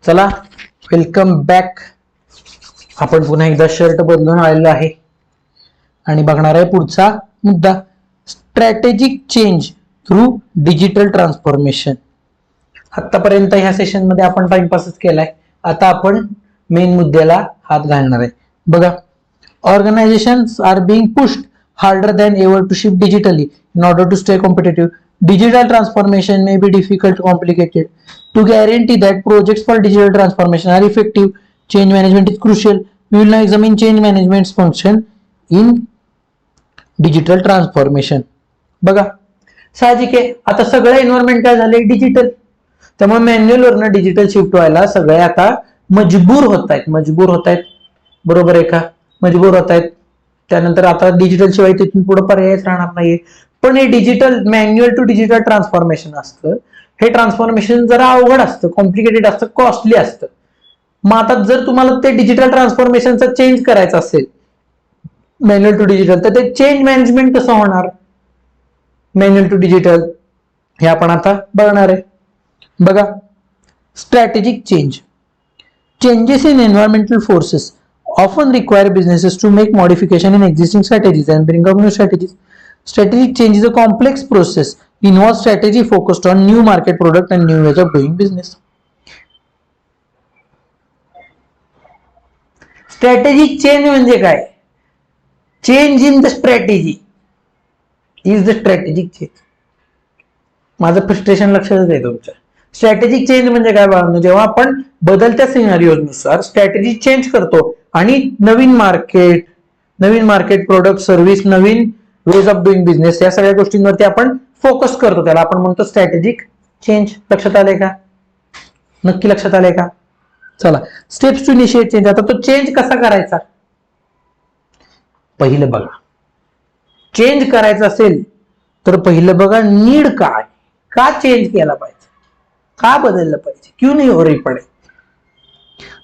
चला welcome back. आपण पुन्हा एकदा शर्ट बदलून आलेलो आहे आणि बघणार आहे पुढचा मुद्दा, strategic change through digital transformation. आतापर्यंत ह्या सेशन मध्ये आपण टाइमपासच केलाय. आता आपण मेन मुद्द्याला हात घालणार आहे. बघा, organizations are being pushed harder than ever to shift digitally in order to stay competitive. Digital transformation may be difficult, complicated. To guarantee that projects for digital transformation are effective, change management is crucial. We will now examine change management's function in digital transformation. बघा, साहजिक आहे, आता सगळं environment काय झालंय, digital. त्यामुळे manual वरनं digital shift व्हायला सगळे आता मजबूर होत आहेत. बरोबर आहे का? मजबूर होत आहेत. त्यानंतर आता डिजिटल शिवाय तिथून पुढे पर्यायच राहणार नाहीये. पण हे digital manual to digital transformation असतं. हे ट्रान्सफॉर्मेशन जरा अवघड असतं, कॉम्प्लिकेटेड असतं, कॉस्टली असतं. मग आता जर तुम्हाला ते डिजिटल ट्रान्सफॉर्मेशनचा चेंज करायचं असेल मॅन्युअल टू डिजिटल, तर ते चेंज मॅनेजमेंट कसं होणार मॅन्युअल टू डिजिटल, हे आपण आता बघणार आहे. बघा, strategic change. Changes in environmental forces often require businesses to make modification in existing strategies and bring up new strategies. Strategic change is a complex process. Involves strategy focused on new market product and new ways of doing business. Strategic change म्हणजे काय? Change in the strategy is the strategic change. माझं frustration लक्षात आहे तुमच्या. Strategic change म्हणजे काय बाळांनो, जेव्हा आपण बदलत्या सिनारिओनुसार स्ट्रॅटेजी चेंज करतो आणि नवीन मार्केट प्रोडक्ट सर्व्हिस, नवीन वेज ऑफ डुईंग बिझनेस, या सगळ्या गोष्टींवरती आपण फोकस करतो, त्याला आपण म्हणतो स्ट्रॅटेजिक चेंज. लक्षात आलंय का? नक्की लक्षात आलंय का? चला, स्टेप्स टू इनिशिएट चेंज. आता तो चेंज कसा करायचा पहिलं बघा. चेंज करायचं असेल तर पहिलं बघा, नीड काय, का चेंज केला पाहिजे, का बदललं पाहिजे, क्यों नहीं हो रही पड़े.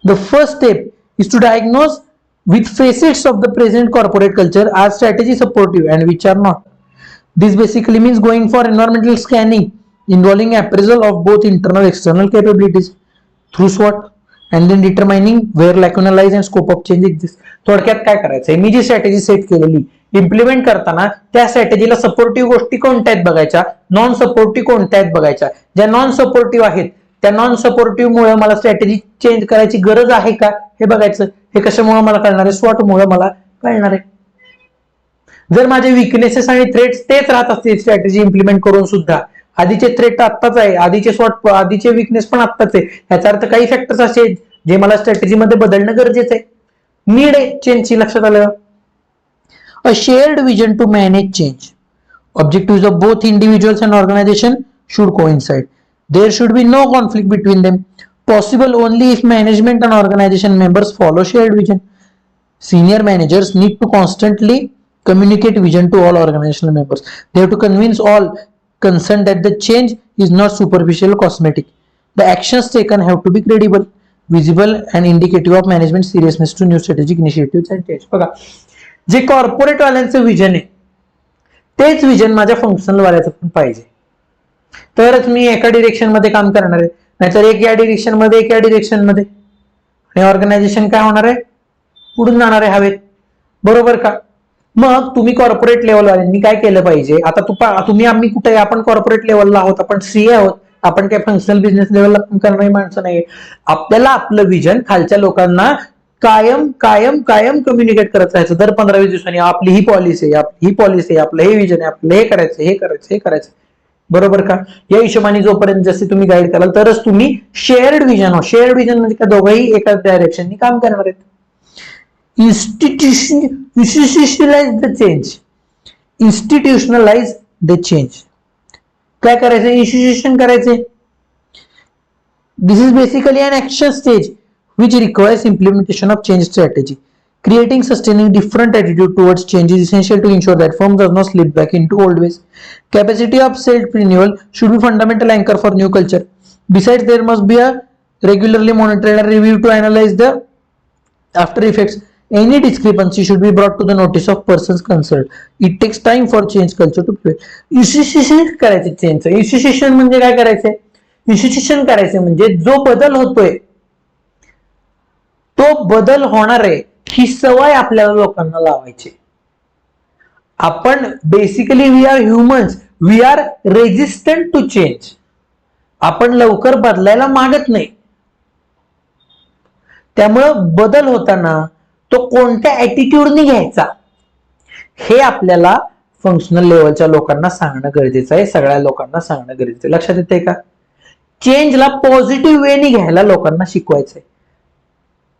The first step is to diagnose which facets of the present corporate culture are strategy supportive and which are not. This basically means going for environmental scanning involving appraisal of both internal and external capabilities through SWOT and then determining where lacuna lies and scope of change exists. थोडक्यात काय करायचंय, मी जी strategy set केलेली implement करताना त्या स्ट्रॅटेजीला supportive गोष्टी कोणत्या आहेत बघायच्या, नॉन सपोर्टिव्ह कोणत्या आहेत बघायच्या. ज्या नॉन सपोर्टिव्ह आहेत त्या नॉन सपोर्टिव्ह मुळे मला स्ट्रॅटेजी चेंज करायची गरज आहे का हे बघायचं. हे कशामुळे मला कळणार आहे? स्वॉट मुळे मला कळणार आहे. जर माझे विकनेसेस आणि थ्रेट्स तेच राहत असतील स्ट्रॅटेजी इम्प्लिमेंट करून सुद्धा, आधीचे थ्रेट आत्ताच आहे, आधीचे स्वॉट, आधीचे विकनेस पण आत्ताच आहे, ह्याचा अर्थ काही फॅक्टर्स असे जे मला स्ट्रॅटेजी मध्ये बदलणं गरजेचं आहे. नीड आहे चेंजची. लक्षात आलं? A shared vision to manage change. Objectives of both individuals and organization should coincide. There should be no conflict between them. Possible only if management and organization members follow shared vision. Senior managers need to constantly communicate vision to all organizational members. They have to convince all concerned that the change is not superficial or cosmetic. The actions taken have to be credible, visible and indicative of management seriousness to new strategic initiatives and change. बघा, जे corporate वाल्यांचं vision आहे तेच vision माझ्या functional वाल्याचं पण पाहिजे, तरच मी एका direction मध्ये काम करणार आहे. नाहीतर एक या डिरेक्शन मध्ये, एक या डिरेक्शन मध्ये, आणि ऑर्गनायझेशन काय होणार आहे, पुढून जाणार आहे हवेत. बरोबर का? मग तुम्ही कॉर्पोरेट लेवल वाल्यांनी काय केलं पाहिजे? आता तुम्ही आम्ही कुठे, आपण कॉर्पोरेट लेवलला आहोत, आपण सीए आहोत, आपण काय फंक्शनल बिझनेस लेवलला काम करणारी माणसं नाही. आपल्याला आपलं विजन खालच्या लोकांना कायम कायम कायम कम्युनिकेट करत राहायचं. दर 15-20 दिवसांनी आपली ही पॉलिसी आहे, आपली ही पॉलिसी आहे, आपलं हे विजन आहे, आपलं हे करायचं, हे करायचं, हे करायचं. बरोबर का? या हिशोबाने जोपर्यंत जसे तुम्ही गाईड कराल तरच तुम्ही शेअर्ड विजन हो. शेअर्ड विजन म्हणजे का दोघंही एकाच डायरेक्शननी काम करणार आहेत. Institutionalise the change. Institutionalise the change. काय करायचं? इन्स्टिट्यूशन करायचे. This is basically an action stage which requires implementation of change strategy. Creating sustaining different attitude towards change is essential to ensure that firm does not slip back into old ways. Capacity of self-renewal should be fundamental anchor for new culture. Besides, there must be a regularly monitored and review to analyze the after effects. Any discrepancy should be brought to the notice of persons concerned. It takes time for change culture to prevail. Institution करायचे change. Institution म्हणजे काय करायचंय? Institution करायचे म्हणजे जो बदल होतोय तो बदल होणार आहे ही सवय आपल्याला लोकांना लावायची. आपण basically we are humans, we are resistant to change. आपण लवकर बदलायला मागत नाही. त्यामुळं बदल होताना तो कोणत्या ऍटिट्यूडने घ्यायचा हे आपल्याला फंक्शनल लेवलच्या लोकांना सांगणं गरजेचं आहे, सगळ्या लोकांना सांगणं गरजेचं आहे. लक्षात येते का? चेंजला पॉझिटिव्ह वेने घ्यायला लोकांना शिकवायचंय.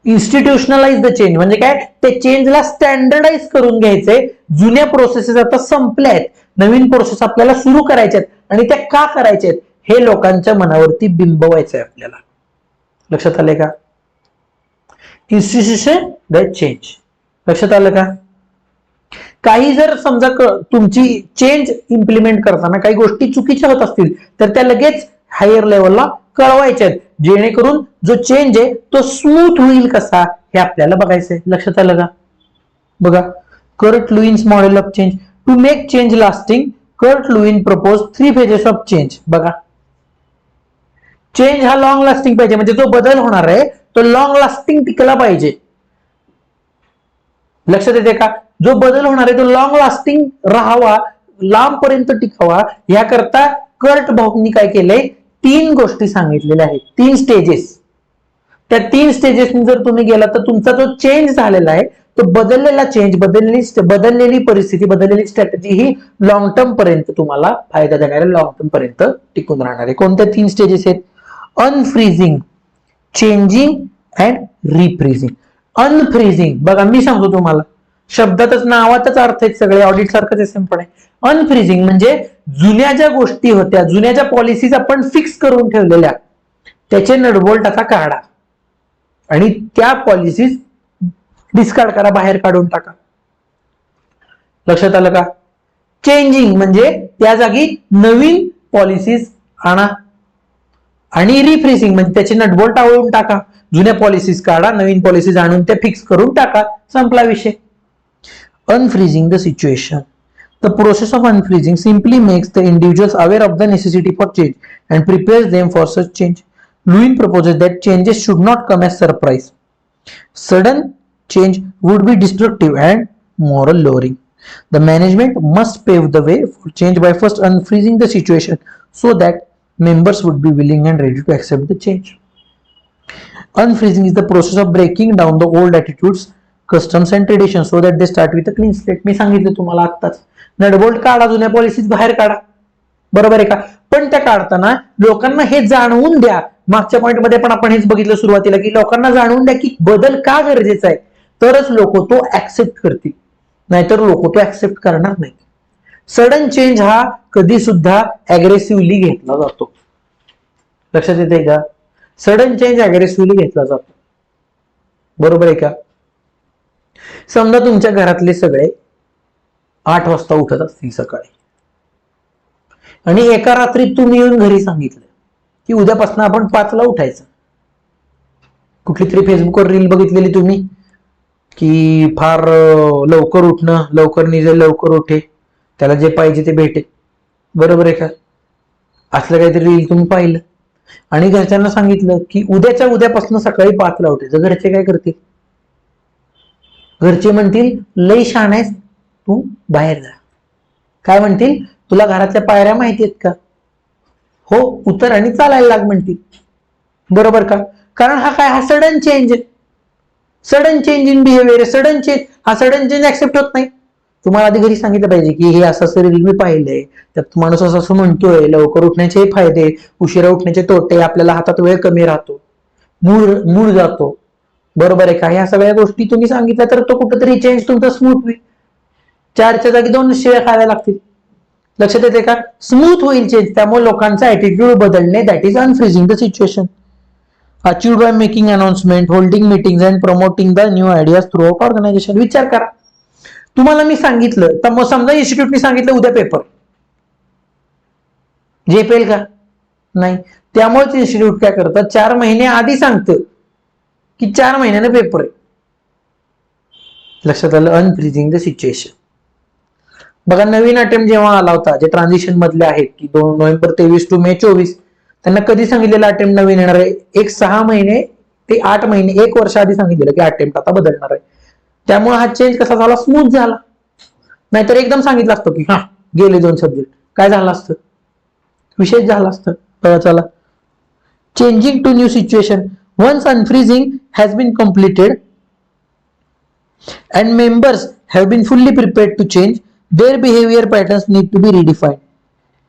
इन्स्टिट्यूशनलाइज द चेंज म्हणजे काय? ते चेंजला स्टँडर्डाइज करून घ्यायचंय. जुन्या प्रोसेसेस आता संपल्या आहेत, नवीन प्रोसेस आपल्याला सुरू करायच्या आहेत आणि त्या का करायच्या आहेत हे लोकांच्या मनावरती बिंबवायचंय आपल्याला. लक्षात आलंय का? Institution the change. लक्षात आलं का? काही जर समजा तुमची चेंज इम्प्लिमेंट करताना काही गोष्टी चुकीच्या होत असतील तर त्या लगेच हायर लेवलला कळवायच्या आहेत, जेणेकरून जो चेंज आहे तो स्मूथ होईल कसा हे आपल्याला बघायचंय. लक्षात आलं का? बघा, Kurt Lewin's model of change. To make change lasting Kurt Lewin propose 3 phases of change. बघा, चेंज हा लॉंग लास्टिंग पाहिजे, म्हणजे जो बदल होणार आहे तो लॉंग लास्टिंग टिकला पाहिजे. लक्षात येते का? जो बदल होणार आहे तो लॉंग लास्टिंग राहावा, लांबपर्यंत टिकावा, याकरता कर्ट भाऊंनी काय केलंय? 3 गोष्टी सांगितलेल्या आहेत, 3 स्टेजेस. त्या 3 स्टेजेसनी जर तुम्ही गेला तर तुमचा जो चेंज झालेला आहे तो बदललेला चेंज, बदललेली परिस्थिती, बदललेली स्ट्रॅटेजी ही लॉंग टर्म पर्यंत तुम्हाला फायदा देणाऱ्या, लॉंग टर्म पर्यंत टिकून राहणार आहे. कोणत्या 3 स्टेजेस आहेत? Unfreezing, changing and रिफ्रीजिंग. अनफ्रीजिंग बघा, मी सांगतो तुम्हाला, शब्दातच नावातच अर्थ आहेत सगळे, ऑडिट सारखंच आहे, सिंपल आहे. अनफ्रीजिंग म्हणजे जुन्या ज्या गोष्टी होत्या, जुन्या ज्या पॉलिसीज आपण फिक्स करून ठेवलेल्या त्याचे नटबोल्ट आता काढा आणि त्या पॉलिसीज डिस्कार्ड करा, बाहेर काढून टाका. लक्षात आलं का? चेंजिंग म्हणजे त्या जागी नवीन पॉलिसीज आणा आणि रिफ्रीजिंग म्हणजे त्याचे नटबोल्ट आवळून टाका. जुन्या पॉलिसीज काढा, नवीन पॉलिसीज आणून त्या फिक्स करून टाका, संपला विषय. Unfreezing the situation. The process of unfreezing simply makes the individuals aware of the necessity for change and prepares them for such change. Lewin proposes that changes should not come as surprise. Sudden change would be destructive and moral lowering. The management must pave the way for change by first unfreezing the situation so that members would be willing and ready to accept the change. Unfreezing is the process of breaking down the old attitudes, customs and traditions so that they start with a clean slate. मी सांगितलं तुम्हाला आत्ताच, nut bolt काढा, जुन्या policies बाहेर काढा, बरोबर आहे का? पण त्या काढताना लोकांना हे जाणवून द्या. मागच्या पॉइंट मध्ये पण आपण हेच बघितलं सुरुवातीला की लोकांना जाणवून द्या की बदल का गरजेचा आहे, तरच लोक तो ऍक्सेप्ट करतील, नाहीतर लोक तो ऍक्सेप्ट करणार नाही. सडन चेंज हा कधी सुद्धा अग्रेसिव्हली घेतला जातो. लक्षात येते का? सडन चेंज अग्रेसिव्हली घेतला जातो, बरोबर आहे का? समजा तुमच्या घरातले सगळे 8 वाजता उठत असतील सकाळी आणि एका रात्रीत तुम्ही येऊन घरी सांगितलं की उद्यापासून आपण 5ला उठायचं. कुठली तरी फेसबुकवर रील बघितलेली तुम्ही की फार लवकर उठणं, लवकर निघेल, लवकर उठे, त्याला जे पाहिजे ते भेटे, बरोबर आहे का? असलं काहीतरी रील तुम्ही पाहिलं आणि घरच्यांना सांगितलं की उद्यापासून सकाळी 5ला उठायचं. घरचे काय करतील? घरचे म्हणतील लय शहाण आहेस तू, बाहेर जा. काय म्हणतील? तुला घरातल्या पायऱ्या माहिती आहेत का? हो, उतर आणि चालायला लाग म्हणतील, बरोबर का? कारण हा sudden change, sudden change in behaviour, sudden change. हा सडन चेंज ऍक्सेप्ट होत नाही. तुम्हाला आधी घरी सांगितलं पाहिजे की हे असं रील मी पाहिलंय, त्यात माणूस असं म्हणतोय, लवकर उठण्याचे फायदे, उशिरा उठण्याचे तोटे, आपल्याला हातात वेळ कमी राहतो, मूड जातो, बरोबर आहे का? ह्या सगळ्या गोष्टी तुम्ही सांगितल्या तर तो कुठेतरी चेंज तुमचा स्मूथ होईल. 4च्या जागी 2 शिव्या खायला लागतील. लक्षात येते का? स्मूथ होईल चेंज. त्यामुळे लोकांचा ऍटिट्यूड बदलणे, that is unfreezing the situation. Achieved by making announcement, holding meetings and promoting the new ideas throughout organisation. विचार करा, तुम्हाला मी सांगितलं तर मग समजा इन्स्टिट्यूटने सांगितलं उद्या पेपर, झेपेल का? नाही. त्यामुळेच इन्स्टिट्यूट काय करतं, 4 महिने आधी सांगतं की 4 महिन्याने पेपर आहे. लक्षात आलं? Unfreezing the situation. बघा, नवीन अटेम्प्ट जेव्हा आला होता, जे ट्रान्झिशन मधले आहेत की 2 नोव्हेंबर 23 टू मे 24, त्यांना कधी सांगितलेलं अटेम्प्ट नवीन येणार आहे? एक 6 महिने ते 8 महिने 1 वर्ष आधी सांगितलेलं की अटेम्प्ट आता बदलणार आहे. त्यामुळे हा चेंज कसा झाला, स्मूथ झाला. नाहीतर एकदम सांगितलं असतं की हा गेले 2 सब्जेक्ट, काय झालं असतं, विशेष झाला असतं. बघा चला, changing to new situation. Once unfreezing has been completed and members have been fully prepared to change, their behavior patterns need to be redefined.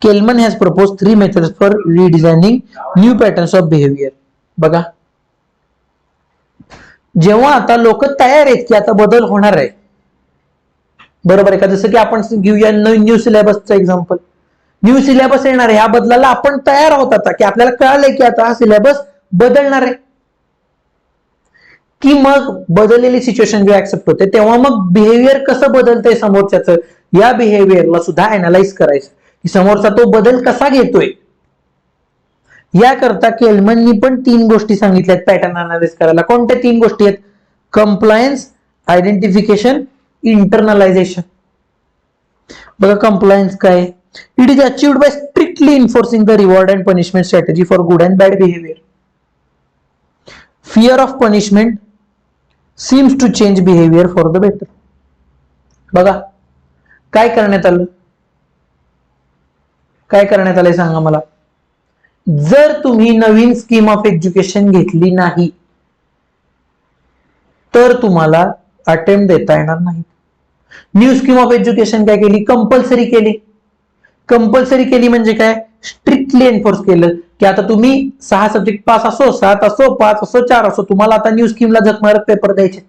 Kelman has proposed 3 methods for redesigning new patterns of behavior. बघा, जेव्हा आता लोक तयार आहेत की आता बदल होणार आहे, बरोबर आहे का, जसं की आपण घेऊया न्यू सिलेबसचं एक्झाम्पल. न्यू सिलेबस येणार आहे, ह्या बदलाला आपण तयार आहोत आता, की आपल्याला कळलंय की आता हा सिलेबस बदलणार आहे, की मग बदललेली सिच्युएशन जेव्हा ऍक्सेप्ट होते तेव्हा मग बिहेवियर कसं बदलतंय समोरच्याचं, या बिहेवियरला सुद्धा अनालाइज करायचं की समोरचा तो बदल कसा घेतोय. याकरता केलमननी पण 3 गोष्टी सांगितल्यात पॅटर्न अनालाइज करायला. कोणत्या 3 गोष्टी आहेत? Compliance, identification, internalisation. बघा कंप्लायन्स काय, it is achieved by strictly enforcing the reward and punishment strategy for good and bad behaviour. Fear of punishment seems to change behavior for the better. बघा काय करण्यात आलं, काय करण्यात आलंय सांगा मला. जर तुम्ही नवीन स्कीम ऑफ एज्युकेशन घेतली नाही तर तुम्हाला अटेम्प्ट देता येणार नाही. न्यू स्कीम ऑफ एज्युकेशन काय केली, कंपल्सरी केली. कंपल्सरी केली म्हणजे काय, स्ट्रिक्टली एन्फोर्स केलं की आता तुम्ही 6 सब्जेक्ट पास असो, 7 असो, 5 असो, 4 असो, तुम्हाला आता न्यू स्कीमला झक मारत पेपर द्यायचे.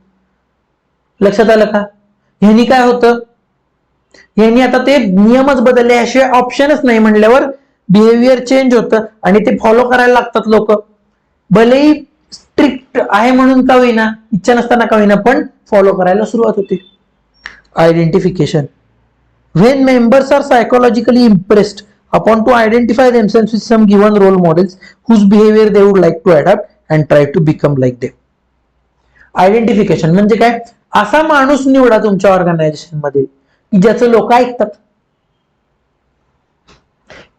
लक्षात आलं का. ह्यांनी काय होतं, ह्यांनी आता ते नियमच बदलले, याशिवाय ऑप्शनच नाही म्हणल्यावर बिहेवियर चेंज होतं आणि ते फॉलो करायला लागतात लोक. भलेही स्ट्रिक्ट आहे म्हणून का होईना, इच्छा नसताना का होईना, पण फॉलो करायला सुरुवात होते. Identification. When members are psychologically impressed upon to identify themselves with some given role models whose behavior they would like to adapt and try to become like them. Identification म्हणजे काय, असा माणूस निवडा तुमच्या ऑर्गनायझेशन मध्ये की ज्याचं लोक ऐकतात,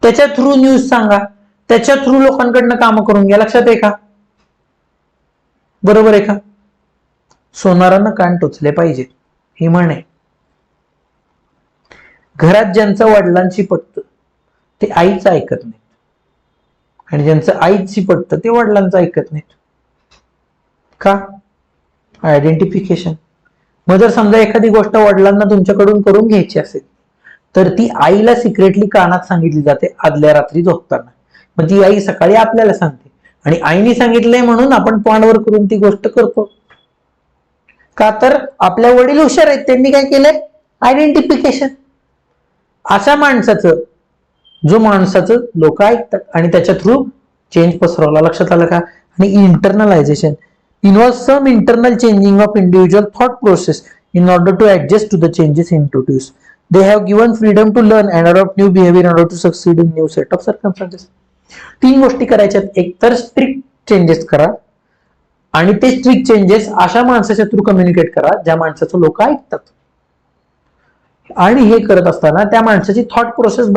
त्याच्या थ्रू न्यूज सांगा, त्याच्या थ्रू लोकांकडनं काम करून घ्या. लक्षात आहे का, बरोबर आहे का. सोनारानं कान टोचले पाहिजे ही म्हण आहे. घरात ज्यांचं वडिलांशी पटतं ते आईचं ऐकत नाहीत आणि ज्यांचं आईची पटतं ते वडिलांचं ऐकत नाहीत. का, आयडेंटिफिकेशन. मग जर समजा एखादी गोष्ट वडिलांना तुमच्याकडून करून घ्यायची असेल तर ती आईला सिक्रेटली कानात सांगितली जाते आदल्या रात्री झोपताना. मग ती आई सकाळी आपल्याला सांगते आणि आईने सांगितलंय म्हणून आपण तोंडवर करून ती गोष्ट करतो. का तर आपल्या वडील हुशार आहेत, त्यांनी काय केलंय, आयडेंटिफिकेशन. अशा माणसाचं, जो माणसाचं लोक ऐकतात आणि त्याच्या थ्रू चेंज पसरवला. लक्षात आलं का. आणि internalisation involve some internal changing of individual thought process in order to adjust to the changes introduced. They have given freedom to learn and adopt new behavior in order to succeed in new set of circumstances. 3 गोष्टी करायच्यात. एक तर strict changes करा आणि ते strict changes अशा माणसाच्या through communicate करा ज्या माणसाचं लोक ऐकतात. आणि हे करत असताना त्या माणसाची थॉट प्रोसेस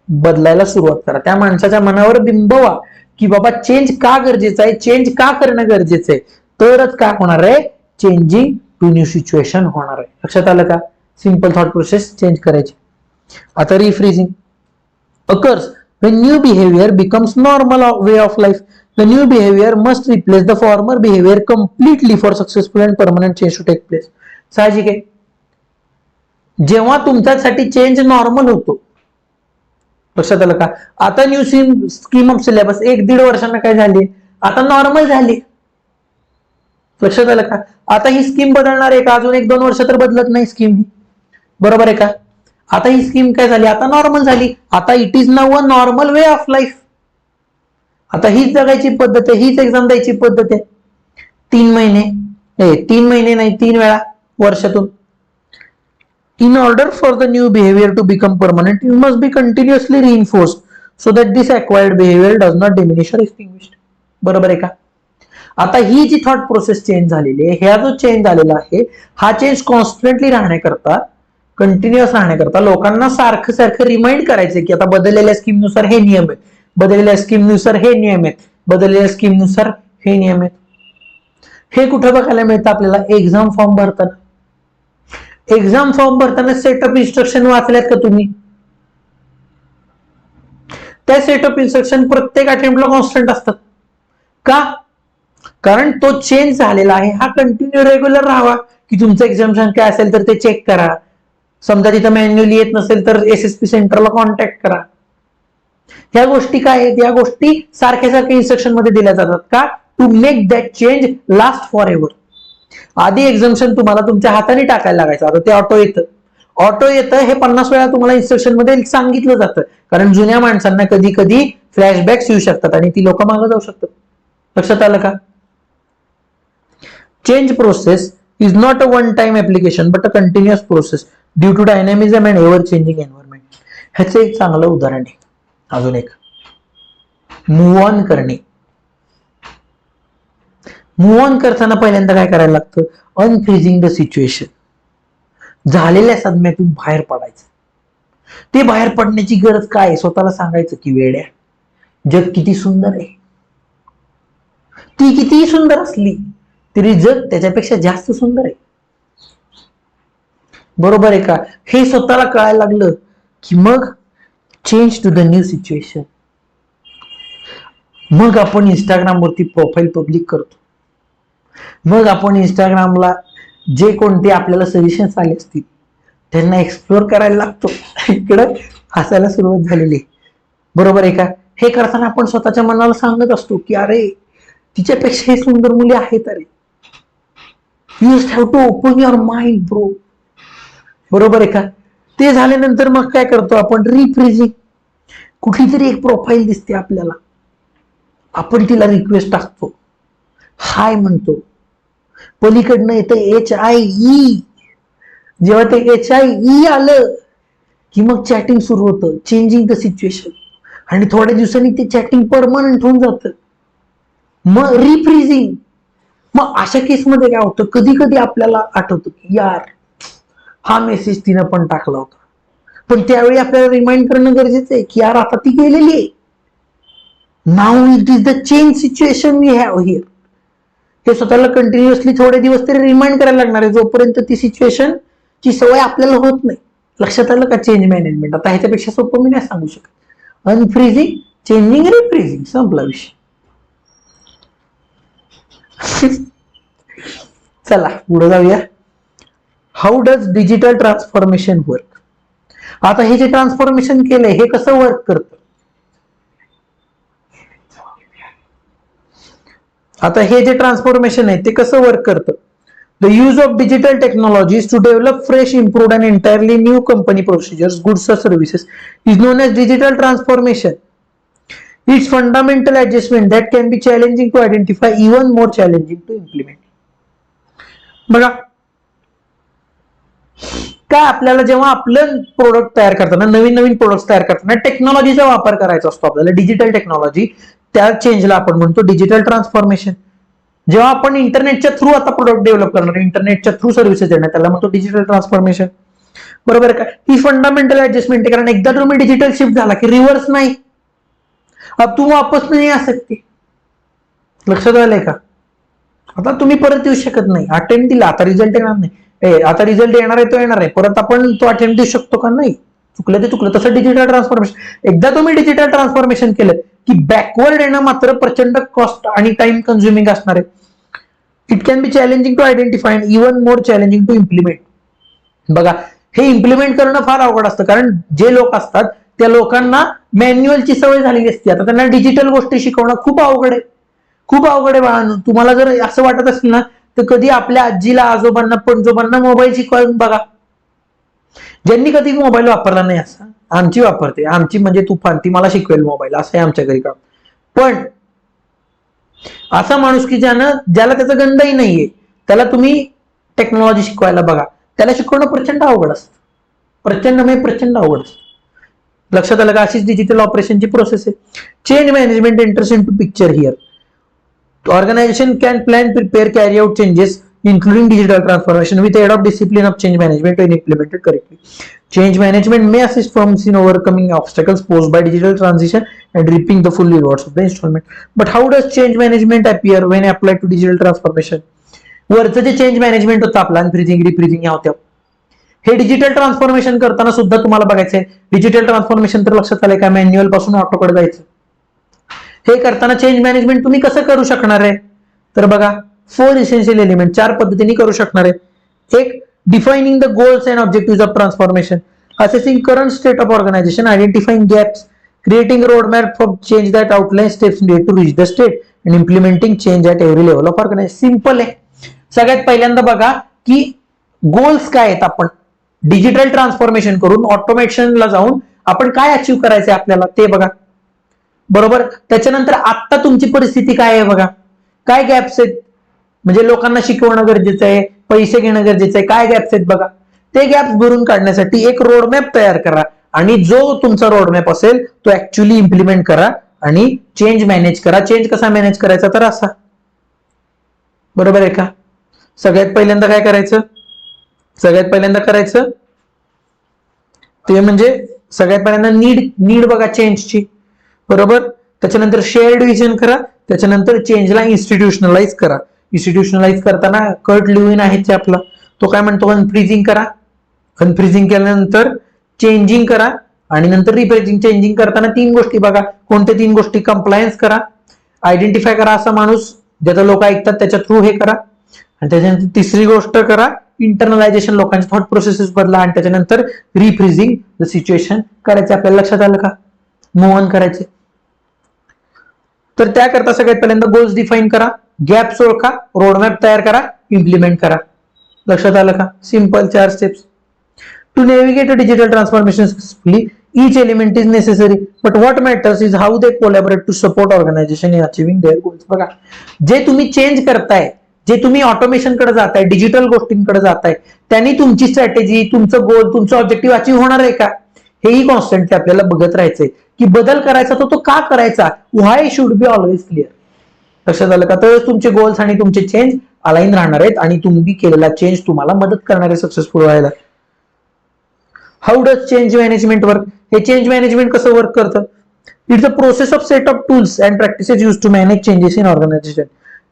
बदलायला सुरुवात करा. त्या माणसाच्या मनावर बिंबवा की बाबा चेंज का गरजेचं आहे, चेंज का करणं गरजेचं आहे, तरच काय होणार आहे, चेंजिंग टू न्यू सिच्युएशन होणार आहे. लक्षात आलं का. सिंपल थॉट प्रोसेस चेंज करायची. आता रिफ्रीजिंग occurs when new behavior becomes normal way of life. The new behavior must replace the former behavior completely for successful and permanent change to take place. साहजिक आहे. जेव्हा तुमच्यासाठी चेंज नॉर्मल होतो, लक्षात आलं का. आता न्यू स्कीम ऑफ सिलेबस 1-1.5 वर्षांना काय झाली, आता नॉर्मल झाली. लक्षात आलं का. आता ही स्कीम बदलणार आहे का, अजून 1-2 वर्ष तर बदलत नाही स्कीम ही, बरोबर आहे का. आता ही स्कीम काय झाली, आता नॉर्मल झाली. आता it is now a normal way of life. आता हीच जगायची पद्धत आहे, हीच एक्झाम द्यायची पद्धत आहे. 3 महिने नाही 3 वेळा वर्षातून. In order for the new behavior to become permanent, it must be continuously reinforced so that this acquired behavior does not diminish or extinguish. बरोबर आहे का. आता ही जी थॉट प्रोसेस चेंज झालेली आहे, ह्या जो चेंज झालेला आहे, हा चेंज कॉन्स्टंटली राहण्याकरता, कंटिन्युअस राहण्याकरता लोकांना सारखं सारखं रिमाइंड करायचं की आता बदललेल्या स्कीमनुसार हे नियम आहेत, बदललेल्या स्कीमनुसार हे नियम आहेत, बदललेल्या स्कीमनुसार हे नियम आहेत. हे कुठं बघायला मिळतं आपल्याला? एक्झाम फॉर्म भरताना. एक्झाम फॉर्म भरताना सेटअप इन्स्ट्रक्शन वाचल्यात का तुम्ही? त्या सेटअप इन्स्ट्रक्शन प्रत्येक अटेम्प्टला कॉन्स्टंट असतात का? कारण तो चेंज झालेला आहे. हा कंटिन्यू रेग्युलर राहावा, की तुमचं एक्झाम्शन काय असेल तर ते चेक करा. समजा तिथं मॅन्युअली येत नसेल तर SSP सेंटरला कॉन्टॅक्ट करा. ह्या गोष्टी काय आहेत? या गोष्टी सारख्या सारख्या इन्स्ट्रक्शन मध्ये दिल्या जातात का? To make that change last for ever. आधी एक्झाम्शन तुम्हाला तुमच्या हाताने टाकायला लागायचं, आता ते ऑटो येतं. ऑटो येतं हे 50 वेळा तुम्हाला इन्स्ट्रक्शन मध्ये सांगितलं जातं, कारण जुन्या माणसांना कधी कधी फ्लॅशबॅक्स येऊ शकतात आणि ती लोक मागे जाऊ शकतात. लक्षात आलं का? Change process is not a one time application but a continuous process due to dynamism and ever changing environment. ह्याचं एक चांगलं उदाहरण आहे. अजून एक, मूव्ह ऑन करणे. मूव्ह ऑन करताना पहिल्यांदा काय करायला लागतं? Unfreezing the situation. झालेल्या सदम्यातून बाहेर पडायचं. ते बाहेर पडण्याची गरज काय आहे? स्वतःला सांगायचं की वेड्या, जग किती सुंदर आहे. ती कितीही सुंदर असली तरी जग त्याच्यापेक्षा जास्त सुंदर आहे. बरोबर आहे का? हे स्वतःला कळायला लागलं की मग change to the new situation. मग आपण इंस्टाग्रामवरती प्रोफाईल पब्लिक करतो. मग आपण इंस्टाग्रामला जे कोणते आपल्याला सजेशन्स आले असतील त्यांना एक्सप्लोर करायला लागतो. इकडं हसायला सुरुवात झालेली. बरोबर आहे का? हे करताना आपण स्वतःच्या मनाला सांगत असतो की अरे तिच्यापेक्षा ही सुंदर मुली आहेत. अरे you just have to open your mind bro. बरोबर आहे का? ते झाल्यानंतर मग काय करतो आपण? रिफ्रेजिंग. कुठली तरी एक प्रोफाईल दिसते आपल्याला, आपण तिला रिक्वेस्ट टाकतो, हाय म्हणतो. पलीकडनं येतं HIE. जेव्हा ते HIE आलं की मग चॅटिंग सुरू होतं, चेंजिंग द सिच्युएशन. आणि थोड्या दिवसांनी ते चॅटिंग परमनंट होऊन जातं. मग रिफ्रीजिंग. मग अशा केसमध्ये काय होतं? कधी कधी आपल्याला आठवतं की यार हा मेसेज तिनं पण टाकला होता, पण त्यावेळी आपल्याला रिमाइंड करणं गरजेचं आहे की यार आता ती गेलेली आहे. Now it is the change situation we have here. हे स्वतःला कंटिन्युअसली थोडे दिवस तरी रिमाइंड करायला लागणार आहे, जोपर्यंत ती सिच्युएशन ची सवय आपल्याला होत नाही. लक्षात आलं का? Change management. आता ह्याच्यापेक्षा सोपं मी नाही सांगू शकत. अनफ्रीजिंग, चेंजिंग, रिफ्रीजिंग, संपला विषय. चला पुढे जाऊया. How does digital transformation work? आता हे जे ट्रान्सफॉर्मेशन केलंय हे कसं वर्क करतं? आता हे जे ट्रान्सफॉर्मेशन आहे ते कसं वर्क करतं? The use of digital technologies to develop fresh, improved and entirely new company procedures, goods और services is known as digital transformation. It's fundamental adjustment that can be challenging to identify, even more challenging to implement. बघा, काय आपल्याला जेव्हा आपलं product तयार करताना, नवीन नवीन product तयार करताना टेक्नॉलॉजीचा वापर करायचा असतो आपल्याला, डिजिटल टेक्नॉलॉजी, त्या चेंजला आपण म्हणतो डिजिटल ट्रान्सफॉर्मेशन. जेव्हा आपण इंटरनेटच्या थ्रू आता प्रोडक्ट डेव्हलप करणार, इंटरनेटच्या थ्रू सर्व्हिसेस देणार, त्याला म्हणतो डिजिटल ट्रान्सफॉर्मेशन. बरोबर का? ही फंडामेंटल ऍडजस्टमेंट आहे, कारण एकदा तुम्ही डिजिटल शिफ्ट झाला की रिव्हर्स नाही, अब तू वापस नाही आ सकते. लक्षात आलंय का? आता तुम्ही परत येऊ शकत नाही. अटेम्प्ट दिला, आता रिझल्ट येणार नाही. आता रिझल्ट येणार आहे तो येणार आहे, परत आपण तो अटेम्प्ट देऊ शकतो का? नाही. चुकलं ते चुकलं. तसं डिजिटल ट्रान्सफॉर्मेशन, एकदा तुम्ही डिजिटल ट्रान्सफॉर्मेशन केलं की बॅकवर्ड येणं मात्र प्रचंड कॉस्ट आणि टाइम कन्झ्युमिंग असणार आहे. It can be challenging to identify and even more challenging to implement. बघा, हे इम्प्लिमेंट करणं फार अवघड असतं, कारण जे लोक असतात त्या लोकांना मॅन्युअलची सवय झालेली असते. आता त्यांना डिजिटल गोष्टी शिकवणं खूप अवघड आहे, खूप अवघड आहे बाळांनो. तुम्हाला जर असं वाटत असेल ना, तर कधी आपल्या आजीला, आजोबांना, पणजोबांना मोबाईल शिकवून बघा. ज्यांनी कधी मोबाईल वापरला नाही, असं आमची वापरते, आमची म्हणजे तुफान, ती मला शिकवेल मोबाईल, असं आहे आमच्या घरी का. पण असा माणूस की ज्याला त्याचा गंधही नाहीये, त्याला तुम्ही टेक्नॉलॉजी शिकवायला बघा, त्याला शिकवणं प्रचंड अवघड असतं. प्रचंड म्हणजे प्रचंड अवघड असतं. लक्षात आलं का? अशीच डिजिटल ऑपरेशनची प्रोसेस आहे. Change management enters into picture here. Organization can plan, prepare, carry out changes, including digital transformation, with the aid of discipline of change management when implemented correctly. Change management may assist firms in overcoming obstacles posed by digital transition and reaping the full rewards of the installment. But how does change management appear when applied to digital transformation? वरचं जे change management होतं आपलं unfreezing रिफ्रीजिंग या होत्या, हे digital transformation करताना सुद्धा तुम्हाला बघायचंय. डिजिटल ट्रान्सफॉर्मेशन तर लक्षात आलंय का, मॅन्युअल पासून ऑटोकडे जायचं. हे करताना चेंज मॅनेजमेंट तुम्ही कसं करू शकणार आहे, तर बघा 4 इसेन्शियल एलिमेंट 4 पद्धतीने करू शकणार आहे. एक, defining the goals and objective of transformation, assessing current state of organization, identifying gaps, creating a roadmap for change that outlines steps needed to reach the state and implementing change at every level of organization. Simple आहे. सगळ्यात पहिल्यांदा बघा की goals काय आहेत. आपण digital transformation करून ऑटोमेशनला जाऊन आपण काय अचीव करायचंय आपल्याला ते बघा. बरोबर. त्याच्यानंतर आता तुमची परिस्थिती काय आहे बघा, काय गॅप्स आहेत, म्हणजे लोकांना शिकवणं गरजेचं आहे, पैसे घेणं गरजेचं आहे, काय गॅप्स आहेत बघा. ते गॅप्स भरून काढण्यासाठी एक रोडमॅप तयार करा आणि जो तुमचा रोडमॅप असेल तो ऍक्च्युअली इम्प्लिमेंट करा आणि चेंज मॅनेज करा. चेंज कसा मॅनेज करायचा, तर असा. बरोबर आहे का. सगळ्यात पहिल्यांदा काय करायचं, ते म्हणजे सगळ्यात पहिल्यांदा नीड बघा चेंजची. बरोबर. त्याच्यानंतर शेअर्ड विजन करा, त्याच्यानंतर चेंजला इन्स्टिट्यूशनलाइज करा. इन्स्टिट्यूशनलाइज करताना कर्ट ल्युईन आहे ते आपला, तो काय म्हणतो, अनफ्रीजिंग करा. अनफ्रीजिंग केल्यानंतर चेंजिंग करा आणि नंतर रिफ्रेजिंग. चेंजिंग करताना 3 गोष्टी बघा, कोणत्या 3 गोष्टी, कंप्लायन्स करा, आयडेंटिफाय करा असा माणूस ज्याचा लोक ऐकतात त्याच्या थ्रू हे करा, आणि त्याच्यानंतर 3री गोष्ट करा, इंटरनलायझेशन, लोकांचे थॉट प्रोसेसेस बदला, आणि त्याच्यानंतर रिफ्रीजिंग द सिच्युएशन करायचे. आपल्याला लक्षात आलं का, मूव्ह ऑन करायचे. तर त्याकरता सगळ्यात पहिल्यांदा गोल्स डिफाईन करा, गॅप्स ओळखा, रोडमॅप तयार करा, इम्प्लिमेंट करा. लक्षात आलं का. Simple 4 steps. To navigate a digital transformation successfully, each element is necessary, but what matters is how they collaborate to support organization in achieving their goals. बघा, जे तुम्ही चेंज करताय, जे तुम्ही ऑटोमेशन कडे जाताय, डिजिटल गोष्टींकडे जाताय, त्यांनी तुमची स्ट्रॅटेजी, तुमचं गोल, तुमचं ऑब्जेक्टिव्ह अचीव होणार आहे का, हेही कॉन्स्टंटली आपल्याला बघत राहायचंय. की बदल करायचा तो का करायचा, व्हाय शुड बी ऑलवेज क्लिअर. लक्षात आलं का. तर तुमचे गोल्स आणि तुमचे चेंज अलाइन राहणार आहेत आणि तुम्ही केलेला चेंज तुम्हाला मदत करणार आहे सक्सेसफुल व्हायला. How does change management work, हे चेंज मॅनेजमेंट कसं वर्क करतं. It's a process of set of tools and practices use to manage changes in organization.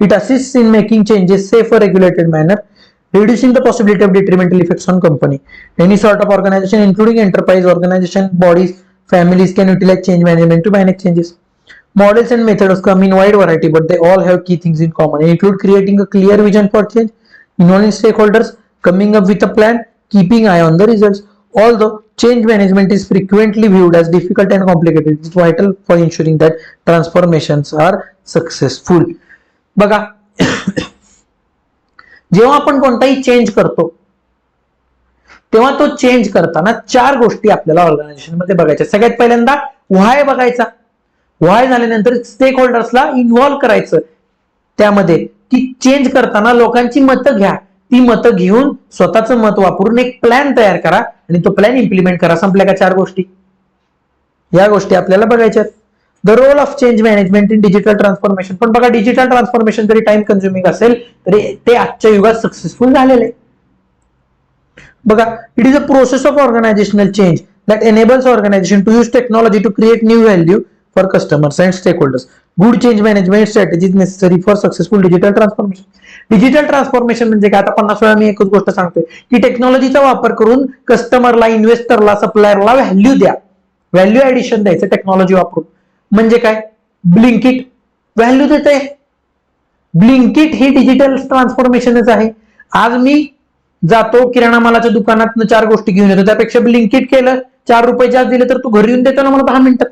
It assists in making changes safe और regulated manner, reducing the possibility of detrimental effects on company. Any sort of organization, including enterprise, organization, bodies, families, can utilize change management to manage changes. Models and methods come in wide variety, but they all have key things in common. They include creating a clear vision for change, involving stakeholders, coming up with a plan, keeping eye on the results. Although change management is frequently viewed as difficult and complicated, it is vital for ensuring that transformations are successful. बघा, जेव्हा आपण कोणताही change करतो तेव्हा तो change करताना 4 गोष्टी आपल्याला ऑर्गनायझेशन मध्ये बघायच्या. सगळ्यात पहिल्यांदा व्हाय बघायचा. व्हाय झाल्यानंतर स्टेक होल्डर्सला इन्व्हॉल्व करायचं त्यामध्ये, की चेंज करताना लोकांची मतं घ्या, ती मतं घेऊन स्वतःचं मत वापरून एक प्लॅन तयार करा आणि तो प्लॅन इम्प्लिमेंट करा. संपल्या का 4 गोष्टी. या गोष्टी आपल्याला बघायच्या. The role of change management in digital transformation. पण बघा, डिजिटल ट्रान्सफॉर्मेशन जरी टाइम कन्झ्युमिंग असेल तरी ते आजच्या युगात सक्सेसफुल झालेले आहे. बघा, it is a process of organizational change that enables organization to use technology to create new value for customers and stakeholders. Good change management strategy necessary for successful digital transformation. Digital transformation म्हणजे काय, आता 50 वेळा मी एकच गोष्ट सांगतोय की टेक्नॉलॉजीचा वापर करून कस्टमरला, इन्व्हेस्टरला, सप्लायरला व्हॅल्यू द्या, व्हॅल्यू ऍडिशन द्यायचं टेक्नॉलॉजी वापरून. म्हणजे काय, ब्लिंकिट व्हॅल्यू देत आहे. ब्लिंकिट ही डिजिटल ट्रान्सफॉर्मेशनच आहे. आज मी जातो किराणा मालाच्या दुकानात 4 गोष्टी घेऊन येतो, त्यापेक्षा ब्लिंकिट केलं, 4 रुपये जास्त दिले तर तू घरी येऊन देतो ना मला 10 मिनिटात.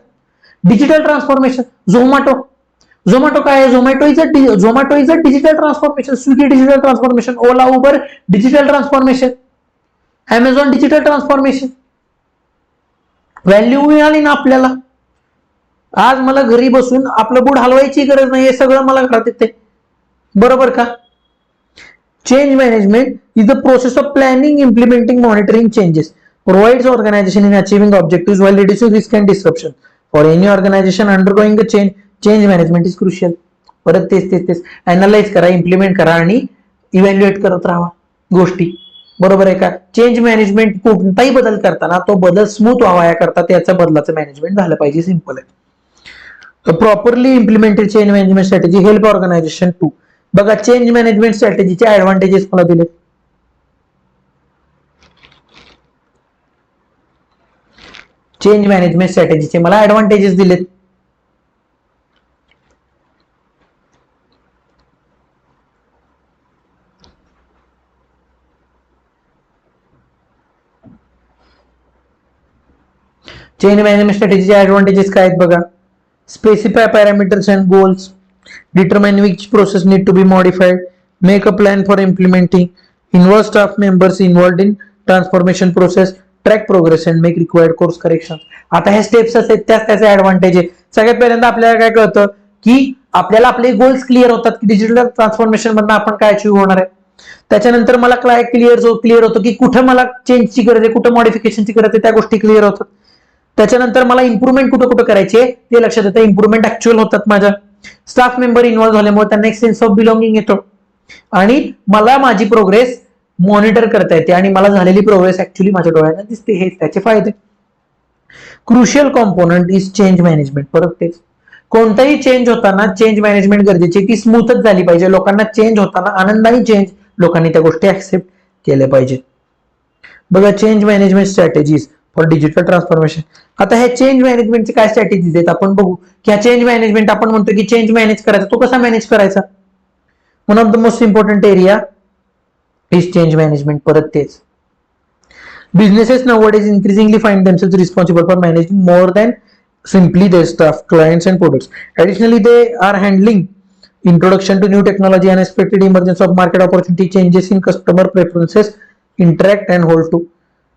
Digital transformation. झोमॅटो काय आहे, Zomato is a digital transformation. Swiggy digital transformation, Ola Uber digital transformation, Amazon digital transformation. Value मिळाली ना आपल्याला. आज मला घरी बसून आपलं बूड हलवायची गरज नाही, हे सगळं मला घरात येते. बरोबर का. Change management is the process of planning, implementing, monitoring changes, provides organization in achieving objectives while reducing risk and disruption. For any organization undergoing a change management is crucial. परत तेच अनालाइज करा, इम्प्लिमेंट करा आणि evaluate करत राहा गोष्टी. बरोबर आहे का. चेंज मॅनेजमेंट, कोणताही बदल करताना तो बदल स्मूथ व्हावा याकरता त्याच्या बदलाचं मॅनेजमेंट झालं पाहिजे. सिंपल आहे. A properly implemented change management strategy help organization to बघा चेंज मॅनेजमेंट स्ट्रॅटेजीचे ऍडव्हान्टेजेस मला दिले. चेंज मॅनेजमेंट स्ट्रॅटेजीचे मला ऍडव्हान्टेजेस दिलेत. चेंज मॅनेजमेंट स्ट्रॅटेजीचे ऍडव्हान्टेजेस काय आहेत बघा. Specify parameters and goals, determine which process need to be modified, make a plan for implementing, involve staff members involved in transformation process, track progress and make required course correction. आता हे steps आहेत त्याचे advantage आहे. सगळ्यात पहिल्यांदा आपल्याला काय कळतं की आपल्याला आपले गोल्स क्लिअर होतात की डिजिटल ट्रान्सफॉर्मेशन मधून आपण काय अचीव्ह होणार आहे. त्याच्यानंतर मला काय क्लिअर होतं की कुठे मला चेंजची गरज आहे, कुठे मॉडिफिकेशनची गरज आहे, त्या गोष्टी क्लिअर होतात. त्याच्यानंतर मला इम्प्रुव्हमेंट कुठं कुठं करायचे ते लक्षात येतं. इम्प्रुव्हमेंट ऍक्च्युअल होतात माझ्या. स्टाफ मेंबर इन्व्हॉल्व्ह झाल्यामुळे त्यांना एक सेन्स ऑफ बिलॉंगिंग येतो आणि मला माझी प्रोग्रेस मॉनिटर करता येते आणि मला झालेली प्रोग्रेस ऍक्च्युअली माझ्या डोळ्यांना दिसते. हे त्याचे फायदे. Crucial component is change management. परत तेच, कोणताही चेंज होताना चेंज मॅनेजमेंट गरजेची, ती स्मूथच झाली पाहिजे. लोकांना चेंज होताना आनंदाने चेंज लोकांनी त्या गोष्टी ऍक्सेप्ट केल्या पाहिजेत. बघा change management strategies for digital transformation. आता ह्या चेंज मॅनेजमेंटचे काय स्ट्रॅटेजीज आहेत आपण बघू. की ह्या चेंज मॅनेजमेंट आपण म्हणतो की चेंज मॅनेज करायचा, तो कसा मॅनेज करायचा. One of the most important area is change management. परत तेच, businesses nowadays increasingly find themselves responsible for managing more than simply their staff, clients and products. Additionally, they are handling introduction to new technology, unexpected emergence of market opportunity, changes in customer preferences, interact and hold to.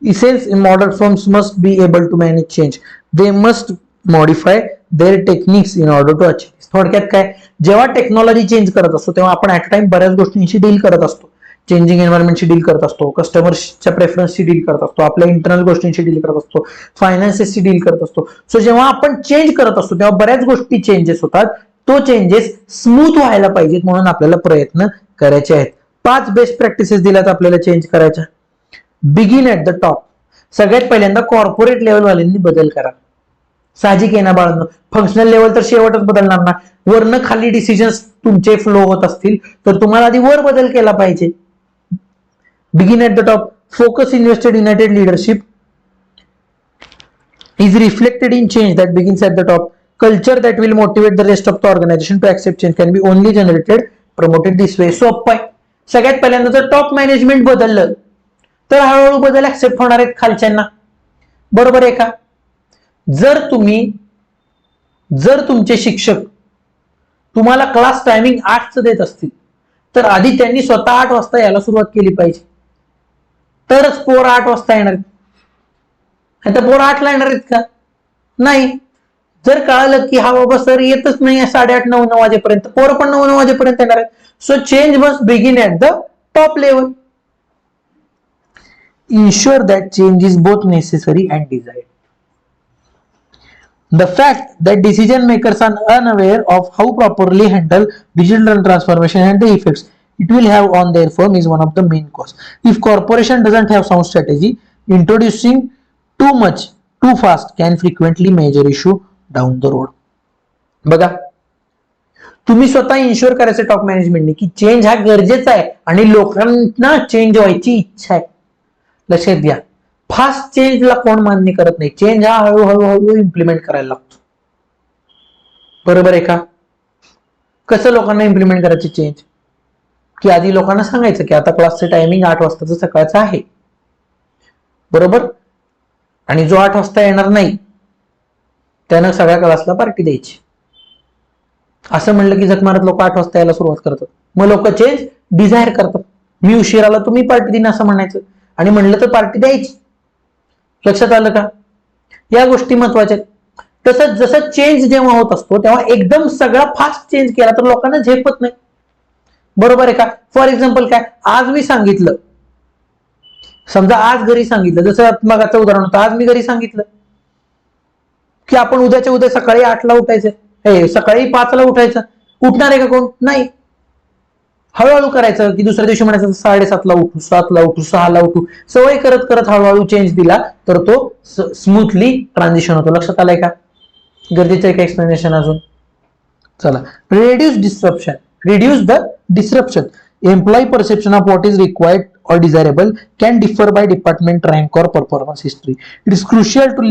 Essence in modern firms must be able to manage change. They must modify their techniques in order to achieve. थोडक्यात काय, जेव्हा technology change करत असतो तेव्हा आपण at a time बऱ्याच गोष्टींशी deal करत असतो. चेंजिंग एन्व्हायरमेंटशी डील करत असतो, कस्टमर्सच्या प्रेफरन्सशी डील करत असतो, आपल्या इंटरनल गोष्टींशी डील करत असतो, फायनान्सेसशी डील करत असतो. सो जेव्हा आपण चेंज करत असतो तेव्हा बऱ्याच गोष्टी चेंजेस होतात. तो चेंजेस स्मूथ व्हायला पाहिजेत म्हणून आपल्याला प्रयत्न करायचे आहेत. 5 बेस्ट प्रॅक्टिसेस दिल्यात आपल्याला चेंज करायच्या. Begin at the top. सगळ्यात पहिल्यांदा कॉर्पोरेट लेवलवाल्यांनी बदल करा. साहजिक आहे ना बाळांनो, फंक्शनल लेवल तर शेवटच बदलणार ना. वरनं खाली डिसिजन्स तुमचे फ्लो होत असतील तर तुम्हाला आधी वर बदल केला पाहिजे. Begin at the top. Focus invested united leadership is reflected in change that begins at the top. Culture that will motivate the rest of the organization to accept change can be only generated, promoted this way. सोपं आहे. सगळ्यात पहिल्यांदा जर top management बदललं तर हळूहळू बदल accept होणार आहेत खालच्यांना. बरोबर आहे का. जर तुमचे शिक्षक तुम्हाला क्लास टायमिंग 8चं देत असतील तर आधी त्यांनी स्वतः 8 वाजता यायला सुरुवात केली पाहिजे, तरच पोर 8 वाजता येणार. आता पोर 8ला येणार आहेत का. नाही. जर कळालं की हा बाबा सर येतच नाही 8:30-9 वाजेपर्यंत, पोर पण 9 वाजेपर्यंत येणार आहेत. So change must begin at the top level. Ensure that change is both necessary and desired. The fact that decision makers are unaware of how properly handle digital transformation and the effects it will have on their firm is one of the main cause. If corporation doesn't have sound strategy, introducing too much too fast can frequently major issue down the road. बघा, तुम्ही स्वतः ensure करायचं top मॅनेजमेंटने की change हा गरजेचा आहे आणि लोकांना चेंज व्हायची इच्छा आहे. लक्षात घ्या, फास्ट चेंजला कोण मान्य करत नाही. चेंज हा हळूहळू इम्प्लिमेंट करायला लागतो. बरोबर आहे का. कसं लोकांना इम्प्लिमेंट करायचे चेंज, की आधी लोकांना सांगायचं की आता क्लासचं टायमिंग 8 वाजताचं सकाळचं आहे. बरोबर. आणि जो 8 वाजता येणार नाही त्यानं सगळ्या क्लासला पार्टी द्यायची. असं म्हणलं की जग मारत लोक 8 वाजता यायला सुरुवात करतात. मग लोक चेंज डिझायर करतात. मी उशिराला तुम्ही पार्टी देईन असं म्हणायचं आणि म्हणलं तर पार्टी द्यायची. लक्षात आलं का. या गोष्टी महत्वाच्या. तसंच जसं चेंज जेव्हा होत असतो तेव्हा एकदम सगळा फास्ट चेंज केला तर लोकांना झेपत नाही. बरोबर आहे का. फॉर एक्झाम्पल काय, आज मी सांगितलं, समजा आज घरी सांगितलं, जसं मगाचं उदाहरण होतं, आज मी घरी सांगितलं की आपण उद्याच्या उद्या सकाळी 8ला उठायचं, सकाळी 5ला उठायचं. उठणार आहे का कोण. नाही. हळूहळू करायचं की दुसऱ्या दिवशी म्हणायचं 7:30ला उठू, 7ला उठू, 6ला उठू. सवय करत करत हळूहळू चेंज दिला तर तो स्मूथली ट्रान्झिशन होतो. लक्षात आलंय का. गरजेचं आहे का एक्सप्लेनेशन अजून. चला. Reduce disruption. reduce the disruption. Employee perception of what is required or desirable can differ by department, rank, or performance history. It is crucial to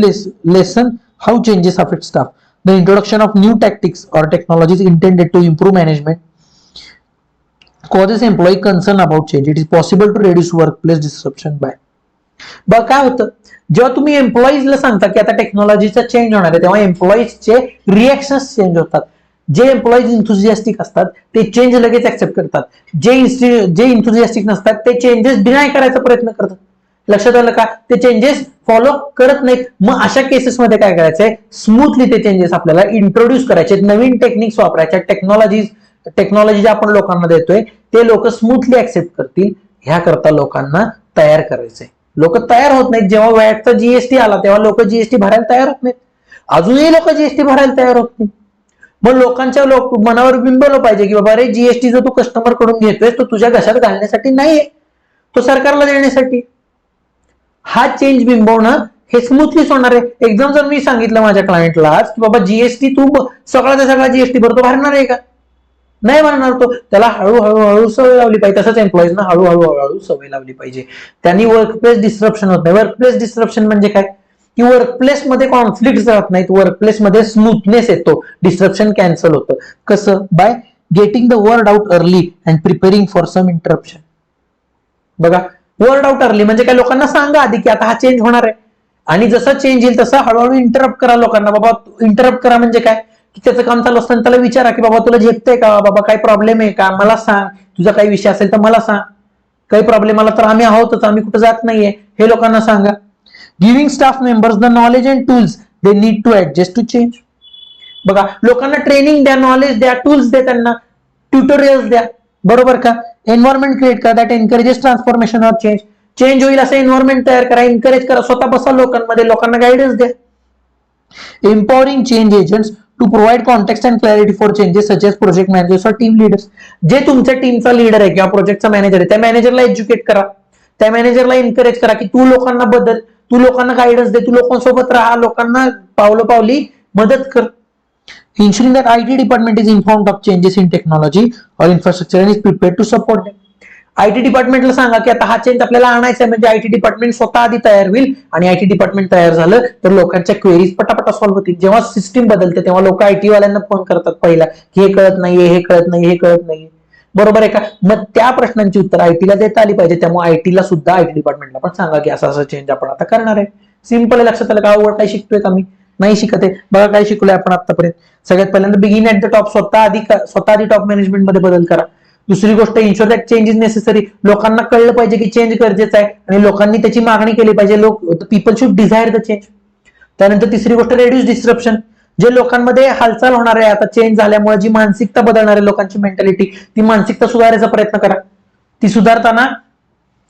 lessen how changes affect staff. The introduction of new tactics or technologies intended to improve management causes employee concern about change. It is possible to reduce workplace disruption by. बघ काय होतं, जेव्हा तुम्ही एम्प्लॉईजला सांगता की आता टेक्नॉलॉजीचा change होणार आहे, तेव्हा एम्प्लॉईजचे रिएक्शन्स चेंज होतात. जे एम्प्लॉईज इंथुझियास्टिक असतात ते चेंज लगेच ऍक्सेप्ट करतात. जे इंथुझियास्टिक नसतात ते चेंजेस डिनाय करायचा प्रयत्न करतात. लक्षात आलं का? ते चेंजेस फॉलो करत नाहीत. मग अशा केसेसमध्ये काय करायचंय, स्मूथली ते चेंजेस आपल्याला इंट्रोड्यूस करायचे, नवीन टेक्निक्स वापरायच्या, टेक्नॉलॉजी जे आपण लोकांना देतोय ते लोक स्मूथली ऍक्सेप्ट करतील, ह्याकरता लोकांना तयार करायचंय. लोक तयार होत नाहीत. जेव्हा वॅटचा जीएसटी आला तेव्हा लोक जीएसटी भरायला तयार होत नाहीत. अजूनही लोक जीएसटी भरायला तयार होत नाहीत. मग लोकांच्या मनावर बिंबवलं पाहिजे की बाबा अरे जीएसटी जर तू कस्टमर कडून घेतोय तो तुझ्या घशात घालण्यासाठी नाहीये, तो सरकारला देण्यासाठी. हा चेंज बिंबवणं हे स्मूथलीच होणार आहे. एकदम जर मी सांगितलं माझ्या क्लायंटला की बाबा जीएसटी तू सगळ्याचा सगळा जीएसटी भरतो, भरणार आहे का? नाही म्हणणार तो. त्याला हळूहळू सवय लावली पाहिजे. तसंच एम्प्लॉईजना हळूहळू सवय लावली पाहिजे. त्यांनी वर्कप्लेस डिस्ट्रप्शन होत नाही. वर्कप्लेस डिस्ट्रप्शन म्हणजे काय की वर्कप्लेस मध्ये कॉन्फ्लिक्ट राहत नाहीत, वर्कप्लेस मध्ये स्मूथनेस येतो, डिस्ट्रप्शन कॅन्सल होतं. कसं? By getting the word out early and preparing for some interruption. बघा, वर्ड आउट अर्ली म्हणजे काय, लोकांना सांगा आधी की आता हा चेंज होणार आहे, आणि जसं चेंज येईल तसं हळूहळू इंटरप्ट करा लोकांना. बाबा इंटरप्ट करा म्हणजे काय की त्याचं काम चालू असताना त्याला विचारा की बाबा तुला झेपतंय का, बाबा काही प्रॉब्लेम आहे का, मला सांग, तुझा काही विषय असेल तर मला सांग, काही प्रॉब्लेम आला तर आम्ही आहोतच, आम्ही कुठे जात नाहीये, हे लोकांना सांगा. Giving staff members the knowledge and tools they need to adjust to change. बघा, लोकांना ट्रेनिंग द्या, नॉलेज द्या, टूल्स द्या, त्यांना ट्युटोरियल्स द्या. बरोबर का? एन्व्हायरमेंट क्रिएट करा that encourages transformation or change. Change होईल असं एन्व्हायरमेंट तयार करा, एनकरेज करा, स्वतः बसा लोकांमध्ये, लोकांना गायडन्स द्या. Empowering change agents to provide context and clarity for changes such as project managers और टीम लीडर्स. जे तुमच्या टीमचा लीडर आहे किंवा प्रोजेक्टचा मॅनेजर आहे, त्या मॅनेजरला एज्युकेट करा, त्या मॅनेजरला एनकरेज करा की तू लोकांना बदल, तू लोकांना गायडन्स दे, तू लोकांसोबत राहा, लोकांना पावलोपावली मदत कर. Ensuring that IT department is informed of changes in technology or infrastructure and is prepared to support them. IT डिपार्टमेंटला सांगा की आता हा चेंज आपल्याला आणायचा आहे, म्हणजे आयटी डिपार्टमेंट स्वतः आधी तयार होईल, आणि आयटी डिपार्टमेंट तयार झालं तर लोकांच्या क्वेरीज पटापटा सॉल्व्ह होतील. जेव्हा सिस्टीम बदलते तेव्हा लोक आयटी वाल्यांना फोन करतात पहिला की हे कळत नाहीये, हे कळत नाही, हे कळत नाहीये. बरोबर आहे का? मग त्या प्रश्नांची उत्तर आयटीला देता आली पाहिजे. त्यामुळे आयटीला सुद्धा आयटी डिपार्टमेंटला पण सांगा की असं असं चेंज आपण आता करणार आहे. सिंपल, लक्षात आलं का? अवघड काय शिकतोय का मी? नाही शिकत आहे. बघा काय शिकलोय आपण आतापर्यंत. सगळ्यात पहिल्यांदा बिगिन ऍट द टॉप, स्वतः आधी टॉप मॅनेजमेंट मध्ये बदल करा. दुसरी गोष्ट, ensure that change is necessary. लोकांना कळलं पाहिजे की चेंज गरजेचं आहे आणि लोकांनी त्याची मागणी केली पाहिजे. People should desire the change. त्यानंतर तिसरी गोष्ट, रेड्यूस डिस्ट्रप्शन. जे लोकांमध्ये हालचाल होणार आहे आता चेंज झाल्यामुळे, जी मानसिकता बदलणार आहे, लोकांची मेंटॅलिटी, ती मानसिकता सुधारायचा प्रयत्न करा. ती सुधारताना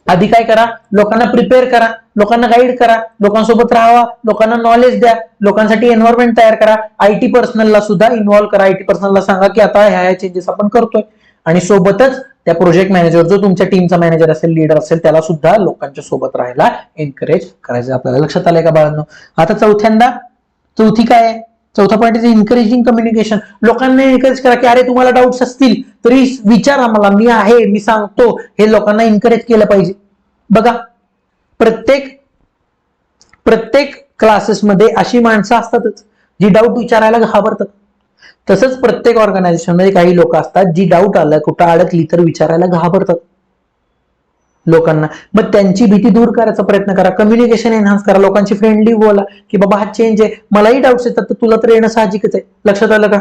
आधी काय करा, लोकांना प्रिपेअर करा, लोकांना गाईड करा, लोकांसोबत राहावा, लोकांना नॉलेज द्या, लोकांसाठी एन्व्हायरमेंट तयार करा. आयटी पर्सनलला सुद्धा इन्व्हॉल्व करा. आयटी पर्सनलला सांगा की आता ह्या चेंजेस आपण करतोय, आणि सोबतच त्या प्रोजेक्ट मॅनेजर, जो तुमच्या टीमचा मॅनेजर असेल, लीडर असेल, त्याला सुद्धा लोकांच्या सोबत राहायला एनकरेज करायचं. आपल्याला लक्षात आलंय का बाळांनो? आता चौथी काय आहे? चौथा पॉईंट इज इन्करेजिंग कम्युनिकेशन. लोकांना एनकरेज करा की अरे तुम्हाला डाऊट्स असतील तरी विचारा मला, मी आहे, मी सांगतो. हे लोकांना एनकरेज केलं पाहिजे. बघा, प्रत्येक क्लासेसमध्ये अशी माणसं असतातच जी डाऊट विचारायला घाबरतात. तसंच प्रत्येक ऑर्गनायझेशन मध्ये काही लोक असतात जी डाऊट आलं, कुठं अडकली तर विचारायला घाबरतात लोकांना. मग त्यांची भीती दूर करायचा प्रयत्न करा, कम्युनिकेशन एनहान्स करा, लोकांची फ्रेंडली बोला की बाबा हा चेंज आहे, मलाही डाऊट्स येतात तर तुला तर येणं साहजिकच आहे. लक्षात आलं का?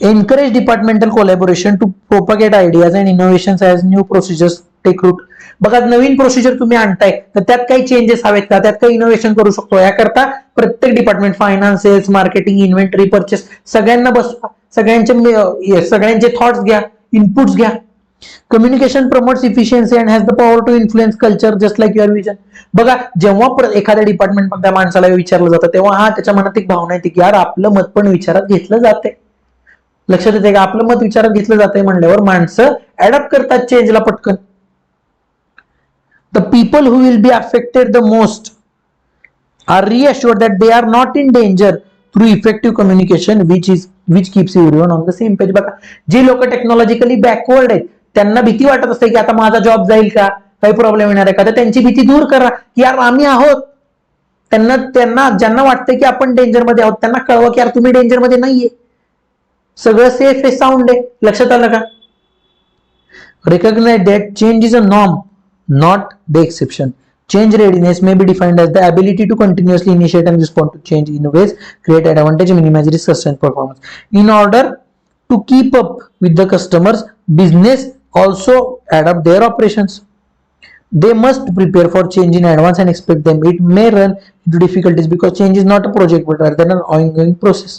Encourage departmental collaboration to propagate ideas and innovations as new procedures take root. बघा, नवीन प्रोसिजर तुम्ही आणताय तर त्यात काही चेंजेस हवेत का, त्यात काही इनोव्हेशन करू शकतो, याकरता प्रत्येक department, finance, sales, marketing, inventory, purchase, सगळ्यांना बसवा, सगळ्यांचे थॉट्स घ्या, इनपुट्स घ्या. Communication promotes efficiency and has the power to influence culture just like your vision. बघा, जेव्हा एखाद्या डिपार्टमेंट मधल्या माणसाला विचारलं जातं तेव्हा त्याच्या मनात एक भावना येते की यार आपलं मत पण विचारात घेतलं जाते. लक्षात येते का? आपलं मत विचारात घेतलं जाते म्हणल्यावर माणसं अडॉप्ट करतात चेंजला पटकन. The people who will be affected the most are reassured that they are not in danger through effective communication which keeps everyone on the same page. बघा, जे लोक टेक्नॉलॉजिकली बॅकवर्ड आहेत त्यांना भीती वाटत असते की आता माझा जॉब जाईल का, काही प्रॉब्लेम येणार आहे का, तर त्यांची भीती दूर करा की यार आम्ही आहोत. त्यांना ज्यांना वाटतं की आपण डेंजरमध्ये आहोत त्यांना कळवा की यार तुम्ही डेंजरमध्ये नाहीये, सगळं सेफ आहे, साऊंड आहे. लक्षात आलं का? Recognize that change is a norm, not the exception. Change readiness may be defined as the ability to continuously initiate and respond to change in ways create advantage, minimize risk, sustain performance. In order to keep up with the customers, business also adapt their operations. They must prepare for change in advance and expect them. It may run into difficulties because change is not a project but rather than an ongoing process.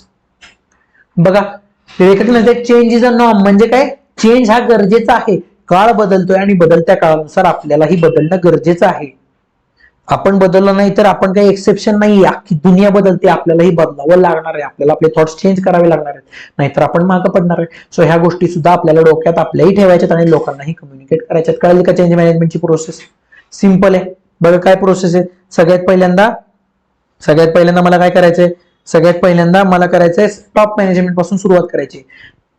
बघा, recognize that change is a norm म्हणजे काय? Change हा गरजेचा आहे. काळ बदलतोय आणि बदलत्या काळानुसार आपल्यालाही बदलणं गरजेचं आहे. आपण बदललं नाही तर आपण काही एक्सेप्शन नाही. अख्खी दुनिया बदलते, आपल्यालाही बदलावं लागणार आहे. आपल्याला आपले थॉट्स चेंज करावे लागणार आहेत, नाहीतर आपण मागं पडणार आहे. सो ह्या गोष्टी सुद्धा आपल्याला डोक्यात आपल्याही ठेवायच्यात आणि लोकांनाही कम्युनिकेट करायच्यात. कळली का चेंज मॅनेजमेंटची प्रोसेस? सिंपल आहे. बघा काय प्रोसेस आहे. सगळ्यात पहिल्यांदा मला काय करायचंय? सगळ्यात पहिल्यांदा मला करायचंय टॉप मॅनेजमेंट पासून सुरुवात करायची.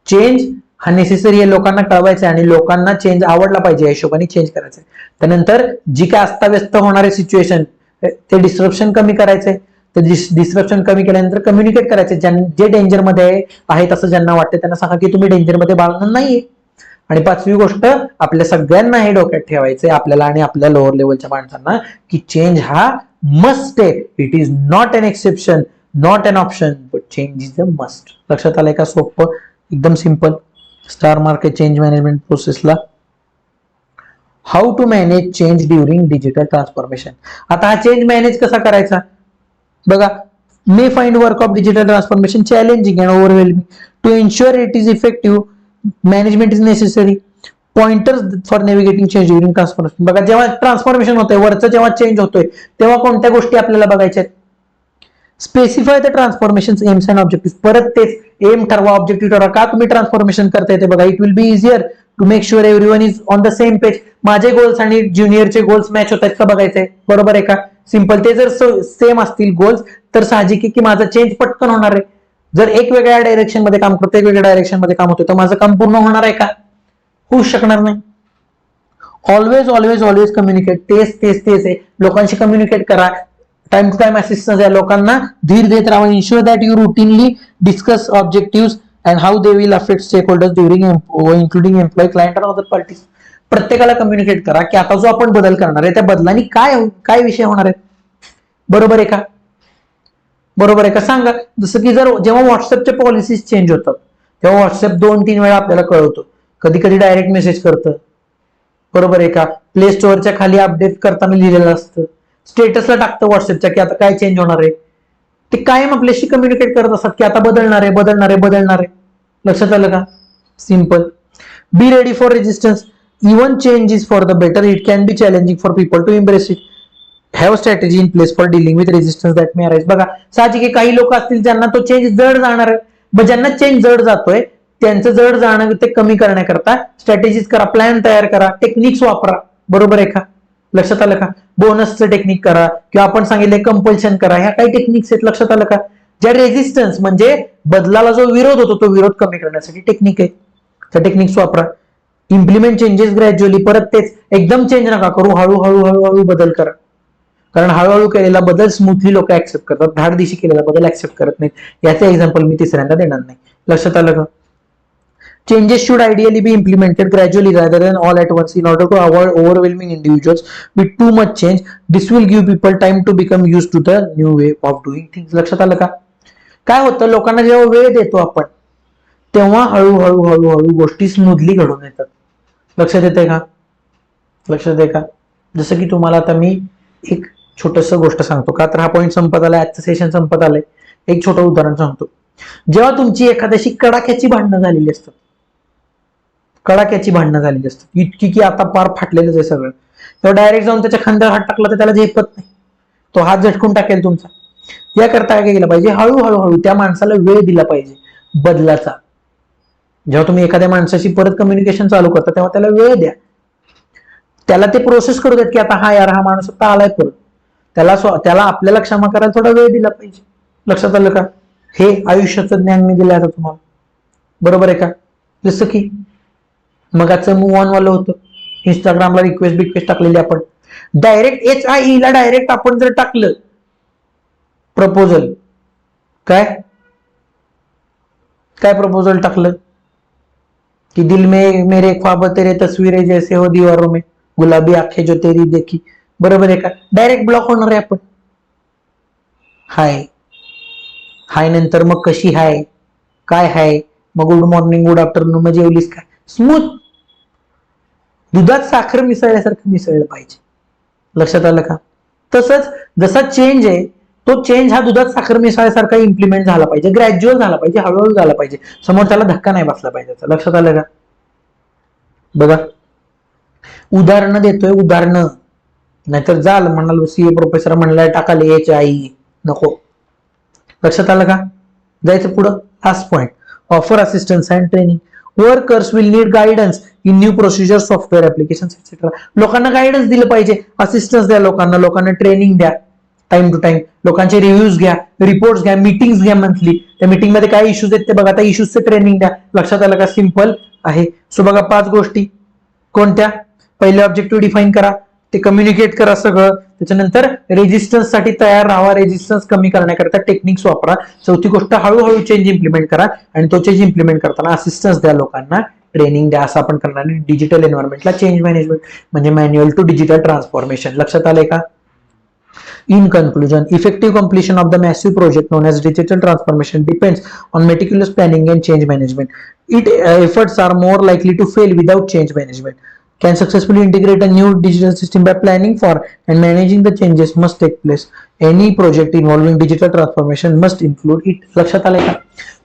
चेंज हा नेसेसरी आहे, लोकांना कळवायचं आहे आणि लोकांना चेंज आवडला पाहिजे या हिशोबाने चेंज करायचंय. त्यानंतर जी काय अस्ताव्यस्त होणारे सिच्युएशन ते डिस्ट्रप्शन कमी करायचंय. ते डिस्ट्रप्शन कमी केल्यानंतर कम्युनिकेट करायचे. जे डेंजरमध्ये आहेत असं ज्यांना वाटतं त्यांना सांगा की तुम्ही डेंजरमध्ये बाळगणार नाहीये. आणि पाचवी गोष्ट, आपल्या सगळ्यांना हे डोक्यात ठेवायचंय, आपल्याला आणि आपल्या लोअर लेवलच्या माणसांना, की चेंज हा मस्ट आहे. It is not an exception, not an option, but change is a must. लक्षात आलंय का? सोपं, एकदम simple. Star market change management प्रोसेसला. How to manage change during digital transformation. आता हा चेंज मॅनेज कसा करायचा? बघा, may find work of digital transformation challenging and overwhelming. To ensure it is effective, management is necessary. Pointers for navigating change during transformation. बघा, जेव्हा transformation होतंय, वरचं जेव्हा चेंज होतोय तेव्हा कोणत्या गोष्टी आपल्याला बघायच्या आहेत? Specify the transformation AIIMS and objective. परत तेच, एम ठरवा, ऑब्जेक्टिव्ह ठरवा. का तुम्ही ट्रान्सफॉर्मेशन करताय ते बघा. It will be easier to make sure everyone is on the same page. माझे गोल्स आणि ज्युनियरचे गोल्स मॅच होत आहेत का बघायचंय. बरोबर आहे का? सिंपल. ते जर सेम असतील गोल्स तर साहजिक आहे की माझं चेंज पटकन होणार आहे. जर एक वेगळ्या डायरेक्शन मध्ये काम करतो, एक वेगळ्या डायरेक्शन मध्ये काम होतं, तर माझं काम पूर्ण होणार आहे का? होऊ शकणार नाही. Always always always communicate. तेच आहे. लोकांशी कम्युनिकेट करा. टाइम टू टाइम असिस्टन्स द्या लोकांना. धीर देत राहा. Ensure that you routinely discuss objective and how they will affect stakeholders during including employ, client and other parties. प्रत्येकाला कम्युनिकेट करा की आता जो आपण बदल करणार आहे त्या बदलांनी काय विषय होणार आहेत. बरोबर आहे का? बरोबर आहे का? सांगा. जसं की जेव्हा व्हॉट्सअपच्या पॉलिसीज चेंज होतात तेव्हा व्हॉट्सअप 2-3 वेळा आपल्याला कळवतो. कधी कधी डायरेक्ट मेसेज करतं. बरोबर आहे का? प्ले स्टोअरच्या खाली अपडेट करताना लिहिलेलं असतं. स्टेटसला टाकतं व्हॉट्सअपच्या की आता काय चेंज होणार आहे. ते कायम आपल्याशी कम्युनिकेट करत असतात की आता बदलणार आहे. लक्षात आलं का? Simple. Be ready for resistance. Even change is for the better. It can be challenging for people to embrace it. Have strategy in place for dealing with resistance that may arise. बघा, साहजिक काही लोक असतील ज्यांना तो change जड जाणार आहे. मग ज्यांना चेंज जड जातोय त्यांचं जड जाणं ते कमी करण्याकरता स्ट्रॅटेजीज करा, प्लॅन तयार करा, टेक्निक्स वापरा. बरोबर आहे का? लक्षात आलं का? बोनसचं टेक्निक करा किंवा आपण सांगितलं कंपल्शन करा. ह्या काही टेक्निक्स आहेत. लक्षात आलं का? ज्या रेजिस्टन्स म्हणजे बदलाला जो विरोध होतो तो विरोध कमी करण्यासाठी टेक्निक आहे. त्या टेक्निक्स वापरा. Implement changes gradually. परत तेच, एकदम चेंज नका करू, हळूहळू बदल करा. कारण हळूहळू केलेला बदल स्मूथली लोक ऍक्सेप्ट करतात, धाडदिशी केलेला बदल ऍक्सेप्ट करत नाहीत. याचे एक्झाम्पल मी तिसऱ्यांदा देणार नाही. लक्षात आलं का? Changes should ideally be implemented gradually rather than all at once in order to avoid overwhelming individuals with too much change. This will give people time to become used to the new way of doing things. लक्षात आलं का? काय होतं, लोकांना जेव्हा वेळ देतो आपण तेव्हा हळूहळू गोष्टी स्मूथली घडून येतात. लक्षात येते का? लक्षात आहे का? जसं की तुम्हाला आता मी एक छोटस गोष्ट सांगतो का, तर हा पॉईंट संपत आलाय, आजचं सेशन संपत आलंय. एक छोटं उदाहरण सांगतो. जेव्हा तुमची एखाद्याशी कडाक्याची भांडणं झालेली असतात, इतकी की आता पार फाटलेलंच आहे सगळं, तेव्हा डायरेक्ट जाऊन त्याच्या खांद्यावर हात टाकला तर त्याला झेपत नाही, तो हात झटकून टाकेल तुमचा. याकरता काय केलं पाहिजे? हळूहळू त्या माणसाला वेळ दिला पाहिजे बदलाचा. जेव्हा तुम्ही एखाद्या माणसाशी परत कम्युनिकेशन चालू करता तेव्हा त्याला वेळ द्या. त्याला ते प्रोसेस करू देत की आता हा माणूस आता आलाय परत, त्याला आपल्याला क्षमा करायला थोडा वेळ दिला पाहिजे. लक्षात आलं का? हे आयुष्याचं ज्ञान मी दिलं आता तुम्हाला, बरोबर आहे का? जसं की मगाचं मूव ऑन वालं होतं, इंस्टाग्रामला रिक्वेस्ट टाकलेली आपण, डायरेक्ट HIE ला डायरेक्ट आपण जर टाकलं प्रपोजल, काय प्रपोजल टाकलं कि दिल में मेरे ख्वाब तेरे तस्वीरें जैसे हो दीवारों में, गुलाबी आंखें जो तेरी देखी, बरोबर आहे का? डायरेक्ट ब्लॉक होणार आहे आपण. हाय नंतर मग कशी हाय, काय हाय, मग गुड मॉर्निंग, गुड आफ्टरनून, मग जेवलीस काय, स्मूथ दुधात साखर मिसळल्यासारखं मिसळलं पाहिजे. लक्षात आलं का? तसंच जसा चेंज आहे तो चेंज हा दुधात साखर मिसळल्यासारखा इम्प्लिमेंट झाला पाहिजे, ग्रॅज्युअल झाला पाहिजे, हळूहळू झाला पाहिजे, समोर त्याला धक्का नाही बसला पाहिजे. लक्षात आलं का? बघा उदाहरणं देतोय, उदाहरणं, नाहीतर जाल म्हणाल CA प्रोफेसर म्हणलाय टाकाले HIE, नको. लक्षात आलं का? जायचं पुढं. Last point, offer assistance and training. Workers will need guidance in new procedure, software application etcetera. लोकांना गायडन्स दिलं पाहिजे, असिस्टन्स द्या लोकांना ट्रेनिंग द्या टाइम टू टाइम, लोकांचे रिव्ह्यूज घ्या, रिपोर्ट्स घ्या, मीटिंग्स घ्या मंथली. त्या मीटिंग मध्ये काय इश्यूज आहेत ते बघा, त्या इश्यूजचे ट्रेनिंग द्या. लक्षात आलं का? सिंपल आहे. सो बघा 5 गोष्टी कोणत्या? पहिले ऑब्जेक्टिव्ह डिफाईन करा, ते कम्युनिकेट करा सगळं, त्याच्यानंतर रेजिस्टन्स साठी तयार राहा, रेजिस्टन्स कमी करण्याकरता टेक्निक्स वापरा. चौथी गोष्ट, हळूहळू चेंज इम्प्लिमेंट करा, आणि तो चेंज इम्प्लिमेंट करताना असिस्टन्स द्या लोकांना, ट्रेनिंग द्या. असं आपण करणार डिजिटल एन्व्हायरमेंटला चेंज मॅनेजमेंट म्हणजे मॅन्युअल टू डिजिटल ट्रान्सफॉर्मेशन. लक्षात आलंय का? In conclusion, effective completion of the massive project known as digital transformation depends on meticulous planning and change management. Efforts are more likely to fail without change management. Can successfully integrate a new digital system by planning for and managing the changes must take place. Any project involving digital transformation must include it. लक्षात आलंय का?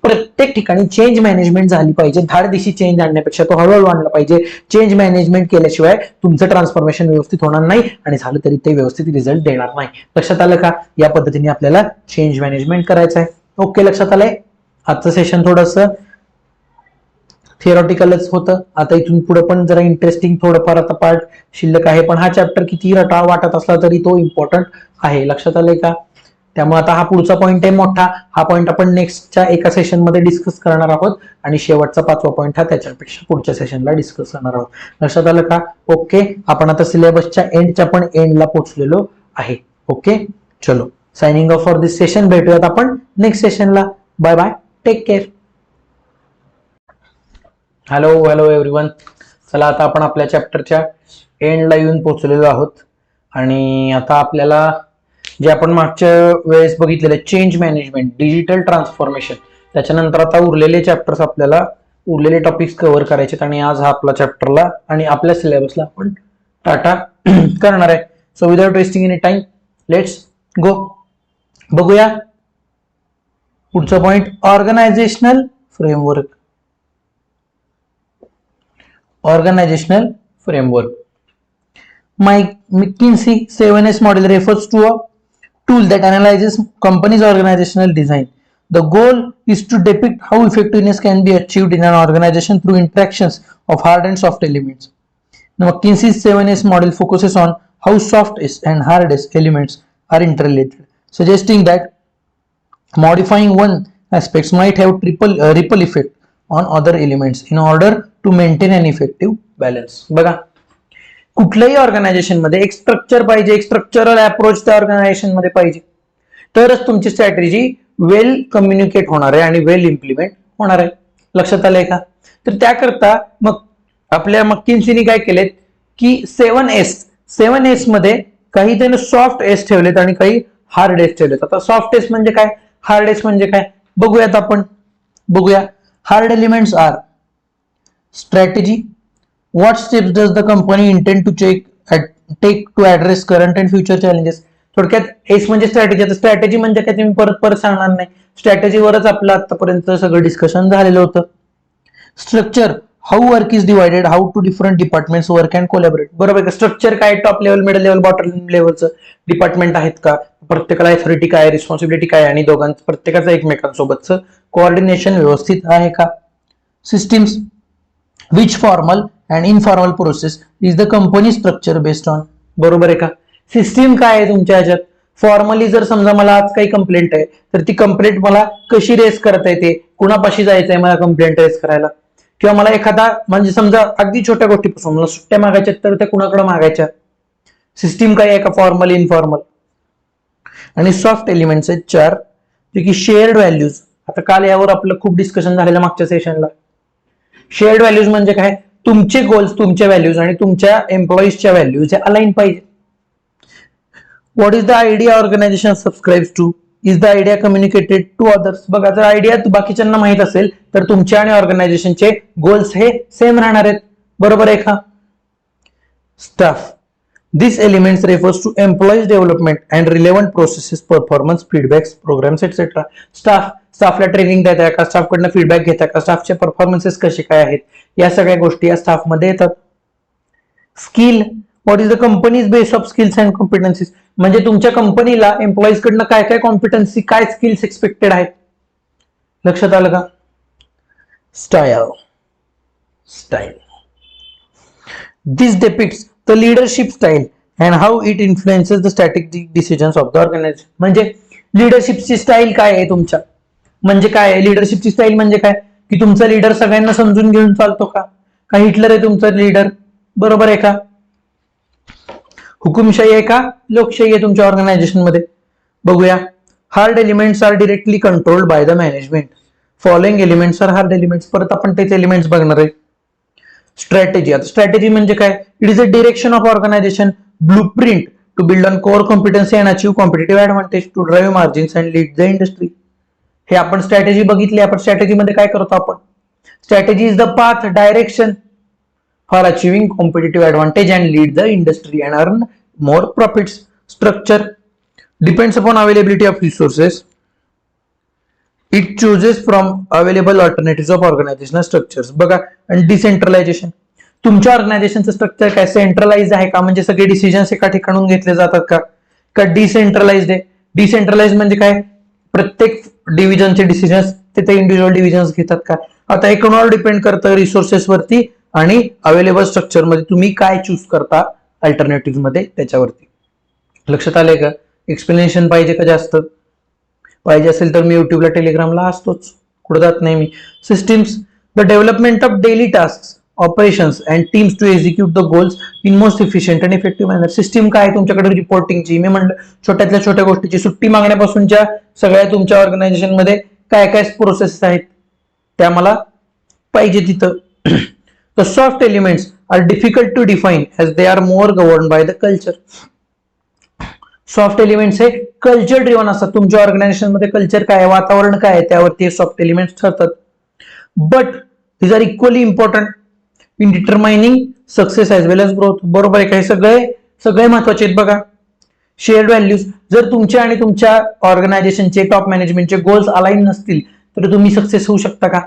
प्रत्येक ठिकाणी change management झाली पाहिजे. धाडदिशी change आणण्यापेक्षा तो हळूहळू आणला पाहिजे. चेंज मॅनेजमेंट केल्याशिवाय तुमचं ट्रान्सफॉर्मेशन व्यवस्थित होणार नाही, आणि झालं तरी ते व्यवस्थित रिझल्ट देणार नाही. लक्षात आलं का? या पद्धतीने आपल्याला चेंज मॅनेजमेंट करायचं आहे. ओके, लक्षात आलंय? आजचं सेशन थोडंसं थिअरॉटिकलच होतं. आता इथून पुढे पण जरा इंटरेस्टिंग थोडंफार आता पार्ट शिल्लक आहे, पण हा चॅप्टर किती रटाळ वाटत असला तरी तो इम्पॉर्टंट आहे. लक्षात आलंय का? त्यामुळे आता हा पुढचा पॉईंट आहे मोठा, हा पॉईंट आपण नेक्स्टच्या एका सेशन मध्ये डिस्कस करणार आहोत, आणि शेवटचा 5वा पॉईंट हा त्याच्यापेक्षा पुढच्या सेशनला डिस्कस करणार आहोत. लक्षात आलं का? ओके, आपण आता सिलेबसच्या एंडच्या पण एंडला पोहोचलेलो आहे. ओके, चलो signing off for this session. भेटूयात आपण नेक्स्ट सेशनला. Bye bye, take care. Hello everyone. चला आता आपण आपल्या चॅप्टरच्या एंडला येऊन पोहोचलेलो आहोत, आणि आता आपल्याला जे आपण मागच्या वेळेस बघितलेले चेंज मॅनेजमेंट, डिजिटल ट्रान्सफॉर्मेशन, त्याच्यानंतर आता उरलेले चॅप्टर्स आपल्याला उरलेले टॉपिक्स कव्हर करायचे, आणि आज हा आपला चॅप्टरला आणि आपल्या सिलेबसला आपण टाटा करणार आहे. So without wasting any time, let's go. बघूया पुढचा point, organisational framework. Organizational framework. McKinsey 7S model refers to a tool that analyzes companies' organizational design. The goal is to depict how effectiveness can be achieved in an organization through interactions of hard and soft elements. The McKinsey's 7S model focuses on how soft and hard elements are interrelated, suggesting that modifying one aspect might have ripple effect on other elements in order to maintain an effective balance. बघा, कुठल्याही organisation मध्ये एक structure पाहिजे, एक structural approach त्या organisation मध्ये पाहिजे, तरच तुमची स्ट्रॅटेजी वेल कम्युनिकेट होणार आहे आणि वेल इम्प्लिमेंट होणार आहे. लक्षात आलंय का? तर त्याकरता मग आपल्या मक्किन्सीने काय केलेत की 7S मध्ये काही त्याने सॉफ्ट एस ठेवलेत आणि काही हार्ड एस ठेवलेत. आता सॉफ्ट एस म्हणजे काय, हार्ड एस म्हणजे काय, बघूयात आपण. बघूया. Hard elements are strategy. What steps does the company intend to take to address current and future challenges? थोडक्यात एस म्हणजे स्ट्रॅटेजी. आता स्ट्रॅटेजी म्हणजे काय ते मी परत सांगणार नाही, स्ट्रॅटेजीवरच आपलं आतापर्यंत सगळं डिस्कशन झालेलं होतं. Structure, how work is divided, how to different departments work and collaborate. बरोबर का? स्ट्रक्चर काय, top level, middle level, bottom लेवलचं डिपार्टमेंट आहेत का, प्रत्येकाला ऑथॉरिटी काय, रिस्पॉन्सिबिलिटी काय, आणि दोघांचं प्रत्येकाचं एकमेकांसोबतचं कोऑर्डिनेशन व्यवस्थित आहे का. Systems, which formal and informal process is the company structure based on. बरोबर आहे का? सिस्टीम काय आहे तुमच्या ह्याच्यात, फॉर्मली जर समजा मला आज काही कंप्लेंट आहे तर ती कंप्लेंट मला कशी रेस करता येते, कुणापाशी जायचंय मला कंप्लेंट रेस करायला, किंवा मला एखादा म्हणजे समजा अगदी छोट्या गोष्टीपासून मला सुट्ट्या मागायच्या तर त्या कुणाकडे मागायच्या, सिस्टीम काय आहे का फॉर्मल इनफॉर्मल. आणि सॉफ्ट एलिमेंट्स आहेत 4 जे की शेअर्ड व्हॅल्यूज. आता काल यावर आपलं खूप डिस्कशन झालेलं मागच्या सेशनला. शेअर्ड व्हॅल्यूज म्हणजे काय, तुमचे गोल्स, तुमच्या व्हॅल्यूज आणि तुमच्या एम्प्लॉईजच्या व्हॅल्यूज हे अलाइन पाहिजे. What is the idea organization subscribes to, is the idea communicated to others. बघा जर आयडिया बाकीच्यांना माहित असेल तर तुमच्या आणि ऑर्गनायझेशनचे गोल्स हे सेम राहणार आहेत, बरोबर आहे का. Staff, this elements refers to employees development and relevant processes, performance, feedbacks, programmes etcetera. स्टाफला ट्रेनिंग देताय का, स्टाफकडनं फीडबॅक घेताय का, स्टाफचे परफॉर्मन्सेस कसे काय आहेत, या सगळ्या गोष्टी या स्टाफमध्ये येतात. Skill, what is the company's base of skills and competencies, म्हणजे तुमच्या कंपनीला एम्प्लॉईज कडनं काय काय कॉम्पिटन्सी, काय स्किल्स एक्सपेक्टेड आहेत. लक्षात आलं का. Style, this depicts the leadership style and how it influences the strategic decisions of the organization. म्हणजे लीडरशिपची स्टाईल काय आहे तुमच्या, म्हणजे काय आहे लीडरशिपची स्टाईल, म्हणजे काय की तुमचा लीडर सगळ्यांना समजून घेऊन चालतो का, का हिटलर आहे तुमचा लीडर, बरोबर आहे का. हुकुमशाही आहे का लोकशाही आहे तुमच्या ऑर्गनायझेशन मध्ये. बघूया. Hard elements are directly controlled by the management. Following elements are hard elements. परत आपण तेच एलिमेंट्स बघणार आहे. स्ट्रॅटेजी, आता स्ट्रॅटेजी म्हणजे काय, it is a direction of organization, blueprint to build on core competency and achieve competitive advantage, to drive margins and lead the industry. हे आपण स्ट्रॅटेजी बघितली. आपण स्ट्रॅटेजी मध्ये काय करतो आपण, strategy is the path, direction for achieving competitive advantage and lead the industry and earn more profits. Structure depends upon availability of resources. It chooses from available alternatives of organizational structures. बघा. आणि decentralisation, तुमच्या ऑर्गनायझेशनचं structure काय, centralise आहे का, म्हणजे सगळे decisions एका ठिकाणून घेतले जातात का डिसेंट्रलाइज आहे. डिसेंट्रलाइज म्हणजे काय, प्रत्येक डिव्हिजनचे डिसिजन्स तिथे इंडिव्हिज्युअल डिव्हिजन्स घेतात का. आता हे कोणावर डिपेंड करतं, रिसोर्सेस वरती आणि अवेलेबल स्ट्रक्चर मध्ये तुम्ही काय चूज करता अल्टरनेटिव्ह मध्ये, त्याच्यावरती. लक्षात आलंय का. एक्सप्लेनेशन पाहिजे का जास्त, पाहिजे असेल तर मी युट्यूबला टेलिग्रामला असतोच, कुठं जात नाही मी. Systems, the development of daily task, operations and teams to execute the goals in most efficient and effective manner. System काय तुमच्याकडे, रिपोर्टिंगची, मी म्हणलं छोट्यातल्या छोट्या गोष्टीची, सुट्टी मागण्यापासूनच्या सगळ्या तुमच्या ऑर्गनायझेशन मध्ये काय काय प्रोसेस आहेत त्या मला पाहिजे तिथं. The soft elements are difficult to define as they are more governed by the culture. Soft elements हे कल्चर ड्रिव्हन असतात. तुमच्या ऑर्गनायझेशन मध्ये कल्चर काय आहे, वातावरण काय आहे, त्यावरती सॉफ्ट एलिमेंट्स ठरतात. But these are equally important in determining success as well as growth. बरोबर आहे का. हे सगळे महत्वाचे आहेत. बघा. शेअर्ड व्हॅल्यूज, जर तुमच्या आणि तुमच्या ऑर्गनायझेशनचे टॉप मॅनेजमेंटचे गोल्स अलाइन नसतील तर तुम्ही सक्सेस होऊ शकता का,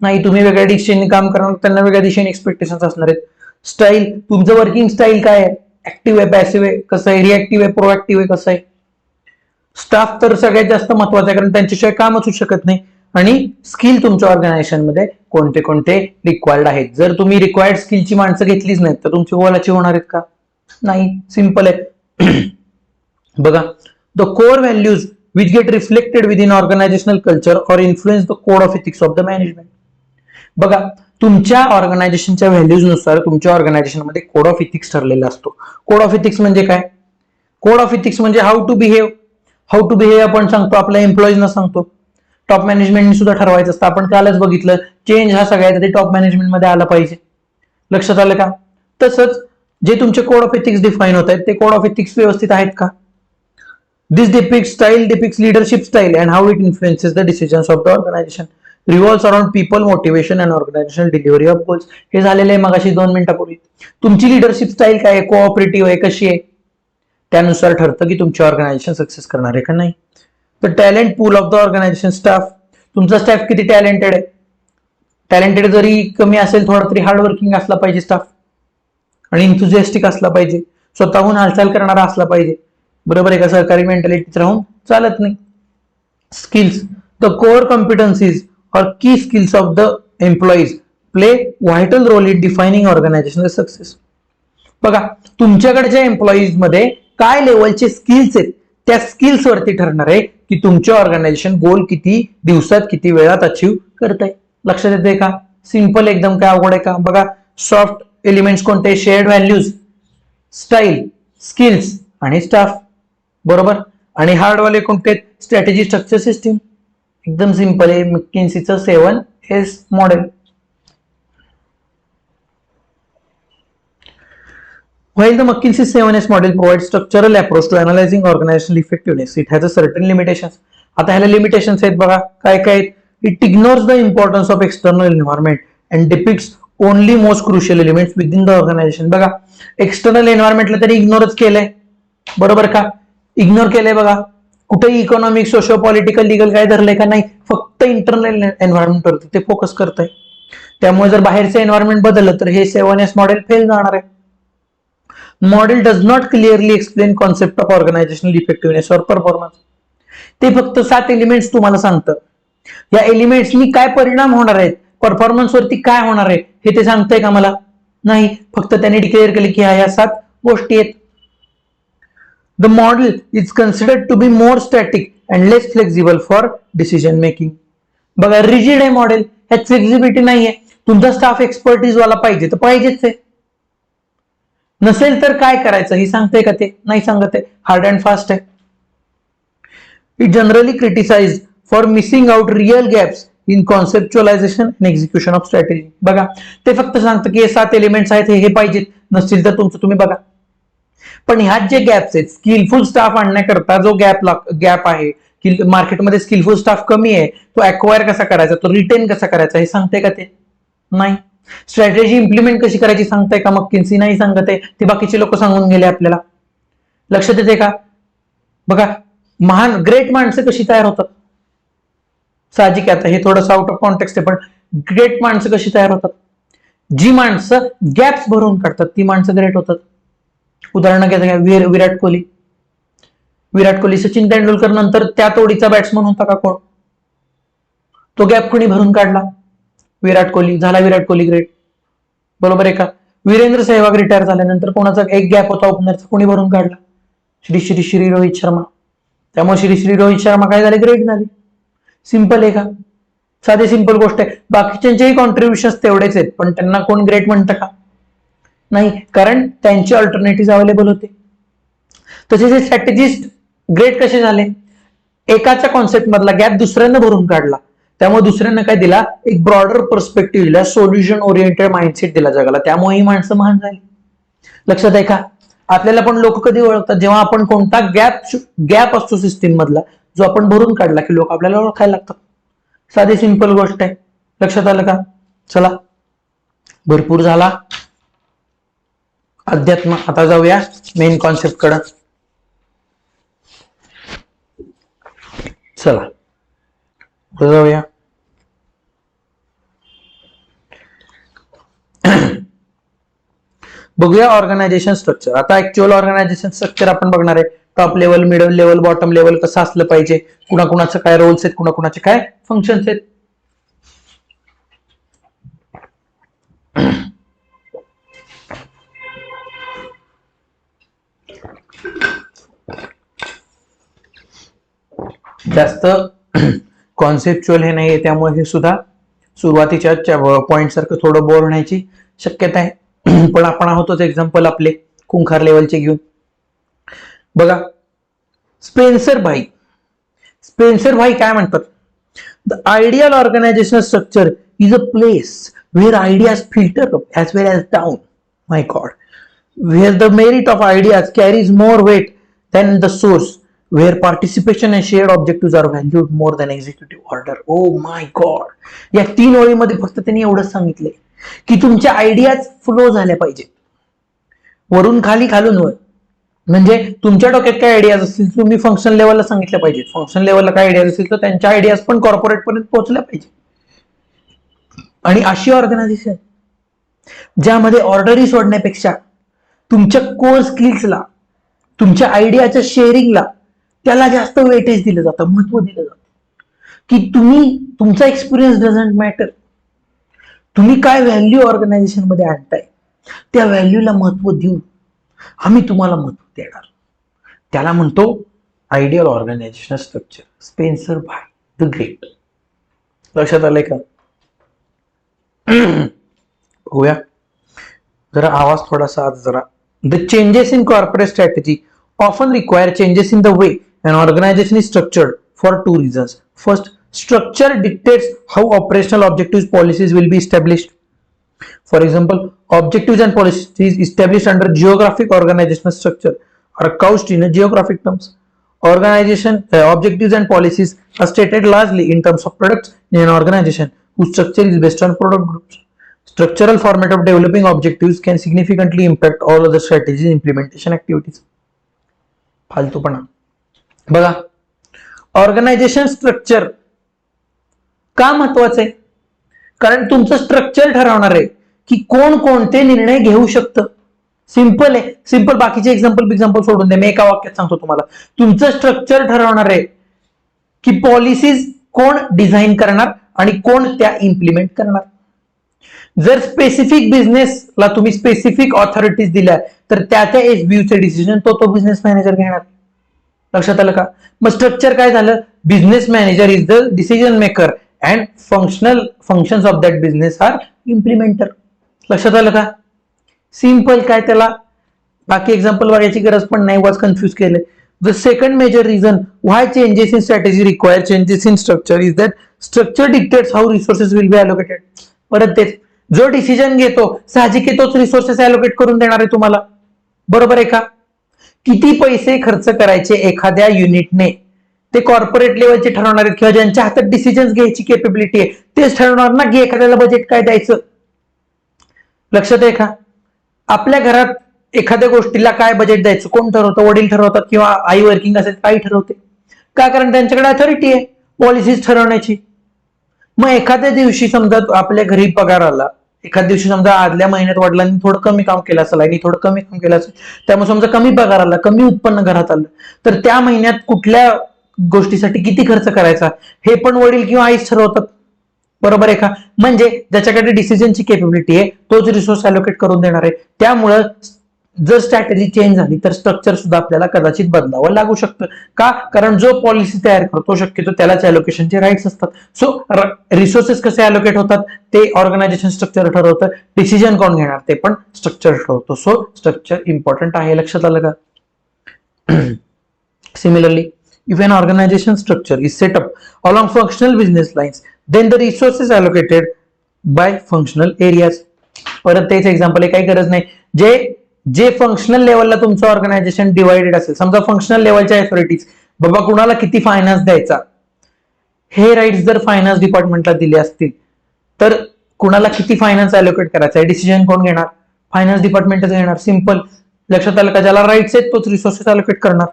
नाही. तुम्ही वेगळ्या दिशेने काम करणार, त्यांना वेगळ्या दिशेने एक्सपेक्टेशन्स असणार आहेत. स्टाईल, तुमचं वर्किंग स्टाईल काय आहे, ऍक्टिव्ह आहे, पॅसिव्ह आहे, कसं आहे, रिएक्टिव्ह आहे, प्रोएक्टिव्ह आहे, कसं आहे. स्टाफ तर सगळ्यात जास्त महत्वाचं आहे, कारण त्यांच्याशिवाय कामच होऊ शकत नाही. आणि स्किल तुमच्या ऑर्गनायझेशन मध्ये कोणते कोणते रिक्वायर्ड आहेत. जर तुम्ही रिक्वायर्ड स्किलची माणसं घेतलीच नाहीत तर तुमची गोल अचीव्ह होणार आहेत का, नाही. सिंपल आहे. बघा. The core values which get reflected within organizational culture or influence the code of ethics of the management. बघा. तुमच्या ऑर्गनायझेशनच्या व्हॅल्यूज नुसार तुमच्या ऑर्गनायझेशन मध्ये कोड ऑफ इथिक्स ठरलेला असतो. कोड ऑफ इथिक्स म्हणजे काय, कोड ऑफ इथिक्स म्हणजे हाऊ टू बिहेव आपण सांगतो, आपल्या एम्प्लॉईजना सांगतो. टॉप मॅनेजमेंटने सुद्धा ठरवायचं असतं. आपण कालच बघितलं, चेंज हा सगळ्यात टॉप मॅनेजमेंट मध्ये आला पाहिजे. लक्षात आलं का. तसंच जे तुमचे कोड ऑफ इथिक्स डिफाईन होत आहेत ते कोड ऑफ इथिक्स व्यवस्थित आहेत का. This depicts leadership style and how it influences the decisions of the organization. Revolves around people, motivation and organizational delivery of goals. हे झालेलं आहे मगाशी 2 मिनिटापूर्वी. तुमची लीडरशिप स्टाईल काय आहे, कोऑपरेटिव्ह आहे, कशी आहे, त्यानुसार ठरतं की तुमची ऑर्गनायझेशन सक्सेस करणार आहे का नाही. तर talent pool of the organization, staff, तुमचा स्टाफ किती टॅलेंटेड आहे. टॅलेंटेड जरी कमी असेल, थोडा तरी हार्डवर्किंग असला पाहिजे स्टाफ, आणि इन्थुझियास्टिक असला पाहिजे, स्वतःहून हालचाल करणारा असला पाहिजे. बरोबर आहे का. सहकारी मेंटॅलिटीत राहून चालत नाही. स्किल्स, द कोर कॉम्पिटन्सीज और key skills of the employees play vital role in defining organizational success. बघा. तुमच्याकडच्या एम्प्लॉईज मध्ये काय लेवलचे स्किल्स आहेत त्या स्किल्स वरती ठरणार आहे की तुमचे ऑर्गनायझेशन गोल किती दिवसात किती वेळात अचीव्ह करत आहे. लक्षात येते का? सिंपल एकदम. काय अवघड आहे का? बघा, सॉफ्ट एलिमेंट्स कोणते? शेअर्ड व्हॅल्यूज, स्टाईल, स्किल्स आणि स्टाफ. बरोबर. आणि हार्डवाले कोणते? Strategy, structure, system. एकदम सिंपल आहे मॅकिन्सीचं 7S model. While the McKinsey 7S model provides structural approach to analyzing organizational effectiveness, it has a certain limitations. आता ह्याला लिमिटेशन्स आहेत बघा. काय काय आहेत? It ignores the importance of external environment and depicts only most crucial elements within the organization. बघा, external एन्व्हायरमेंटला तरी इग्नोरच केलंय. बरोबर का? इग्नोर केलंय बघा. कुठेही इकॉनॉमिक, सोशो पॉलिटिकल, लीगल काय धरलंय का? नाही. फक्त इंटरनल एन्व्हायरमेंट वरती ते फोकस करतंय. त्यामुळे जर बाहेरचं एन्व्हायरमेंट बदललं तर हे 7S मॉडेल फेल जाणार आहे. Model does not clearly explain concept of organisational effectiveness और परफॉर्मन्स. ते फक्त 7 एलिमेंट्स तुम्हाला सांगतं. या एलिमेंट्सनी काय परिणाम होणार आहेत, परफॉर्मन्स वरती काय होणार आहे हे ते सांगतंय का मला? नाही. फक्त त्यांनी डिक्लेअर केले की ह्या 7 गोष्टी आहेत. The model is considered to be more static and less flexible for decision making. बघा, रिजिड आहे मॉडेल, ह्यात फ्लेक्झिबिलिटी नाहीये. तुमचा स्टाफ एक्सपर्टीज वाला पाहिजे तर पाहिजेच आहे. नसेल तर काय करायचं हे सांगते का? ते नाही सांगत आहे. हार्ड अँड फास्ट आहे. It generally criticize for missing out real gaps in conceptualization and execution of strategy. बघा, ते फक्त सांगतं की हे 7 एलिमेंट्स आहेत, हे पाहिजेत. नसतील तर तुमचं तुम्ही बघा. पण ह्यात जे गॅप्स आहेत, स्किलफुल स्टाफ आणण्याकरता जो गॅप आहे की मार्केटमध्ये स्किलफुल स्टाफ कमी आहे, तो अक्वायर कसा करायचा, तो रिटेन कसा करायचा हे सांगते का? ते नाही. स्ट्रॅटेजी इम्प्लिमेंट कशी करायची सांगताय का? McKinsey नाही सांगत आहे. ते बाकीचे लोक सांगून गेले आपल्याला. लक्षात येते का? बघा, महान ग्रेट माणसं कशी तयार होतात? साहजिक आहे, आता हे थोडंसं आउट ऑफ कॉन्टेक्स्ट आहे, पण ग्रेट माणसं कशी तयार होतात? जी माणसं गॅप्स भरून काढतात ती माणसं ग्रेट होतात. उदाहरण घ्या, विराट कोहली. विराट कोहली, सचिन तेंडुलकर नंतर त्या तोडीचा बॅट्समन होता का कोण? तो गॅप कोणी भरून काढला? विराट कोहली. झाला विराट कोहली ग्रेट. बरोबर आहे का? वीरेंद्र सहवाग रिटायर झाल्यानंतर कोणाचा एक गॅप होता ओपनरचा, कोणी भरून काढला? श्री रोहित शर्मा. त्यामुळे श्री रोहित शर्मा काय झाले? ग्रेट झाले. सिंपल आहे का? साधी सिंपल गोष्ट आहे. बाकीच्यांचेही कॉन्ट्रीब्युशन तेवढेच आहेत, पण त्यांना कोण ग्रेट म्हणतं का? नाही, कारण त्यांचे अल्टरनेटिव्ह अवेलेबल होते. तसेच स्ट्रॅटेजिस्ट ग्रेट कसे झाले? एकाच्या कॉन्सेप्ट मधला गॅप दुसऱ्यानं भरून काढला. त्यामुळे दुसऱ्यानं काय दिला? एक ब्रॉडर पर्स्पेक्टिव्ह दिला, सोल्युशन ओरिएंटेड माइंडसेट दिला जगाला. त्यामुळे ही माणसं महान झाली. लक्षात आहे का? आपल्याला पण लोक कधी ओळखतात? जेव्हा आपण कोणता गॅप असतो सिस्टीम मधला, जो आपण भरून काढला की लोक आपल्याला ओळखायला लागतात. साधी सिंपल गोष्ट आहे. लक्षात आलं का? चला, भरपूर झाला अध्यात्म. आता जाऊया मेन कॉन्सेप्ट कडे. चला जाऊया. बघूया ऑर्गनायझेशन स्ट्रक्चर. आता ऍक्च्युअल ऑर्गनायझेशन स्ट्रक्चर आपण बघणार आहे. Top level, middle level, bottom level कसं असलं पाहिजे, कुणाकुणाचं काय रोल्स आहेत, कुणाकुणाचे काय फंक्शन्स आहेत. जास्त कॉन्सेप्च्युअल हे नाहीये, त्यामुळे हे सुद्धा सुरुवातीच्या पॉइंट सारखं थोडं बोर होण्याची शक्यता आहे. पण आपण आहोतच एक्झाम्पल आपले खुंखार लेवलचे घेऊन. बघा, स्पेन्सर भाई काय म्हणतात? The ideal organisational structure is a place where ideas filter up as well as down. My God. Where the merit of ideas carries more weight than the source, where participation and shared objectives are valued more than executive order. Oh my God. या 3 ओळीमध्ये फक्त त्यांनी एवढंच सांगितलंय की तुमच्या ideas flow झाल्या पाहिजे, वरून खाली, खालून वर. म्हणजे तुमच्या डोक्यात काय आयडियाज असतील तुम्ही फंक्शन लेवलला सांगितल्या पाहिजे. फंक्शन लेवलला काय आयडियाज असतील तर त्यांच्या आयडियाज पण कॉर्पोरेट पर्यंत पोहोचल्या पाहिजे. आणि अशी ऑर्गनायझेशन ज्यामध्ये ऑर्डरी सोडण्यापेक्षा तुमच्या कोर स्किल्सला, तुमच्या आयडियाच्या शेअरिंगला त्याला जास्त वेटेज दिलं जातं, महत्व दिलं जातं. की तुमचा एक्सपिरियन्स डझंट मॅटर. तुम्ही काय व्हॅल्यू ऑर्गनायझेशन मध्ये आणताय त्या व्हॅल्यूला महत्व देऊन आम्ही तुम्हाला महत्व देणार. त्याला म्हणतो ideal organisational structure, Spencer by the great. लक्षात आलंय का? बघूया जरा आवाज थोडासा आज जरा. The changes in corporate strategy often require changes in the way an organization is structured for two reasons. First, structure dictates how operational objectives policies will be established. For example, objectives and policies established under geographic organizational structure are couched in geographic terms. Organization objectives and policies are stated largely in terms of products in an organization whose structure is based on product groups. Structural format of developing objectives can significantly impact all other strategies implementation activities. फालतूपणा. बघा, organisation structure का महत्वाचं आहे? कारण तुमचं structure ठरवणार आहे की कोण कोणते निर्णय घेऊ शकतं. सिंपल आहे, सिंपल. बाकीचे एक्झाम्पल सोडून द्या, मी एका वाक्यात सांगतो तुम्हाला. तुमचं स्ट्रक्चर ठरवणार आहे की पॉलिसीज कोण डिझाईन करणार आणि कोण त्या इम्प्लिमेंट करणार. जर स्पेसिफिक बिझनेसला तुम्ही स्पेसिफिक ऑथॉरिटीज दिल्या तर त्या एसबीयूचे डिसिजन तो बिझनेस मॅनेजर घेणार. लक्षात आलं का? मग स्ट्रक्चर काय झालं? Business manager is the decision maker and functions of that business are implementer. लक्षात आलं का? सिंपल. काय त्याला बाकी एक्झाम्पल बघायची गरज पण नाही, वाज कन्फ्युज केले. The second major reason why changes in strategy require changes in structure is that structure dictates how resources will be allocated. परत तेच, जो डिसिजन घेतो साहजिक तोच रिसोर्सेस अलोकेट करून देणार आहे तुम्हाला. बरोबर आहे का? किती पैसे खर्च करायचे एखाद्या युनिटने ते कॉर्पोरेट लेवलचे ठरवणार आहेत, किंवा ज्यांच्या हातात डिसिजन घ्यायची केपेबिलिटी आहे तेच ठरवणार ना की एखाद्याला बजेट काय द्यायचं. लक्षात आहे का? आपल्या घरात एखाद्या गोष्टीला काय बजेट द्यायचं कोण ठरवतं? वडील ठरवतात, किंवा आई वर्किंग असेल आई ठरवते. का? कारण त्यांच्याकडे अथॉरिटी आहे पॉलिसीज ठरवण्याची. मग एखाद्या दिवशी समजा आपल्या घरी पगार आला, एखाद्या दिवशी समजा आदल्या महिन्यात वडिलांनी थोडं कमी काम केलं असेल, आईनी थोडं कमी काम केलं असेल, त्यामुळे समजा कमी पगार आला, कमी उत्पन्न घरात आलं, तर त्या महिन्यात कुठल्या गोष्टीसाठी किती खर्च करायचा हे पण वडील किंवा आईच ठरवतात. बरोबर आहे का? म्हणजे ज्याच्याकडे डिसिजनची केपेबिलिटी आहे तोच रिसोर्स अलोकेट करून देणार आहे. त्यामुळं जर स्ट्रॅटेजी चेंज झाली तर स्ट्रक्चर सुद्धा आपल्याला कदाचित बदलावं लागू शकतं. का? कारण जो पॉलिसी तयार करतो शक्यतो त्यालाच अलोकेशनचे राईट्स असतात. सो रिसोर्सेस कसे अलोकेट होतात ते ऑर्गनायझेशन स्ट्रक्चर ठरवतं. डिसिजन कोण घेणार ते पण स्ट्रक्चर ठरवतो. सो स्ट्रक्चर इम्पॉर्टंट आहे. लक्षात आलं का? Similarly, if an organization structure is set up along functional business lines, then the resources allocated by functional areas. परत तेच एक्झाम्पल आहे, काही गरज नाही. जे फंक्शनल लेवलला तुमचं ऑर्गनायझेशन डिवाइडेड असेल, समजा फंक्शनल लेवलच्या अथॉरिटीज, बाबा कुणाला किती फायनान्स द्यायचा हे राईट्स जर फायनान्स डिपार्टमेंटला दिले असतील तर कुणाला किती फायनान्स अलोकेट करायचा आहे डिसिजन कोण घेणार? फायनान्स डिपार्टमेंटच घेणार. सिंपल. लक्षात आलं का? ज्याला राईट्स आहेत तोच रिसोर्सेस अलोकेट करणार.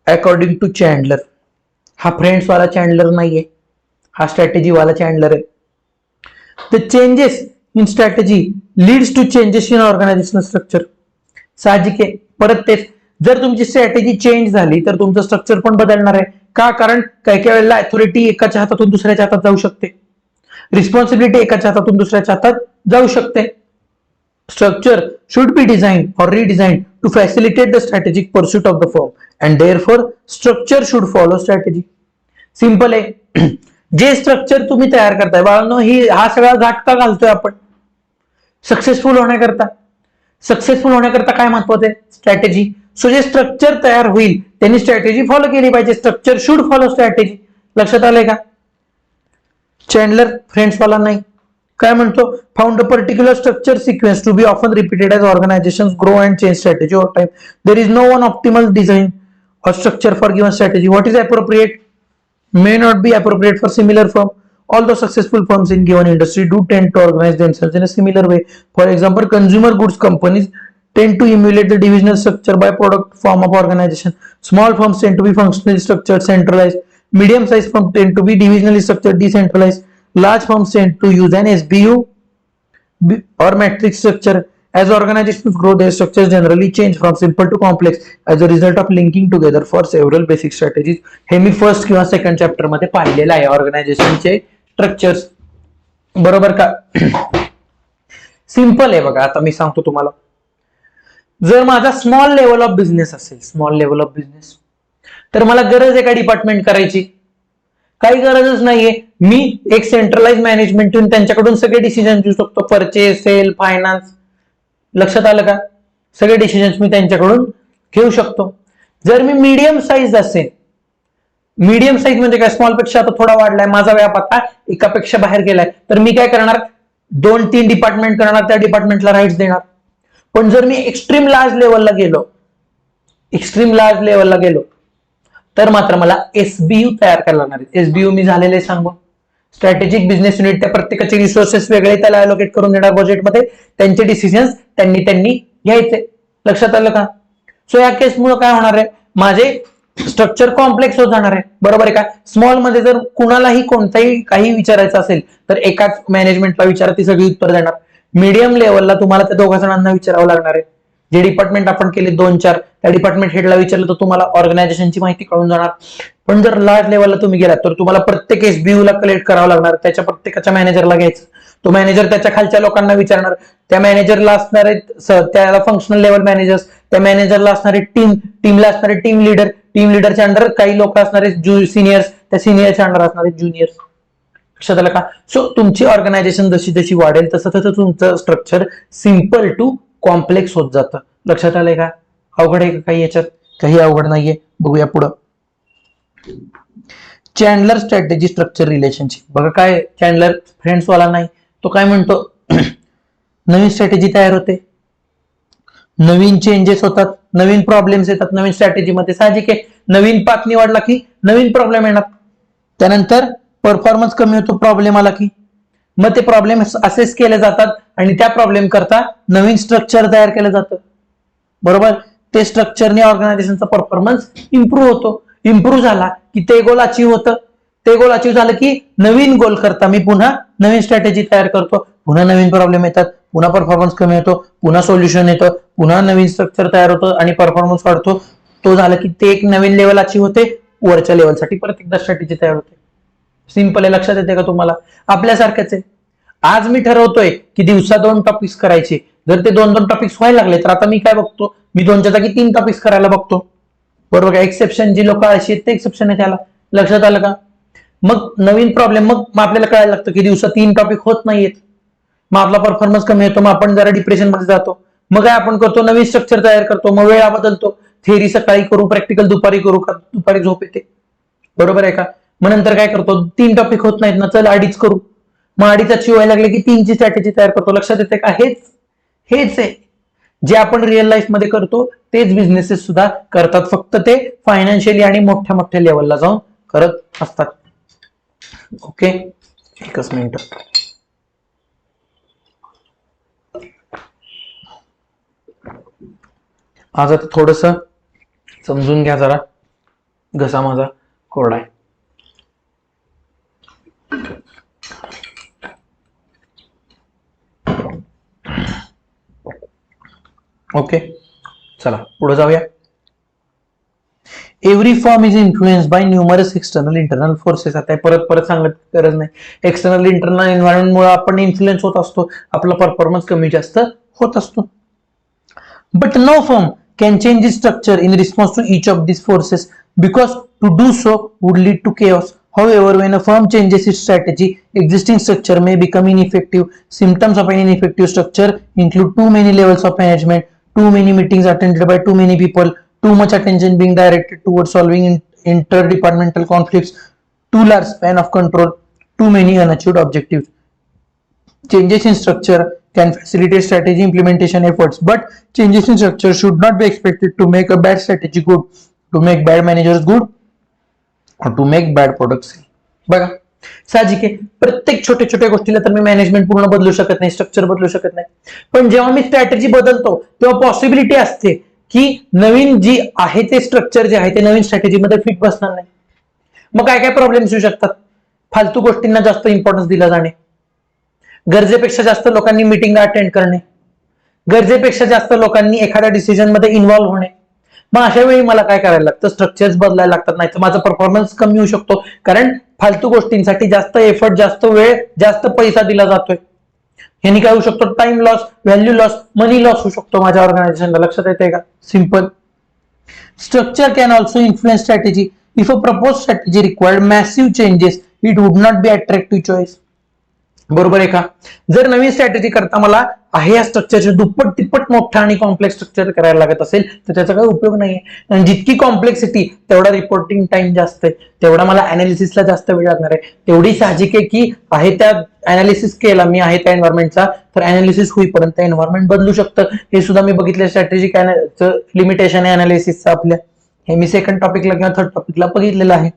अकॉर्डिंग टू चॅन्डलर, हा फ्रेंड्स वाला चॅन्डलर नाहीये, हा स्ट्रॅटेजी वाला चॅन्डलर आहे. The changes in strategy leads to changes in organizational structure. साहजिक आहे. परत तेच, जर तुमची स्ट्रॅटेजी चेंज झाली तर तुमचं स्ट्रक्चर पण बदलणार आहे. का? कारण काही काही वेळेला अथॉरिटी एकाच्या हातातून दुसऱ्याच्या हातात जाऊ शकते, रिस्पॉन्सिबिलिटी एकाच्या हातातून दुसऱ्याच्या हातात जाऊ शकते. Structure should be designed or redesigned to facilitate the strategic pursuit of the firm, and therefore structure should follow strategy. Simple आहे. जे स्ट्रक्चर तुम्ही तयार करताय बाळांनो, हा सगळा घाट का घालतोय आपण? सक्सेसफुल होण्याकरता. सक्सेसफुल होण्याकरता काय महत्वाचं आहे? स्ट्रॅटेजी. सो जे स्ट्रक्चर तयार होईल त्यांनी स्ट्रॅटेजी फॉलो केली पाहिजे. Structure should follow strategy. लक्षात आलंय का? चॅन्डलर फ्रेंड्स वाला नाही. काय म्हणतो? Found a particular structure sequence to be often repeated as organizations grow and change strategy over time. There is no one optimal design or structure for given strategy. What is appropriate may not be appropriate for similar firm. Although successful firms in given industry do tend to organize themselves in a similar way. For example, consumer goods companies tend to emulate the divisional structure by product form of organization. Small firms tend to be functionally structured, centralized. Medium-sized firms tend to be divisionally structured, decentralized. Large firms tend to use an SBU or matrix structure. As organizations grow, their structures generally change from simple to complex as a result of linking together for several basic strategies. हे मी first किंवा second chapter मध्ये पाहिलेलं आहे ऑर्गनायझेशनचे structures. बरोबर का? Simple आहे बघा. आता मी सांगतो तुम्हाला, जर माझा स्मॉल लेवल ऑफ बिझनेस असेल, स्मॉल लेवल ऑफ बिझनेस, तर मला गरज आहे का डिपार्टमेंट करायची? काही गरजच नाहीये. मी एक सेंट्रलाइज मॅनेजमेंट ठेवून त्यांच्याकडून सगळे डिसिजन घेऊ शकतो, परचेस, सेल, फायनान्स. लक्षात आलं का? सगळे डिसिजन्स मी त्यांच्याकडून घेऊ शकतो. जर मी मीडियम साईज असेल, मीडियम साईज म्हणजे काय, स्मॉल पेक्षा आता थोडा वाढलाय, माझा व्याप आता एकापेक्षा बाहेर गेलाय, तर मी काय करणार, 2-3 डिपार्टमेंट करणार, त्या डिपार्टमेंटला राईट्स देणार. पण जर मी एक्स्ट्रीम लार्ज लेवलला गेलो, तर मात्र मला एसबीयू तयार करायला लागणार आहे. एसबीयू मी झालेले सांगू, स्ट्रॅटेजिक बिझनेस युनिट, त्या प्रत्येकाचे रिसोर्सेस वेगळे त्याला अलोकेट करून देणार बजेटमध्ये, त्यांचे डिसिजन्स त्यांनी घ्यायचे. लक्षात आलं का? सो या केसमुळे काय होणार आहे, माझे स्ट्रक्चर कॉम्प्लेक्स होत जाणार आहे. बरोबर आहे का? स्मॉल मध्ये जर कुणालाही कोणताही काही विचारायचं असेल तर एकाच मॅनेजमेंटला विचारा, ती सगळी उत्तर देणार. मीडियम लेवलला तुम्हाला त्या दोघा जणांना विचारावं लागणार आहे. जे डिपार्टमेंट आपण केले 2-4, त्या डिपार्टमेंट हेडला विचारलं तर तुम्हाला ऑर्गनायझेशनची माहिती कळून जाणार. पण जर लार्ज लेवलला तुम्ही गेलात तर तुम्हाला प्रत्येक एसबीयू ला कलेक्ट करावं लागणार, त्याच्या प्रत्येकाच्या मॅनेजरला घ्यायचं, तो मॅनेजर त्याच्या खालच्या लोकांना विचारणार, त्या मॅनेजरला असणारे त्याला फंक्शनल लेवल मॅनेजर्स, त्या मॅनेजरला असणारे टीमला असणारे टीम लिडरच्या अंडर काही लोक असणारे सिनियर्स, त्या सिनियरच्या अंडर असणारे ज्युनियर्स. लक्षात आलं का? सो तुमची ऑर्गनायझेशन जशी जशी वाढेल तसं तसं तुमचं स्ट्रक्चर सिम्पल टू कॉम्प्लेक्स होत जातं. लक्षात आलंय का? अवघड आहे का काही याच्यात? काही अवघड नाहीये. बघूया पुढं. चॅन्डलर स्ट्रॅटेजी स्ट्रक्चर रिलेशनशिप. बघा काय, चॅन्डलर फ्रेंड्स वाला नाही, तो काय म्हणतो, नवीन स्ट्रॅटेजी तयार होते, नवीन चेंजेस होतात, नवीन प्रॉब्लेम्स येतात नवीन स्ट्रॅटेजीमध्ये. साहजिक आहे, नवीन पाथ निवडला की नवीन प्रॉब्लेम येणार, त्यानंतर परफॉर्मन्स कमी होतो प्रॉब्लेम आला की. मग ते प्रॉब्लेम असेस केले जातात आणि त्या प्रॉब्लेम करता नवीन स्ट्रक्चर तयार केलं जातं. बरोबर? ते स्ट्रक्चरने ऑर्गनायझेशनचा परफॉर्मन्स इम्प्रूव्ह होतो. इम्प्रूव्ह झाला की ते गोल अचीव्ह होतं, ते गोल अचीव्ह झालं की नवीन गोल करता मी पुन्हा नवीन स्ट्रॅटेजी तयार करतो, पुन्हा नवीन प्रॉब्लेम येतात, पुन्हा परफॉर्मन्स कमी होतो, पुन्हा सोल्युशन येतं, पुन्हा नवीन स्ट्रक्चर तयार होतं आणि परफॉर्मन्स वाढतो. तो झाला की ते एक नवीन लेवल अचीव्ह होते, वरच्या लेवलसाठी परत एकदा स्ट्रॅटेजी तयार होते. सिंपल आहे. लक्षात येते का तुम्हाला? आपल्यासारखंच आहे. आज मी ठरवतोय की दिवसा 2 टॉपिक्स करायचे, जर ते 2-2 टॉपिक्स व्हायला लागले तर आता मी काय बघतो, मी 2च्या जागी 3 टॉपिक्स करायला बघतो. बरोबर का? एक्सेप्शन, जी लोक अशी आहेत ते एक्सेप्शन आहे त्याला. लक्षात आलं का? मग नवीन प्रॉब्लेम, मग आपल्याला कळायला लागतं की दिवसा 3 टॉपिक होत नाहीयेत, मग आपला परफॉर्मन्स कमी होतो, मग आपण जरा डिप्रेशन मध्ये जातो. मग काय आपण करतो, नवीन स्ट्रक्चर तयार करतो, मग वेळा बदलतो, थेअरी सकाळी करू, प्रॅक्टिकल दुपारी करू का, दुपारी झोप येते. बरोबर आहे का? मग नंतर काय करतो, 3 टॉपिक होत नाहीत ना, चल 2.5 करू, मग 2.5 अचीव्ह व्हायला लागले की 3ची स्ट्रॅटेजी तयार करतो. लक्षात येते का? हेच आहे जे आपण रिअल लाईफ मध्ये करतो, तेच बिझनेसेस सुद्धा करतात, फक्त ते फायनान्शियली आणि मोठ्या मोठ्या लेवलला जाऊन करत असतात. ओके, एकच मिनिट. आज आता थोडस समजून घ्या जरा, घसा माझा कोरडा आहे. ओके, चला पुढे जाऊया. Every form is influenced by numerous external internal forces. आता परत परत सांगत गरज नाही, एक्सटर्नल इंटरनल एन्व्हायरमेंट मुळे आपण इन्फ्लुएन्स होत असतो, आपला परफॉर्मन्स कमी जास्त होत असतो. But no firm can change its structure in response to each of these forces, because to do so would lead to chaos. However, when a firm changes its strategy, existing structure may become ineffective. Symptoms of an ineffective structure include too many levels of management, too many meetings attended by too many people, too much attention being directed towards solving interdepartmental conflicts, too large span of control, too many unachieved objectives. Changes in structure can facilitate strategy implementation efforts, but changes in structure should not be expected to make a bad strategy good, to make bad managers good, or to make bad products. बघा, साहजिक आहे, प्रत्येक छोट्या छोट्या गोष्टीला तर मी management पूर्ण बदलू शकत नाही, स्ट्रक्चर बदलू शकत नाही, पण जेव्हा मी स्ट्रॅटेजी बदलतो तेव्हा पॉसिबिलिटी असते की नवीन जी आहे ते स्ट्रक्चर जे आहे ते नवीन स्ट्रॅटेजीमध्ये फिट बसणार नाही. मग काय काय प्रॉब्लेम्स येऊ शकतात? फालतू गोष्टींना जास्त इम्पॉर्टन्स दिला जाणे, गरजेपेक्षा जास्त लोकांनी मीटिंग अटेंड करणे, गरजेपेक्षा जास्त लोकांनी एखाद्या डिसिजन मध्ये इन्व्हॉल्व्ह होणे. मग अशा वेळी मला काय करायला लागतं, स्ट्रक्चर्स बदलायला लागतात, नाही तर माझा परफॉर्मन्स कमी होऊ शकतो, कारण फालतू गोष्टींसाठी जास्त एफर्ट, जास्त वेळ, जास्त पैसा दिला जातोय. यांनी काय होऊ शकतो, टाइम लॉस, व्हॅल्यू लॉस, मनी लॉस होऊ शकतो माझ्या ऑर्गनायझेशनला. लक्षात येते का? Simple. Structure can also influence strategy. If a proposed strategy required massive changes, it would not be attractive choice. बरोबर आहे का? जर नवीन स्ट्रॅटेजी करता मला आहे या स्ट्रक्चरचे दुप्पट तिप्पट मोठा आणि कॉम्प्लेक्स स्ट्रक्चर करायला लागत असेल तर त्याचा काही उपयोग नाहीये. आणि जितकी कॉम्प्लेक्सिटी तेवढा रिपोर्टिंग टाइम जास्त आहे, तेवढा मला अनालिसिसला जास्त वेळ लागणार आहे. तेवढी साहजिक आहे की आहे त्या अनालिसिस केला मी आहे त्या एन्व्हायरमेंटचा, तर अनालिसिस होईपर्यंत एन्व्हायरमेंट बदलू शकतं. हे सुद्धा मी बघितलं स्ट्रॅटेजिक लिमिटेशन आहे अनालिसिसचं आपल्या. हे मी सेकंड टॉपिकला किंवा थर्ड टॉपिकला बघितलेलं आहे.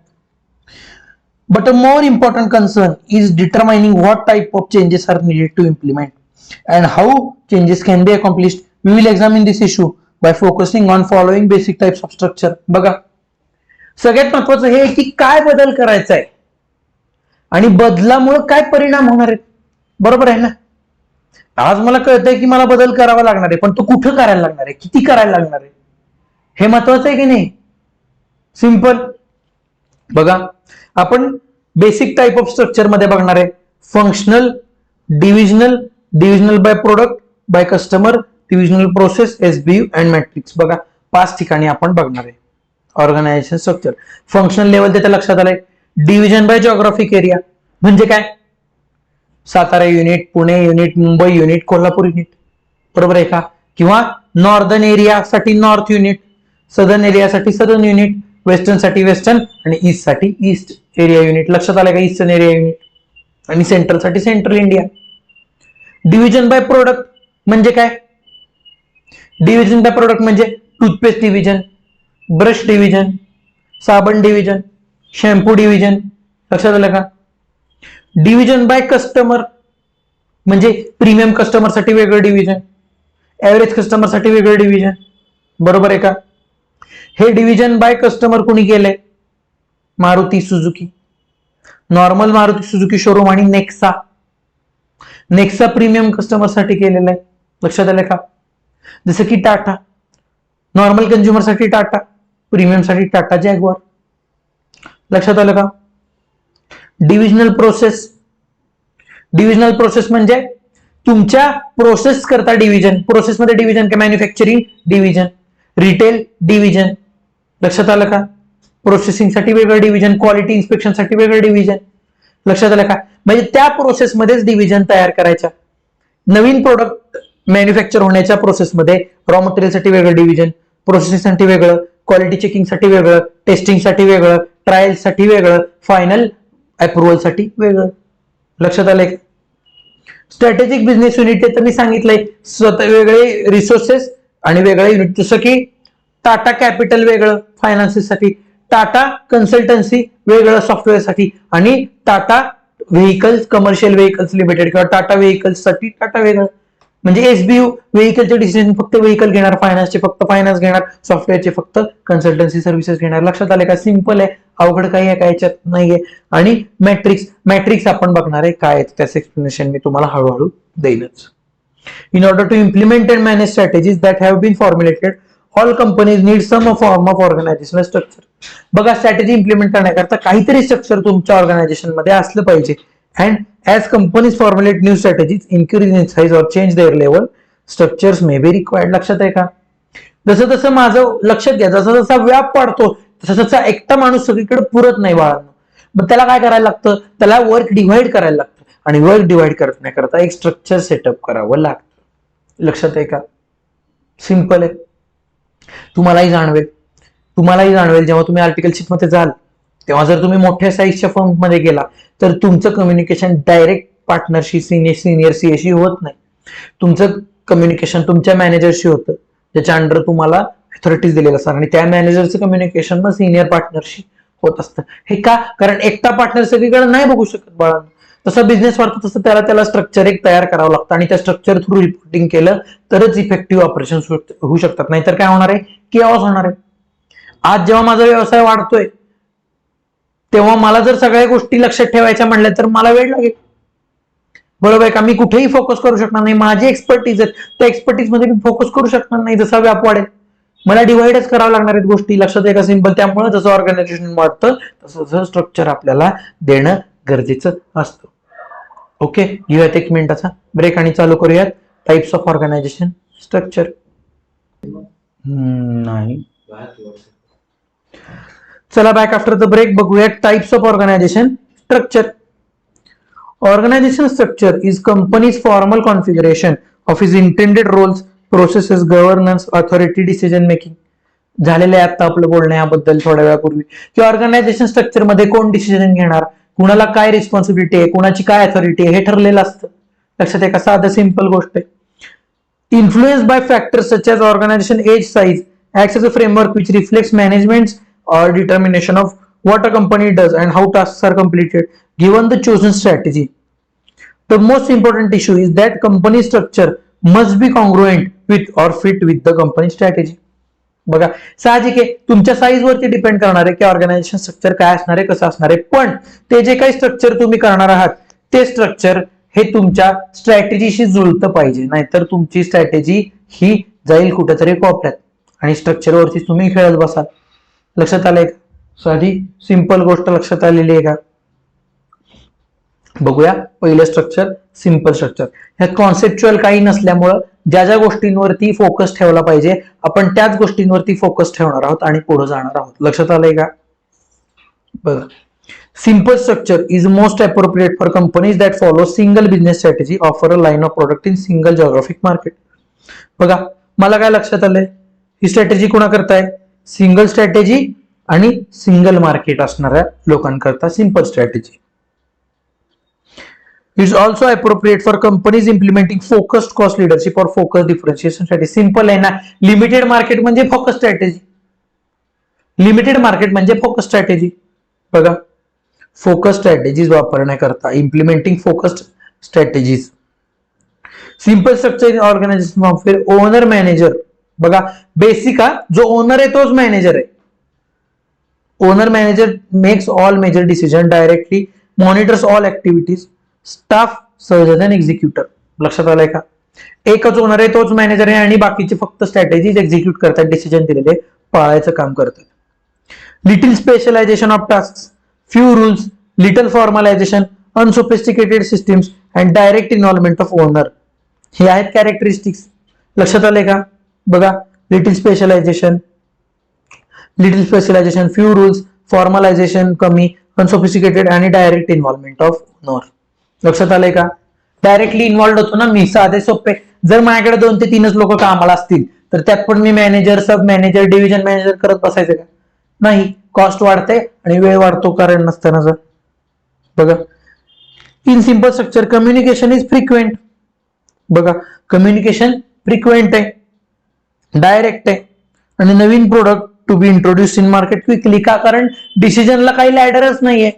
But a more important concern is determining what type of changes are needed to implement and how changes can be accomplished. We will examine this issue by focusing on following basic types of structure. बघा, सगळ्यात महत्वाचं हे की काय बदल करायचा आहे आणि बदलामुळे काय परिणाम होणार आहेत. बरोबर आहे ना? आज मला कळतंय की मला बदल करावा लागणार आहे, पण तो कुठं करायला लागणार आहे, किती करायला लागणार आहे, हे महत्वाचं आहे की नाही? सिंपल. बघा, आपण बेसिक टाइप ऑफ स्ट्रक्चर मध्ये बघणार आहे functional, divisional, divisional by product, by customer, divisional process, SBU and matrix. बघा, 5 ठिकाणी आपण बघणार आहे ऑर्गनायझेशन स्ट्रक्चर. फंक्शनल लेवल त्याच्या लक्षात आलंय. डिव्हिजन बाय जिओग्राफिक एरिया म्हणजे काय? Satara unit, Pune unit, Mumbai unit, Kolhapur unit. बरोबर आहे का? किंवा नॉर्दर्न एरियासाठी नॉर्थ युनिट, सदर्न एरियासाठी सदर्न युनिट, वेस्टर्न साठी वेस्टर्न आणि ईस्ट साठी ईस्ट एरिया युनिट. लक्षात आलं का? Eastern area unit. आणि सेंट्रल साठी central India. Division by product म्हणजे काय? डिव्हिजन बाय प्रोडक्ट म्हणजे टूथपेस्ट डिव्हिजन, ब्रश डिव्हिजन, साबण डिव्हिजन, शॅम्पू डिव्हिजन. लक्षात आलं का? डिव्हिजन बाय कस्टमर म्हणजे प्रीमियम कस्टमर साठी वेगळं डिव्हिजन, एव्हरेज कस्टमर साठी वेगळं डिव्हिजन. बरोबर आहे का? हे डिव्हिजन बाय कस्टमर कुणी केलंय? Maruti Suzuki, normal Maruti Suzuki showroom आणि नेक्सा. नेक्सा प्रीमियम कस्टमर साठी केलेलं आहे. लक्षात आलं का? जसं की टाटा, नॉर्मल कंझ्युमर साठी टाटा, प्रीमियम साठी टाटा जॅग्वार. लक्षात आलं का? Divisional process. डिव्हिजनल प्रोसेस म्हणजे तुमच्या प्रोसेस करता डिव्हिजन. प्रोसेसमध्ये डिव्हिजन काय? Manufacturing division, retail division. लक्षात आलं का? प्रोसेसिंग साठी वेगळं डिव्हिजन, क्वालिटी इन्स्पेक्शन साठी वेगळं डिव्हिजन. लक्षात आलं का? म्हणजे त्या प्रोसेसमध्येच डिव्हिजन तयार करायच्या. नवीन प्रोडक्ट मॅन्युफॅक्चर होण्याच्या प्रोसेसमध्ये रॉ मटेरियल साठी वेगळं डिव्हिजन, प्रोसेसिंग साठी वेगळं, क्वालिटी चेकिंग साठी वेगळं, टेस्टिंग साठी वेगळं, ट्रायल साठी वेगळं, फायनल अप्रुव्हल साठी वेगळं. लक्षात आलंय का? स्ट्रॅटेजिक बिझनेस युनिट तर मी सांगितलंय, स्वतः वेगळे रिसोर्सेस आणि वेगळे युनिट. जसं की टाटा कॅपिटल वेगळं फायनान्सेससाठी, टाटा कन्सल्टन्सी वेगळं सॉफ्टवेअरसाठी आणि Tata vehicles commercial vehicles limited किंवा टाटा व्हेकल्स साठी टाटा वेगळं. म्हणजे एसबीयू व्हेकलचे डिसिजन फक्त व्हेकल घेणार, फायनान्सचे फक्त फायनान्स घेणार, सॉफ्टवेअरचे फक्त कन्सल्टन्सी सर्व्हिसेस घेणार. लक्षात आले का? सिंपल आहे, अवघड काही आहे का याच्यात? नाहीये. आणि मॅट्रिक्स, मॅट्रिक्स आपण बघणार आहे काय त्याचं एक्सप्लेनेशन मी तुम्हाला हळूहळू देईनच. In order to implement and manage strategies that have been formulated, all companies need some form of organizational structure. बघा, स्ट्रॅटेजी इम्प्लिमेंट करण्याकरता काहीतरी स्ट्रक्चर तुमच्या ऑर्गनायझेशन मध्ये असलं पाहिजे. And as companies formulate new strategies, increase in size और change their level, structures may be required. लक्षात आहे का? जसं जसं माझं लक्षात घ्या, जसा जसा व्याप वाढतो तसा तसा एकटा माणूस सगळीकडे पुरत नाही बाळांनो. मग त्याला काय करायला लागतं? त्याला वर्क डिव्हाइड करायला लागतं आणि वर्क डिव्हाइड करण्याकरता एक स्ट्रक्चर सेटअप करावं लागतं. लक्षात आहे का? सिंपल आहे. तुम्हालाही जाणवेल जेव्हा तुम्ही आर्टिकलशिप मध्ये जाल, तेव्हा जर तुम्ही मोठ्या साईजच्या फर्म मध्ये गेला तर तुमचं कम्युनिकेशन डायरेक्ट पार्टनरशी, सिनियर सीएशी होत नाही. तुमचं कम्युनिकेशन तुमच्या मॅनेजरशी होतं, ज्याच्या अंडर तुम्हाला अथॉरिटीज दिलेल्या असतात, आणि त्या मॅनेजरचं कम्युनिकेशन मग सिनियर पार्टनरशी होत असतं. हे का? कारण एकटा पार्टनर सगळीकडे नाही बघू शकत बाळांनो. तसं बिझनेस वाढतो तसं त्याला स्ट्रक्चर एक तयार करावं लागतं आणि त्या स्ट्रक्चर थ्रू रिपोर्टिंग केलं तरच इफेक्टिव्ह ऑपरेशन होऊ शकतात. नाहीतर काय होणार आहे? केऑस होणार आहे. आज जेव्हा माझा व्यवसाय वाढतोय तेव्हा मला जर सगळ्या गोष्टी लक्षात ठेवायच्या म्हणल्या तर मला वेळ लागेल. बरोबर आहे का? मी कुठेही फोकस करू शकणार नाही. माझी एक्सपर्टीज आहे, त्या एक्सपर्टीज मध्ये मी फोकस करू शकणार नाही. जसा व्याप वाढेल मला डिवाइडच करावं लागणार आहेत गोष्टी. लक्षात आहे का? सिंपल. त्यामुळे जसं ऑर्गनायझेशन वाढतं तसं स्ट्रक्चर आपल्याला देणं गरजेचं असतं. ओके, घेऊयात 1 मिनिटाचा ब्रेक आणि चालू करूयात टाइप्स ऑफ ऑर्गनायझेशन स्ट्रक्चर. नाही चला बॅक आफ्टर द ब्रेक बघूया types of organization structure. Organization structure is company's formal configuration of its intended roles, processes, governance, authority, decision making. झालेलं आहे आता आपलं बोलणं याबद्दल थोड्या वेळापूर्वी की ऑर्गनायझेशन स्ट्रक्चर मध्ये कोण डिसिजन घेणार, कुणाला काय रिस्पॉन्सिबिलिटी आहे, कुणाची काय अथॉरिटी आहे हे ठरलेलं असतं. लक्षात आहे का? साधं सिंपल गोष्ट आहे. Influence by factors such as organization age size acts as a framework which reflects management's or determination of what a company does and how tasks are completed given the chosen strategy. The most important issue is that company structure must be congruent with or fit with the company strategy. बघा साहजिक आहे तुमच्या size वरती depend करणार आहे की organisation structure काय असणार आहे, कसं असणार आहे, पण ते जे काही स्ट्रक्चर तुम्ही करणार आहात ते स्ट्रक्चर हे तुमच्या स्ट्रॅटेजीशी जुळतं पाहिजे, नाहीतर तुमची स्ट्रॅटेजी ही जाईल कुठेतरी कोपऱ्यात आणि स्ट्रक्चरवरती तुम्ही खेळत बसाल. लक्षात आलंय का? साधी सिंपल गोष्ट लक्षात आलेली आहे का? बघूया पहिलं स्ट्रक्चर, सिंपल स्ट्रक्चर. ह्यात कॉन्सेप्च्युअल काही नसल्यामुळं ज्या ज्या गोष्टींवरती फोकस ठेवला पाहिजे आपण त्याच गोष्टींवरती फोकस ठेवणार आहोत आणि पुढे जाणार आहोत. लक्षात आलंय का? बघा, simple structure is most appropriate for companies that follow single business strategy, offer a line of product in single geographic market. बघा मला काय लक्षात आलंय, ही स्ट्रॅटेजी कोणा करताय? सिंगल स्ट्रॅटेजी आणि सिंगल मार्केट असणाऱ्या लोकांकरता simple strategy. It's also appropriate for companies implementing focused cost leadership और फोकस डिफरन्शिएशन स्ट्रॅटेजी. सिंपल आहे ना, लिमिटेड मार्केट म्हणजे फोकस स्ट्रॅटेजी, लिमिटेड मार्केट म्हणजे फोकस स्ट्रॅटेजी. बघा फोकस स्ट्रॅटेजीज वापरण्याकरता implementing focused strategies. Simple structure in organization offer owner manager. बघा basic हा जो ओनर आहे तोच मॅनेजर आहे. Owner manager makes all major decision directly, monitors all activities, staff surgeon and executor. लक्षात आलंय का? एकच ओनर आहे तोच मॅनेजर आहे आणि बाकीचे फक्त स्ट्रॅटेजीज एक्झिक्यूट करतात, डिसिजन दिलेले पाळायचं काम करतात. Little specialization of task, few rules, little formalization, unsophisticated systems and direct involvement of owner. हे आहेत कॅरेक्टरिस्टिक्स. लक्षात आलंय का? बघा little specialization, few rules, formalization कमी, अनसोफिस्टिकेटेड आणि डायरेक्ट इन्व्हॉल्वमेंट ऑफ ओनर. लक्षात आलंय का? डायरेक्टली इन्व्हॉल्ड होतो ना मी, साधे सोपे. जर माझ्याकडे 2 ते 3च लोक कामाला असतील तर त्यात पण मी मॅनेजर, सब मॅनेजर, डिव्हिजन मॅनेजर करत बसायचं का? नाही, कॉस्ट वाढते आणि वेळ वाढतो कारण नसताना. बघा in simple structure communication is frequent. बघा कम्युनिकेशन फ्रिक्वेंट आहे, डायरेक्ट आहे आणि नवीन product to be introduce in market quickly. का? कारण डिसिजनला काही लॅडरच नाहीये.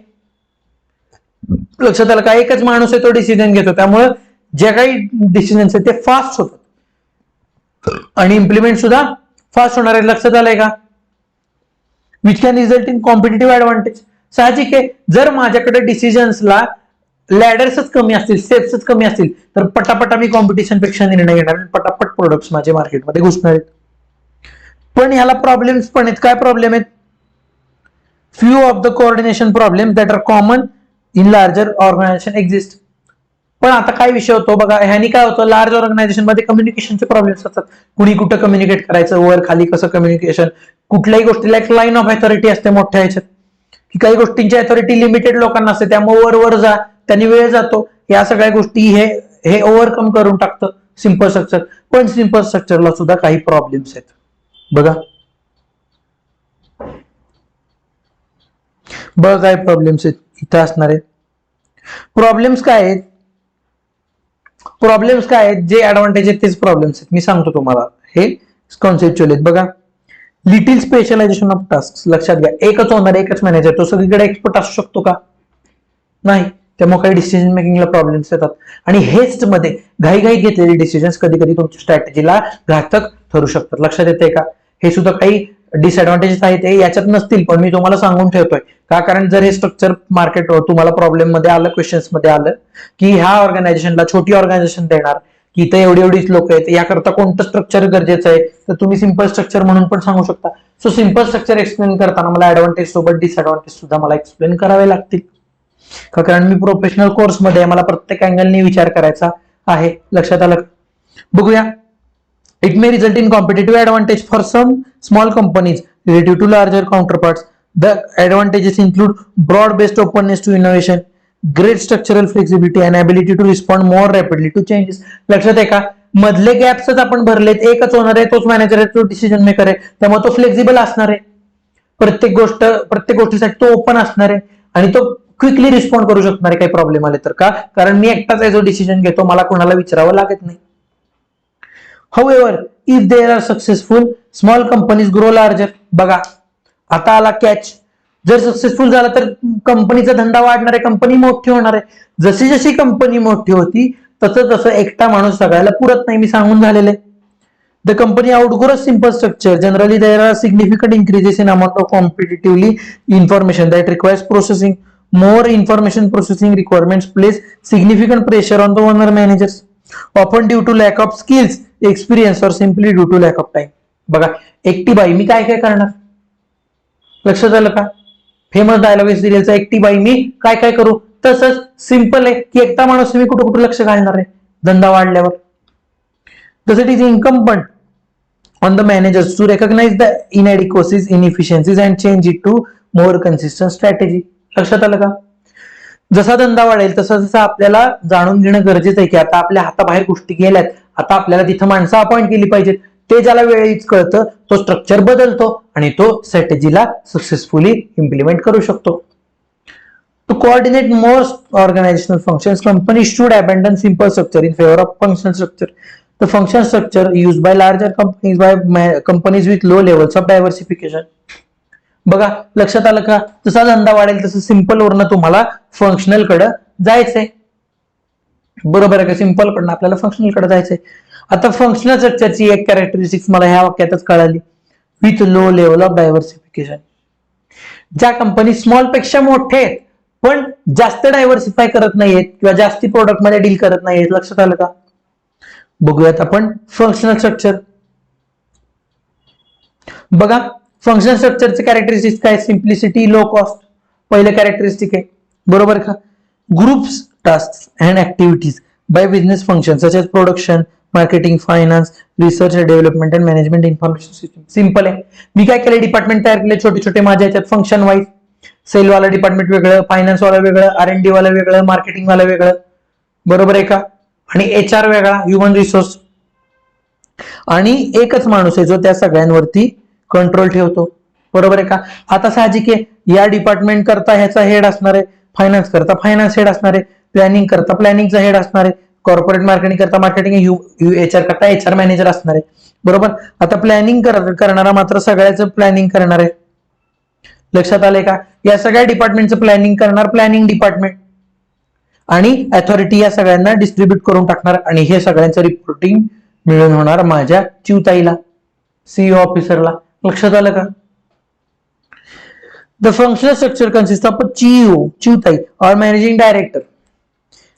लक्षात आलं का? एकच माणूस आहे तो डिसिजन घेतो, त्यामुळे जे काही डिसिजन्स आहेत ते फास्ट होतात आणि इम्प्लिमेंट सुद्धा फास्ट होणार आहे. लक्षात आलंय का? Which can result in competitive advantage. साहजिक आहे जर माझ्याकडे डिसिजन्सला लॅडर्सच कमी असतील, स्टेप्सच कमी असतील तर पटापटा मी कॉम्पिटिशन पेक्षा निर्णय घेणार आणि पटापट प्रोडक्ट्स माझे मार्केटमध्ये घुसणार आहेत. पण ह्याला प्रॉब्लेम्स पण आहेत. काय प्रॉब्लेम आहेत? Few of the coordination problems that are common in larger organization exist. पण आता काय विषय होतो बघा, ह्यानी काय होतं, लार्ज ऑर्गनायझेशन मध्ये कम्युनिकेशनचे प्रॉब्लेम्स असतात. कुणी कुठं कम्युनिकेट करायचं, वर खाली कसं कम्युनिकेशन, कुठल्याही गोष्टीला एक लाईन ऑफ अथॉरिटी असते मोठ्या ह्याच्यात, की काही गोष्टींची अथॉरिटी लिमिटेड लोकांना असते, त्यामुळे वर जा, त्यांनी वेळ जातो. या सगळ्या गोष्टी हे ओव्हरकम करून टाकतं सिंपल स्ट्रक्चर. पण सिंपल स्ट्रक्चरला सुद्धा काही प्रॉब्लेम्स आहेत. बघा काय प्रॉब्लेम्स आहेत इथं असणार आहेत. प्रॉब्लेम्स काय आहेत? जे ऍडव्हान्टेज आहेत तेच प्रॉब्लेम्स आहेत. मी सांगतो तुम्हाला, हे कॉन्सेप्च्युअल आहेत. बघा लिटिल स्पेशलायझेशन ऑफ टास्क. लक्षात घ्या, एकच ओनर, एकच मॅनेजर, तो सगळीकडे एक्सपर्ट असू शकतो का? नाही. त्यामुळे काही डिसिजन मेकिंगला प्रॉब्लेम्स येतात आणि हेस्ट मध्ये घाईघाई घेतलेले डिसिजन्स कधी कधी तुमच्या स्ट्रॅटेजीला घातक ठरू शकतात. लक्षात येते का? हे सुद्धा काही डिसएडव्हान्टेजेस आहेत, हे याच्यात नसतील पण मी तुम्हाला सांगून ठेवतोय. का? कारण जर हे स्ट्रक्चर मार्केट तुम्हाला प्रॉब्लेम मध्ये आलं, क्वेश्चन्स मध्ये आलं की ह्या ऑर्गनायझेशनला, छोटी ऑर्गनायझेशन देणार की इथं एवढीच लोक आहेत, याकरता कोणतं स्ट्रक्चर गरजेचं आहे, तर तुम्ही सिंपल स्ट्रक्चर म्हणून पण सांगू शकता. सो सिंपल स्ट्रक्चर एक्सप्लेन करताना मला ऍडव्हान्टेज सोबत डिसएडव्हान्टेज सुद्धा मला एक्सप्लेन करावे लागतील. का? कारण मी प्रोफेशनल कोर्स मध्ये मला प्रत्येक अँगलने विचार करायचा आहे. लक्षात आलं? बघूया. It may result in competitive advantage for some small companies relative to larger counterparts. The advantages include broad-based openness to innovation, great structural flexibility and ability to respond more rapidly to changes. लक्षात आहे का, मधले गॅप्सच आपण भरलेत, एकच owner आहे, तोच manager आहे, तो डिसिजन मेकर आहे, त्यामुळे तो फ्लेक्झिबल असणार आहे, प्रत्येक गोष्टीसाठी तो ओपन असणार आहे आणि तो क्विकली रिस्पॉन्ड करू शकणार आहे काही प्रॉब्लेम आले तर. का, कारण मी एकटाच आहे जो डिसिजन घेतो, मला कोणाला विचारावं लागत नाही. However, if they are successful, small companies grow larger. बघा आता आला कॅच, जर सक्सेसफुल झाला तर कंपनीचा धंदा वाढणार आहे, कंपनी मोठी होणार आहे. जशी जशी कंपनी मोठी होती तसं तसं एकटा माणूस सगळ्याला पुरत नाही, मी सांगून झालेले. The company outgrows simple structure. Generally, there are significant increases in amount of competitively information that requires processing. More information processing requirements place significant pressure on the owner managers, often due to lack of skills, experience, or simply due to lack of time. बघा एकटी बाई मी काय काय करणार, लक्षात आलं का, famous dialogue सिरियलचा एकटी बाई मी काय काय करू. तसंच सिंपल आहे की एकटा माणूस मी कुठं कुठं लक्ष घालणार आहे धंदा वाढल्यावर. Thus it is incumbent on the managers to recognize the inadequacies, inefficiencies and change it to more consistent strategy. लक्षात आलं का, जसा धंदा वाढेल तसं तसं आपल्याला जाणून घेणं गरजेचं आहे की आता आपल्या हाताबाहेर गोष्टी गेल्यात, आता आपल्याला तिथं माणसं अपॉइंट केली पाहिजेत. ते ज्याला वेळीच कळतं तो स्ट्रक्चर बदलतो आणि तो स्ट्रॅटेजीला सक्सेसफुली इम्प्लिमेंट करू शकतो. To coordinate most organizational functions, companies should abandon simple structure in favor of functional structure. The function structure used by larger companies companies with low levels of diversification. बघा लक्षात आलं का, जसा धंदा वाढेल तसं सिंपल वरनं तुम्हाला फंक्शनल कडे जायचंय, बरोबर आहे का, सिंपल कडनं आपल्याला फंक्शनल कडे जायचंय. आता फंक्शनल स्ट्रक्चरची एक कॅरेक्टरिस्टिक्स मला ह्या वाक्यातच कळाली, with low level of diversification. ज्या कंपनी स्मॉल पेक्षा मोठे आहेत पण जास्त डायव्हर्सिफाय करत नाहीयेत किंवा जास्ती प्रोडक्ट मध्ये डील करत नाहीयेत. लक्षात आलं का, बघूयात आपण फंक्शनल स्ट्रक्चर. बघा फंक्शनल स्ट्रक्चरचे कॅरेक्टरिस्टिक्स काय, सिम्प्लिसिटी, लो कॉस्ट, पहिलं कॅरेक्टरिस्टिक आहे, बरोबर का. Groups task and activities by business function such as production, marketing, finance, research and development and management, information system. Simple आहे, मी काय केलं, डिपार्टमेंट तयार केले छोटे छोटे माझ्या याच्यात फंक्शन वाईज. सेल वाला डिपार्टमेंट वेगळं, फायनान्स वाला वेगळं, R&D वाला वेगळं, मार्केटिंग वाला वेगळं, बरोबर आहे का, आणि HR वेगळा, ह्युमन रिसोर्स, आणि एकच माणूस आहे जो त्या सगळ्यांवरती कंट्रोल ठेवतो, बरोबर आहे का. आता साहजिक आहे, या डिपार्टमेंट करता ह्याचा हेड असणार आहे, फायनान्स करता फायनान्स हेड असणार आहे, प्लॅनिंग करता प्लॅनिंगचा हेड असणार आहे, कॉर्पोरेट मार्केटिंग करता मार्केटिंग, HR करता HR मॅनेजर असणार आहे, बरोबर. आता प्लॅनिंग करणारा मात्र सगळ्याचं प्लॅनिंग करणार आहे. लक्षात आलंय का, या सगळ्या डिपार्टमेंटचं प्लॅनिंग करणार प्लॅनिंग डिपार्टमेंट, आणि अथॉरिटी या सगळ्यांना डिस्ट्रीब्यूट करून टाकणार, आणि हे सगळ्यांचं रिपोर्टिंग मिळून होणार माझ्या चिवताईला, CEO ऑफिसरला. लक्षात आलं का. The functional structure consist of CEO, चिवताई और managing director,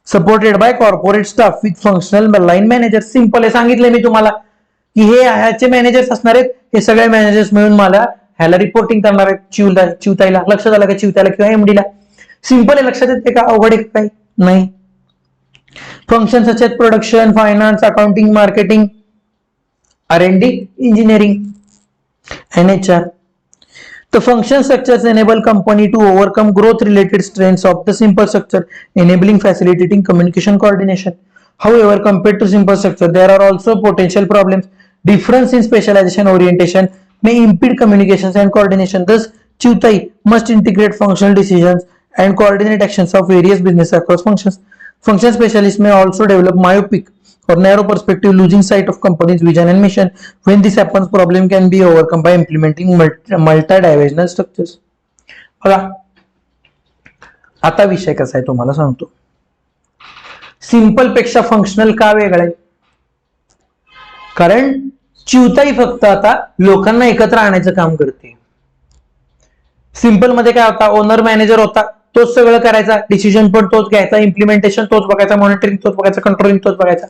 supported by corporate staff with functional line manager. Simple आहे, सांगितलंय मी तुम्हाला की हे ह्याचे मॅनेजर्स असणार आहेत, हे सगळे मॅनेजर्स मिळून मला ह्याला रिपोर्टिंग करणार आहेत, चिवताईला. लक्षात आलं का, चिवताईला किंवा MD ला. सिंपल आहे, लक्षात येते का, अवघड आहे काही नाही. Function such as production, finance, accounting, marketing, R&D, engineering and HR. The function structures enable company to overcome growth related strengths of the simple structure, enabling facilitating communication coordination. However, compared to simple structure, there are also potential problems. Difference in specialization orientation may impede communications and coordination. Thus, Chiutai must integrate functional decisions and coordinate actions of various business across functions. Function specialists may also develop myopic or narrow perspective, losing sight of company's vision and mission. When this happens, problem can be overcome by implementing multi-divisional structures. बघा आता विषय कसा आहे तुम्हाला सांगतो. Simple पेक्षा functional का वेगळं आहे, कारण चिवताई फक्त आता लोकांना एकत्र आणायचं काम करते. सिंपल मध्ये काय होता, ओनर मॅनेजर होता, तोच सगळं करायचा, डिसिजन पण तोच घ्यायचा, इम्प्लिमेंटेशन तोच बघायचा, मॉनिटरिंग तोच बघायचा, कंट्रोलिंग तोच बघायचा.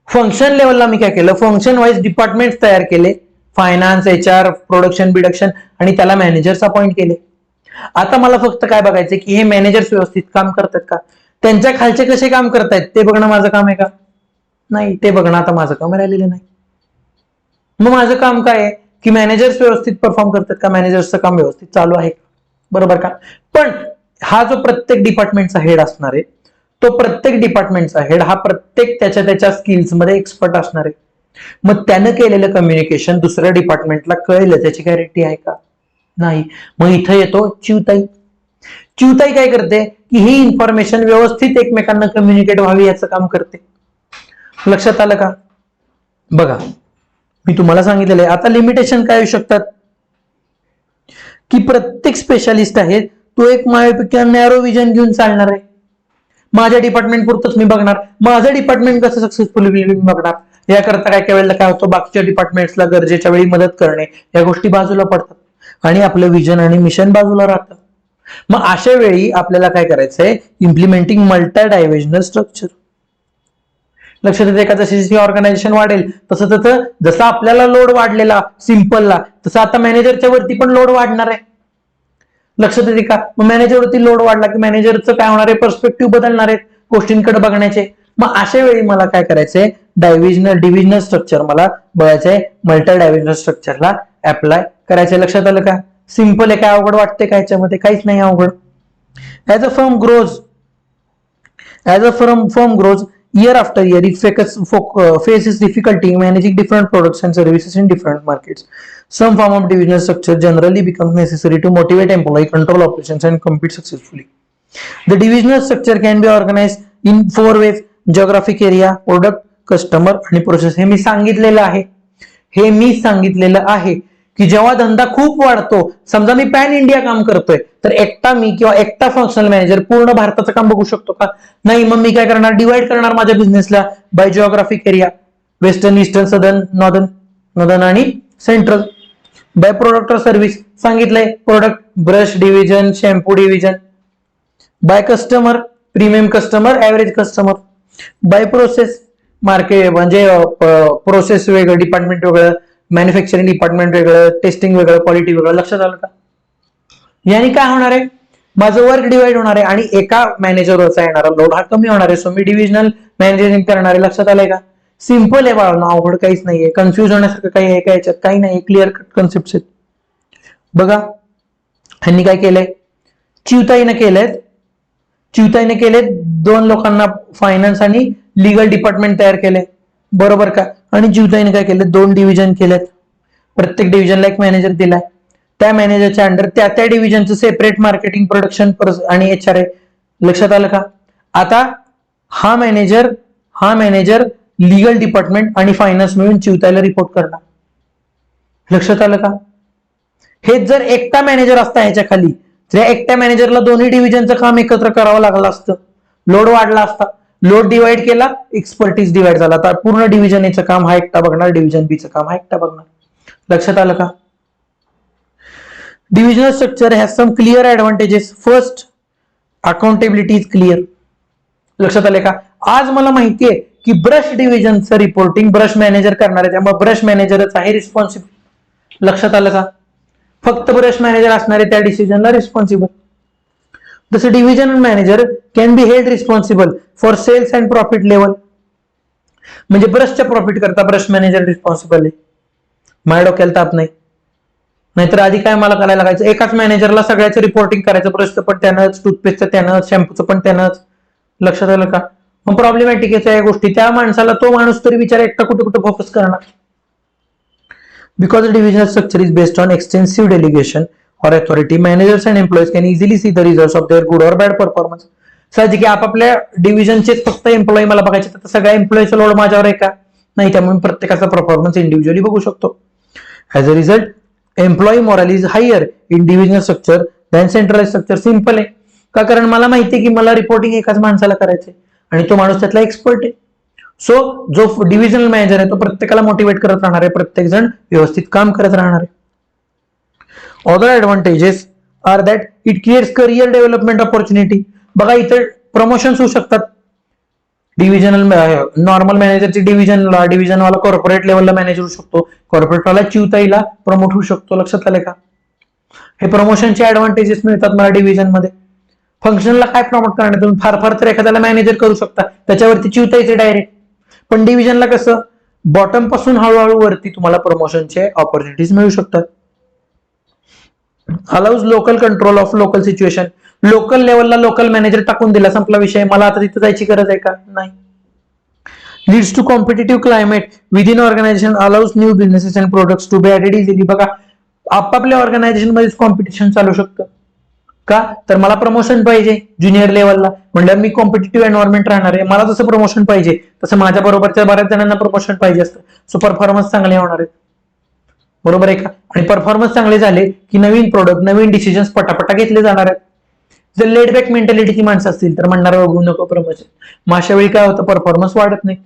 फंक्शन लेवलला मी काय केलं, फंक्शन वाईज डिपार्टमेंट तयार केले, फायनान्स, HR, प्रोडक्शन, बिडक्शन, आणि त्याला मॅनेजर्स अपॉइंट केले. आता मला फक्त काय बघायचं की हे मॅनेजर्स व्यवस्थित काम करतात का, त्यांच्या खालचे कसे काम करतायत ते बघणं माझं काम आहे का, नाही ते बघणं आता माझं काम राहिलेलं नाही. मग माझं काम काय आहे की मॅनेजर्स व्यवस्थित परफॉर्म करतात का, मॅनेजर्सचं काम व्यवस्थित चालू आहे, बरोबर का. पण हा जो प्रत्येक डिपार्टमेंटचा हेड असणार आहे, तो प्रत्येक डिपार्टमेंटचा हेड हा प्रत्येक त्याच्या स्किल्समध्ये एक्सपर्ट असणार आहे. मग त्यानं केलेलं कम्युनिकेशन दुसऱ्या डिपार्टमेंटला कळलं, त्याची गॅरंटी आहे का, नाही. मग इथं येतो चिवताई. चिवताई काय करते की ही इन्फॉर्मेशन व्यवस्थित एकमेकांना कम्युनिकेट व्हावी याचं काम करते. लक्षात आलं का. बघा मी तुम्हाला सांगितलेलं आहे. आता लिमिटेशन काय येऊ शकतात की प्रत्येक स्पेशालिस्ट आहे तो एक माझ्यापेक्षा नॅरो विजन घेऊन चालणार आहे. माझ्या डिपार्टमेंट पुरतच मी बघणार, माझं डिपार्टमेंट कसं सक्सेसफुली मी बघणार. याकरता काय वेळेला काय होतं, बाकीच्या डिपार्टमेंट्सला गरजेच्या वेळी मदत करणे या गोष्टी बाजूला पडतात आणि आपलं विजन आणि मिशन बाजूला राहतं. मग अशा वेळी आपल्याला काय करायचंय, इम्प्लिमेंटिंग मल्टी डायव्हिजनल स्ट्रक्चर. लक्षात येते का. जशी ऑर्गनायझेशन वाढेल तसं तसं जसं आपल्याला लोड वाढलेला सिंपलला, तसं आता मॅनेजरच्या वरती पण लोड वाढणार आहे. लक्षात येते का. मग मॅनेजरवरती लोड वाढला की मॅनेजरचं काय होणार आहे, पर्स्पेक्टिव्ह बदलणार आहेत गोष्टींकडे बघण्याचे. मग अशा वेळी मला काय करायचंय, डिव्हिजनल स्ट्रक्चर मला बघायचंय, मल्टी डायव्हिजनल स्ट्रक्चरला अप्लाय करायचंय. लक्षात आलं का. सिंपल आहे, काय अवघड वाटते का याच्यामध्ये, काहीच नाही अवघड. As a firm grows year after year it faces difficulty in managing different products and services in different markets. Some form of divisional structure generally becomes necessary to motivate employee, control operations and compete successfully. The divisional structure can be organized in 4 ways: geographic area, product, customer आणि process. हे मी सांगितलेलं आहे की जेव्हा धंदा खूप वाढतो, समजा मी पॅन इंडिया काम करतोय, तर एकटा मी किंवा एकटा फंक्शनल मॅनेजर पूर्ण भारताचं काम बघू शकतो का, नाही. मग मी काय करणार, डिवाइड करणार माझ्या बिझनेसला by geographic area, western, eastern, southern, northern आणि सेंट्रल. बाय प्रोडक्ट और सर्व्हिस सांगितलंय, product, brush division, shampoo division. By customer, premium customer, average customer. By process, market म्हणजे प्रोसेस वेगळं, डिपार्टमेंट वेगळं, मॅन्युफॅक्चरिंग डिपार्टमेंट वेगळं, टेस्टिंग वेगळं, क्वालिटी वेगळं. लक्षात आलं का. याने काय होणार आहे, माझं वर्क डिवाइड होणार आहे आणि एका मॅनेजरवरचा येणारा लोड हा कमी होणार आहे. सो मी डिव्हिजनल मॅनेजरिंग करणार आहे. लक्षात आलंय का. सिंपल आहे बाळांनो, अवघड काहीच नाहीये, कन्फ्युज होण्यासारखं काही आहे का याच्यात, काही नाही, क्लिअर कट कन्सेप्ट आहेत. बघा ह्यांनी काय केलंय, चिवताईने केलंय 2 लोकांना फायनान्स आणि लीगल डिपार्टमेंट तयार केले, बरोबर का. आणि चिवताईने काय केलं, 2 डिव्हिजन केलेत, प्रत्येक डिव्हिजनला एक मॅनेजर दिलाय. त्या मॅनेजरच्या अंडर त्या डिव्हिजनचं सेपरेट मार्केटिंग, प्रोडक्शन आणि HR आहे. लक्षात आलं का. आता हा मॅनेजर लीगल डिपार्टमेंट आणि फायनान्स मिळून चिवताईला रिपोर्ट करणार. लक्षात आलं का. हे जर एकटा मॅनेजर असता ह्याच्या खाली, तर एकट्या मॅनेजरला दोन्ही डिव्हिजनचं काम एकत्र करावं लागलं असतं, लोड वाढला असता. लोड डिवाइड केला, एक्सपर्टीज डिवाइड झाला, तर पूर्ण डिव्हिजन एचं काम हा एकटा बघणार, डिव्हिजन बीचं काम हा एकटा बघणार. लक्षात आलं का. Divisional structure has some clear advantages. First, accountability is clear. लक्षात आले का. आज मला माहितीये की ब्रश डिव्हिजनचं रिपोर्टिंग ब्रश मॅनेजर करणार आहे, त्यामुळे ब्रश मॅनेजरच आहे रिस्पॉन्सिबल. लक्षात आलं का. फक्त ब्रश मॅनेजर असणार आहे त्या डिसिजनला रिस्पॉन्सिबल. जसं divisional manager can be held responsible for sales and profit level, म्हणजे ब्रशच्या प्रॉफिट करता ब्रश मॅनेजर रिस्पॉन्सिबल आहे. माझ्या डोक्याला ताप नाही. नाहीतर आधी काय मला करायला लागायचं, एकाच मॅनेजरला सगळ्याचं रिपोर्टिंग करायचं, ब्रशचं पण त्यानंच, टूथपेस्टचं त्यानंच, शॅम्पूचं पण त्यानंच. लक्षात आलं का. मग प्रॉब्लेमॅटिक आहे या गोष्टी. त्या माणसाला तो माणूस तरी विचार एकटा कुठे फोकस करणार. Because the divisional structure is based on extensive delegation or authority, managers and employees can easily see the results of their good or bad performance. साहजिक आपापल्या डिव्हिजनचे फक्त एम्प्लॉई मला बघायचे, तर सगळ्या एम्प्लॉईचा लोड माझ्यावर आहे का, नाही. त्यामुळे प्रत्येकाचा परफॉर्मन्स इंडिव्हिज्युअली बघू शकतो. As a result, employee morale is higher in divisional structure than centralize structure. Simple आहे का, कारण मला माहिती आहे की मला रिपोर्टिंग एकाच माणसाला करायचंय आणि तो माणूस त्यातला एक्सपर्ट आहे. सो जो डिव्हिजनल मॅनेजर आहे तो प्रत्येकाला मोटिवेट करत राहणार आहे, प्रत्येक जण व्यवस्थित काम करत राहणार आहे. Other advantages are that it creates career development opportunity. बघा इथे प्रमोशन्स होऊ शकतात. डिव्हिजनल नॉर्मल मॅनेजरची डिव्हिजनवाला कॉर्पोरेट लेवलला मॅनेजर होऊ शकतो, कॉर्पोरेटवाला चिवताईला प्रमोट होऊ शकतो. लक्षात आले का. हे प्रमोशनचे ऍडव्हान्टेजेस मिळतात मला डिव्हिजन मध्ये. फंक्शनला काय प्रमोट करणार, तुम्ही फार तर एखाद्याला मॅनेजर करू शकता, त्याच्यावरती चिवताईचे डायरेक्ट. पण डिव्हिजनला कसं, बॉटम पासून हळूहळू वरती तुम्हाला प्रमोशनचे ऑपॉर्च्युनिटीज मिळू शकतात. Allows local control of local situation. Local लेवलला लोकल मॅनेजर टाकून दिला, संपला विषय, मला आता तिथे जायची गरज आहे का? नाही. Leads to competitive climate within organization, allows new businesses and products to be added easily. बघा, आपापल्या ऑर्गनायझेशन मध्येच कॉम्पिटिशन चालू शकतं. का तर मला प्रमोशन पाहिजे ज्युनियर लेवलला, म्हणजे मी कॉम्पिटिटिव्ह एन्व्हायरमेंट राहणार आहे, मला जसं प्रमोशन पाहिजे तसं माझ्या बरोबरच्या बऱ्याच जणांना प्रमोशन पाहिजे असतं. सो परफॉर्मन्स चांगले होणार आहेत, बरोबर आहे का? आणि परफॉर्मन्स चांगले झाले की नवीन प्रोडक्ट, नवीन डिसिजन्स पटापटा घेतले जाणार आहेत. जर लेट बॅक मेंटॅलिटीची माणसं असतील तर म्हणणार बघू नको प्रमोशन, मग अशा वेळी काय होतं, परफॉर्मन्स वाढत नाही.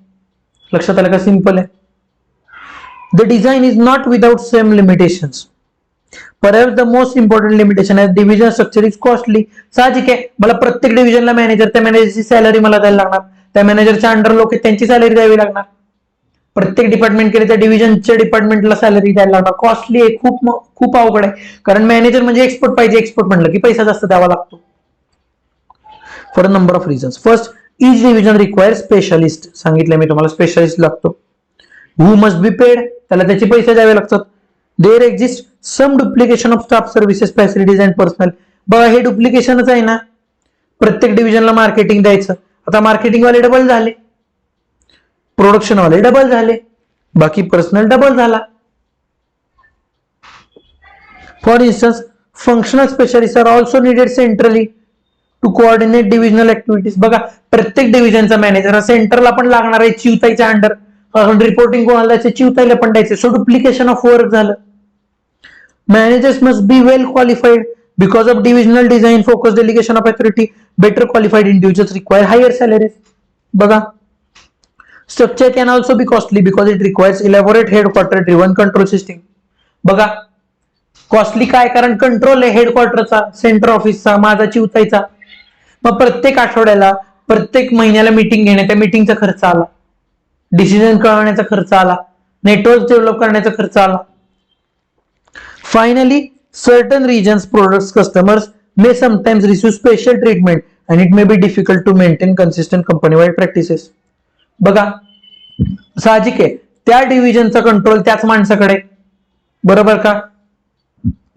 लक्षात आलं का? सिंपल आहे. The design is not without same limitations. परत द मोस्ट इम्पॉर्टंट लिमिटेशन आहे डिव्हिजन स्ट्रक्चर इज कॉस्टली. साहजिक आहे, मला प्रत्येक डिव्हिजनला मॅनेजर, त्या मॅनेजरची सॅलरी मला द्यायला लागणार, त्या मॅनेजरच्या अंडर लोक त्यांची सॅलरी द्यावी लागणार, प्रत्येक डिपार्टमेंट केले त्या डिव्हिजनच्या डिपार्टमेंटला सॅलरी द्यायला लागणार. कॉस्टली आहे, खूप खूप अवघड आहे. कारण मॅनेजर म्हणजे एक्सपर्ट पाहिजे, एक्सपर्ट म्हणलं की पैसा जास्त द्यावा लागतो. For a number of reasons. First, each division require specialist. सांगितलं मी तुम्हाला, स्पेशलिस्ट लागतो. हु मस्ट बी पेड, त्याला त्याचे पैसे द्यावे लागतात. There exist some duplication of staff services facilities and personnel. बघा, हे डुप्लिकेशनच आहे ना, प्रत्येक डिव्हिजनला मार्केटिंग द्यायचं. आता मार्केटिंग वाले डबल झाले, प्रोडक्शन वाले डबल झाले, बाकी पर्सनल डबल झाला. For instance, functional specialist are also needed centrally to coordinate divisional activities. बघा, प्रत्येक डिव्हिजनचा मॅनेजर हा सेंटरला पण लागणार आहे, चिवताईच्या अंडर. रिपोर्टिंग कोणाला द्यायचे, चिवताईला पण द्यायचे. सो डुप्लिकेशन ऑफ वर्क झालं. Managers must be well qualified because of divisional design, focus, delegation of authority. Better qualified individuals require higher salaries. बघा, structure can also be costly because it requires elaborate headquarter driven control system. बघा, costly काय? कारण control आहे हेडक्वार्टरचा, centre ऑफिसचा, माझा चिवताईचा. मग प्रत्येक आठवड्याला, प्रत्येक महिन्याला मीटिंग घेणे, त्या मीटिंगचा खर्च आला, डिसिजन कळवण्याचा खर्च आला, नेटवर्क डेव्हलप करण्याचा खर्च आला. Finally, certain regions, products, customers may sometimes receive special treatment and it may be difficult to maintain consistent company-wide practices. बघा, साहजिक आहे, त्या डिव्हिजनचा कंट्रोल त्याच माणसाकडे, बरोबर का?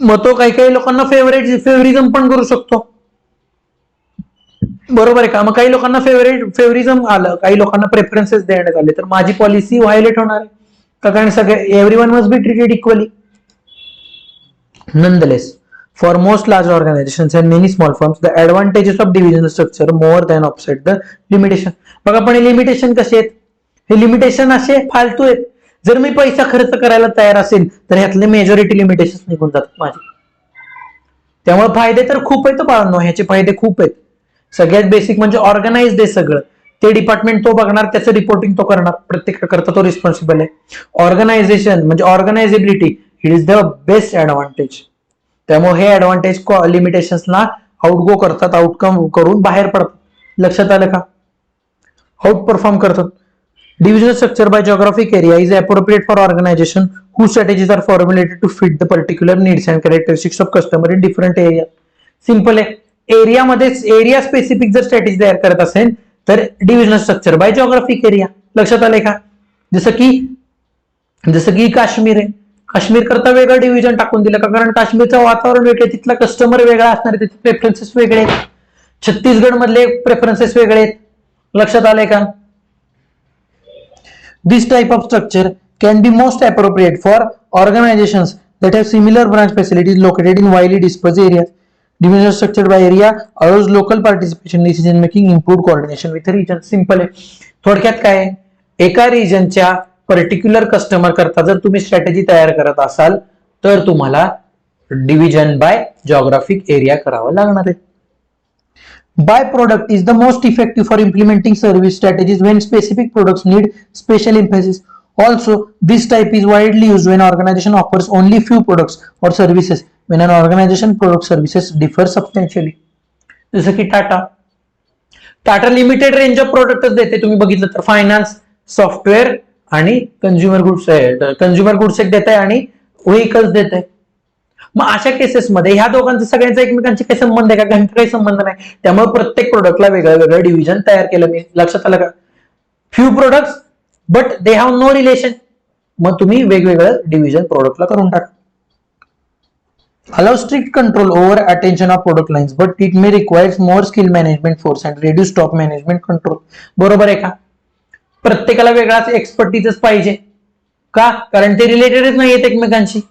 मग तो काही काही लोकांना फेवरिझम पण करू शकतो, बरोबर आहे का? मग काही लोकांना फेवरिझम आलं, काही लोकांना प्रेफरन्सेस देण्यात आले, तर माझी पॉलिसी व्हायलेट होणार आहे का? कारण सगळे, everyone must be treated equally. Nonetheless, for most large organizations and many small firms, the advantages of divisional structure more than offset the limitation. बघा, पण हे लिमिटेशन कसे आहेत? हे लिमिटेशन असे फालतू आहेत. जर मी पैसा खर्च करायला तयार असेल तर ह्यातले मेजॉरिटी लिमिटेशन निघून जातात माझे. त्यामुळे फायदे तर खूप आहेत बाळांनो, ह्याचे फायदे खूप आहेत. सगळ्यात बेसिक म्हणजे ऑर्गनाइज्ड आहे सगळं. ते डिपार्टमेंट तो बघणार, त्याचं रिपोर्टिंग तो करणार, प्रत्येकाकरता तो रिस्पॉन्सिबल आहे. ऑर्गनायझेशन म्हणजे organizability, it is the best advantage. त्यामुळे हे ऍडव्हान्टेज लिमिटेशन्सना आउटगो करतात, आउटकम करून बाहेर पडतात. लक्षात आलं का? आउट परफॉर्म करतात. Division structure by geographic area is appropriate for organization who strategies are formulated to fit the particular needs and characteristics of customer in different area. Simple आहे, एरियामध्येच एरिया स्पेसिफिक जर स्ट्रॅटेजी तयार करत असेल तर division structure by geographic area. लक्षात आलंय का? जसं की काश्मीर आहे, काश्मीर करता वेगळं डिव्हिजन टाकून दिलं का? कारण काश्मीरचं वातावरण वेगळं, तिथला कस्टमर वेगळा असणार आहे, त्याचे प्रेफरन्सेस वेगळे आहेत. छत्तीसगड मधले प्रेफरन्सेस वेगळे आहेत. लक्षात आलंय का? This type of structure can be most appropriate for organizations that have similar branch facilities located in widely dispersed areas. Division structured by area allows local participation in decision making, improved coordination with the region. Simple आहे. थोडक्यात काय आहे? एका रिजनच्या particular customer करता जर तुम्ही strategy तयार करत असाल तर तुम्हाला डिव्हिजन बाय जिओग्राफिक एरिया करावं लागणार आहे. By product is the most effective for implementing service strategies when specific products need special emphasis. Also, this type is widely used when organization offers only few products or services. When an organization product services differ substantially. जसं की Tata limited range of प्रोडक्टच देते. तुम्ही बघितलं तर finance, software आणि consumer goods एक देत आहे आणि व्हेकल्स देत आहे. मग अशा केसेसमध्ये ह्या दोघांचा सगळ्यांचा एकमेकांशी काही संबंध आहे का? काही संबंध नाही. त्यामुळे प्रत्येक प्रोडक्टला वेगळं वेगळं डिव्हिजन तयार केलं मी. लक्षात आलं का? Few products but they have no relation, मग तुम्ही वेगवेगळं डिव्हिजन प्रोडक्टला करून टाका. Allow strict control over attention of product lines, but it may require more skill management force and reduce top management control. बरोबर आहे का? प्रत्येकाला वेगळाच एक्सपर्टीज पाहिजे का? कारण ते रिलेटेडच नाही आहेत एकमेकांशी.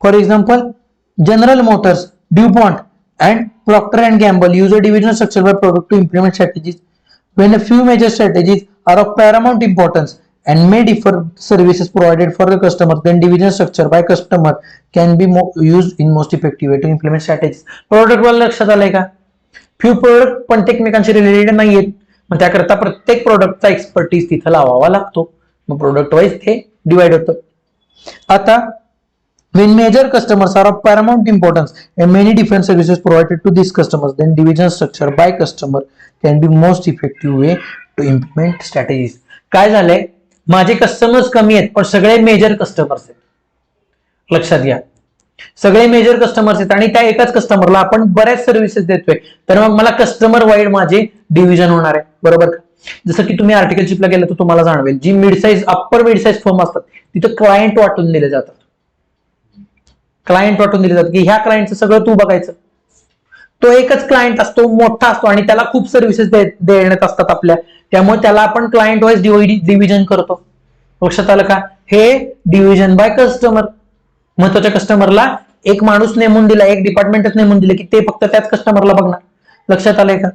For example, general Motors, Dupont and Procter and Gamble use a divisional structure by product to implement strategies. When a few major strategies are of paramount importance and may differ services provided for the customer, then divisional structure by customer can be used in most effective way to implement strategies. Product वाला लक्षात आलंय का? Few product पण एकमेकांशी related नाहीयेत, मग त्याकरता प्रत्येक प्रोडक्टचा एक्सपर्टीज तिथं लावावा लागतो, मग प्रोडक्ट वाईज ते डिवाइड होतं. आता when major customers are of paramount importance and many different services provided to these customers, then division structure by customer can be most effective way to implement strategies. काय झालंय, माझे customers कमी आहेत पण सगळे मेजर कस्टमर्स आहेत. लक्षात घ्या, सगळे मेजर कस्टमर्स आहेत आणि त्या एकाच कस्टमरला आपण बऱ्याच सर्व्हिसेस देतोय, तर मग मला कस्टमर वाईड माझे डिव्हिजन होणार आहे. बरोबर का? जसं की तुम्ही आर्टिकलशिपला गेलं तर तुम्हाला जाणवेल, जी mid size, upper mid size firm असतात तिथं क्लायंट वाटून दिले जातात. क्लायंट वाटून दिले जातात की ह्या क्लायंटचं सगळं तू बघायचं. तो एकच क्लायंट असतो, मोठा असतो आणि त्याला खूप सर्व्हिसेस देण्यात असतात आपल्या, त्यामुळे त्याला आपण क्लायंट वाईज डिव्हिजन करतो. लक्षात आलं का? हे डिव्हिजन बाय कस्टमर. महत्वाच्या कस्टमरला एक माणूस नेमून दिला, एक डिपार्टमेंटच नेमून दिले की ते फक्त त्याच कस्टमरला बघणार. लक्षात आलंय का?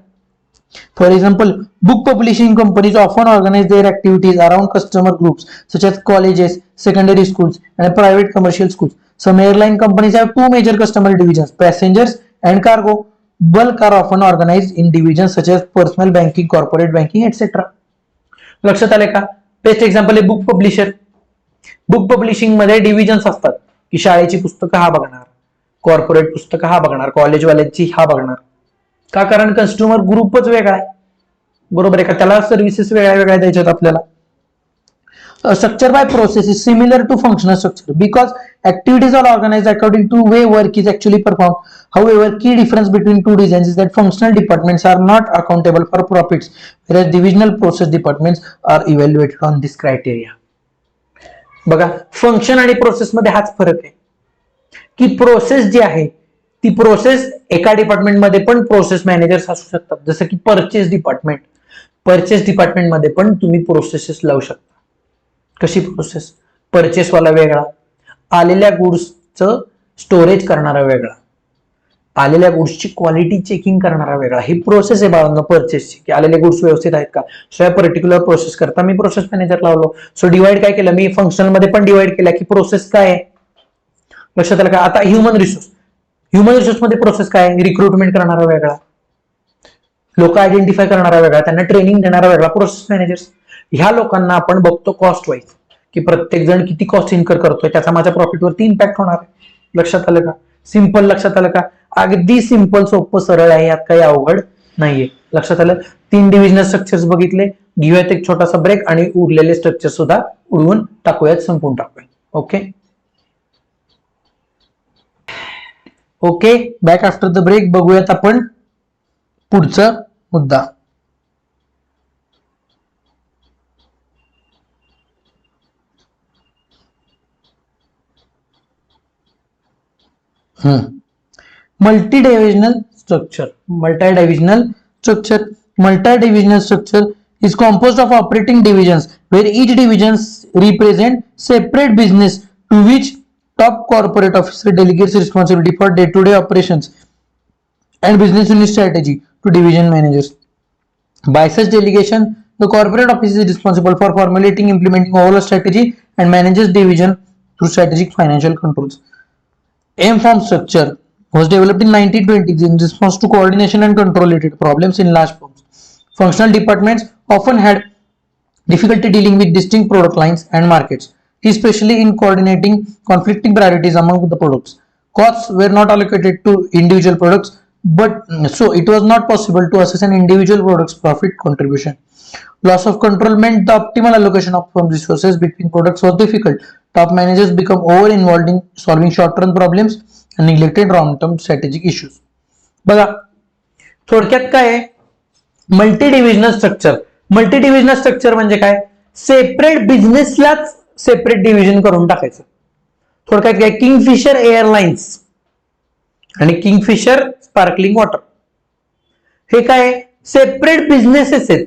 For example, book publishing companies often organize their activities around customer groups such as colleges, secondary schools, and private commercial schools. Some airline companies have two major customer divisions, passengers and cargo. Bulk are often organized in divisions such as personal banking, corporate banking, etc. लक्षात आले का? Best example आहे book publisher. Book publishing मध्ये divisions असतात की शाळेची पुस्तकं हा बघणार, कॉर्पोरेट पुस्तकं हा बघणार, कॉलेजवाल्यांची हा बघणार. का? कारण कस्टमर ग्रुपच वेगळा आहे. बरोबर आहे का? त्याला सर्व्हिसेस वेगळ्या वेगळ्या द्यायच्यात आपल्याला. Structure by process is similar to functional structure because activities are organized according to way work is actually performed. However, key difference between two designs is that functional departments are not accountable for profits, whereas divisional process departments are evaluated on this criteria. बघा, function आणि process मध्ये हाच फरक आहे की process जी आहे ती process एका डिपार्टमेंटमध्ये पण प्रोसेस मॅनेजर्स असू शकतात. जसं की परचेस डिपार्टमेंट मध्ये पण तुम्ही प्रोसेसेस लावू शकता. कशी प्रोसेस? परचेस वाला वेगळा, आलेल्या गुड्सचं स्टोरेज करणारा वेगळा, आलेल्या गुड्सची क्वालिटी चेकिंग करणारा वेगळा. ही प्रोसेस आहे बाळांनो परचेसची, की आलेले गुड्स व्यवस्थित आहेत का. सो या पर्टिक्युलर प्रोसेस करता मी प्रोसेस मॅनेजर लावलो. सो डिवाइड काय केलं मी, फंक्शनल मध्ये पण डिवाइड केला की प्रोसेस काय आहे. लक्षात आलं का? आता ह्युमन रिसोर्स मध्ये प्रोसेस काय आहे, रिक्रुटमेंट करणारा वेगळा, लोक आयडेंटिफाय करणारा वेगळा, त्यांना ट्रेनिंग देणारा वेगळा, प्रोसेस मॅनेजर्स. ह्या लोकांना आपण बघतो कॉस्ट वाईज की प्रत्येक जण किती कॉस्ट इन्कर करतोय, त्याचा माझ्या प्रॉफिटवरती इम्पॅक्ट होणार आहे. लक्षात आलं का? सिंपल. लक्षात आलं का? अगदी सिंपल, सोपं, सरळ आहे, यात काही अवघड नाहीये. लक्षात आलं? 3 डिव्हिजनल स्ट्रक्चर्स बघितले, घेऊयात एक छोटासा ब्रेक आणि उरलेले स्ट्रक्चर सुद्धा उडवून टाकूयात, संपून टाकूयात. Okay, back after the break. बघूयात आपण पुढचा मुद्दा. Multi-divisional structure is composed of operating divisions where each divisions represent separate business to which top corporate officer delegates responsibility for day-to-day operations and business unit strategy to division managers. By such delegation, the corporate office is responsible for formulating, implementing overall strategy and manages division through strategic financial controls. M-form structure was developed in 1920s in response to coordination and control-related problems in large firms. Functional departments often had difficulty dealing with distinct product lines and markets, especially in coordinating conflicting priorities among the products. Costs were not allocated to individual products, but so it was not possible to assess an individual product's profit contribution. Loss of control meant the optimal allocation of firm resources between products was difficult. Top managers become over-involved in solving short-term problems and neglected long-term strategic issues. बघा, थोडक्यात काय आहे multi divisional structure. Multi divisional structure म्हणजे काय? Separate बिझनेसलाच separate division करून टाकायचं. थोडक्यात काय, किंगफिशर एअरलाइन्स आणि किंगफिशर स्पार्कलिंग वॉटर हे काय सेपरेट बिझनेसेस आहेत,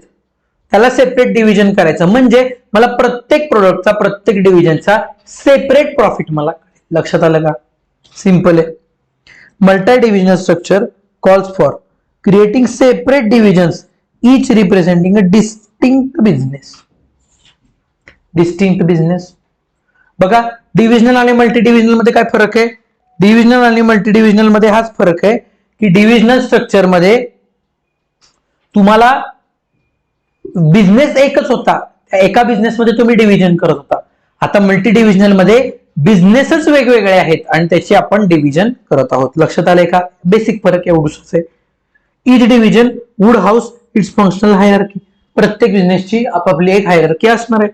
त्याला सेपरेट डिव्हिजन करायचं. म्हणजे मला प्रत्येक प्रोडक्टचा, प्रत्येक डिव्हिजनचा सेपरेट प्रॉफिट मला कळेल. लक्षात आलं का? सिंपल आहे. Multi divisional structure calls for creating separate divisions each representing a distinct business. Distinct business. बघा, डिव्हिजनल आणि मल्टी डिव्हिजनल मध्ये काय फरक आहे? डिव्हिजनल आणि मल्टी डिव्हिजनल मध्ये हाच फरक आहे की डिव्हिजनल स्ट्रक्चर मध्ये तुम्हाला बिझनेस एकच होता, त्या एका बिझनेस मध्ये तुम्ही डिव्हिजन करत होता. आता मल्टी डिव्हिजनल मध्ये बिझनेसच वेगवेगळे आहेत आणि त्याची आपण डिव्हिजन करत आहोत. लक्षात आलंय का? बेसिक फरक एवढंच आहे. Each division would house its functional hierarchy. प्रत्येक बिझनेसची आपापली एक हायरार्की असणार आहे.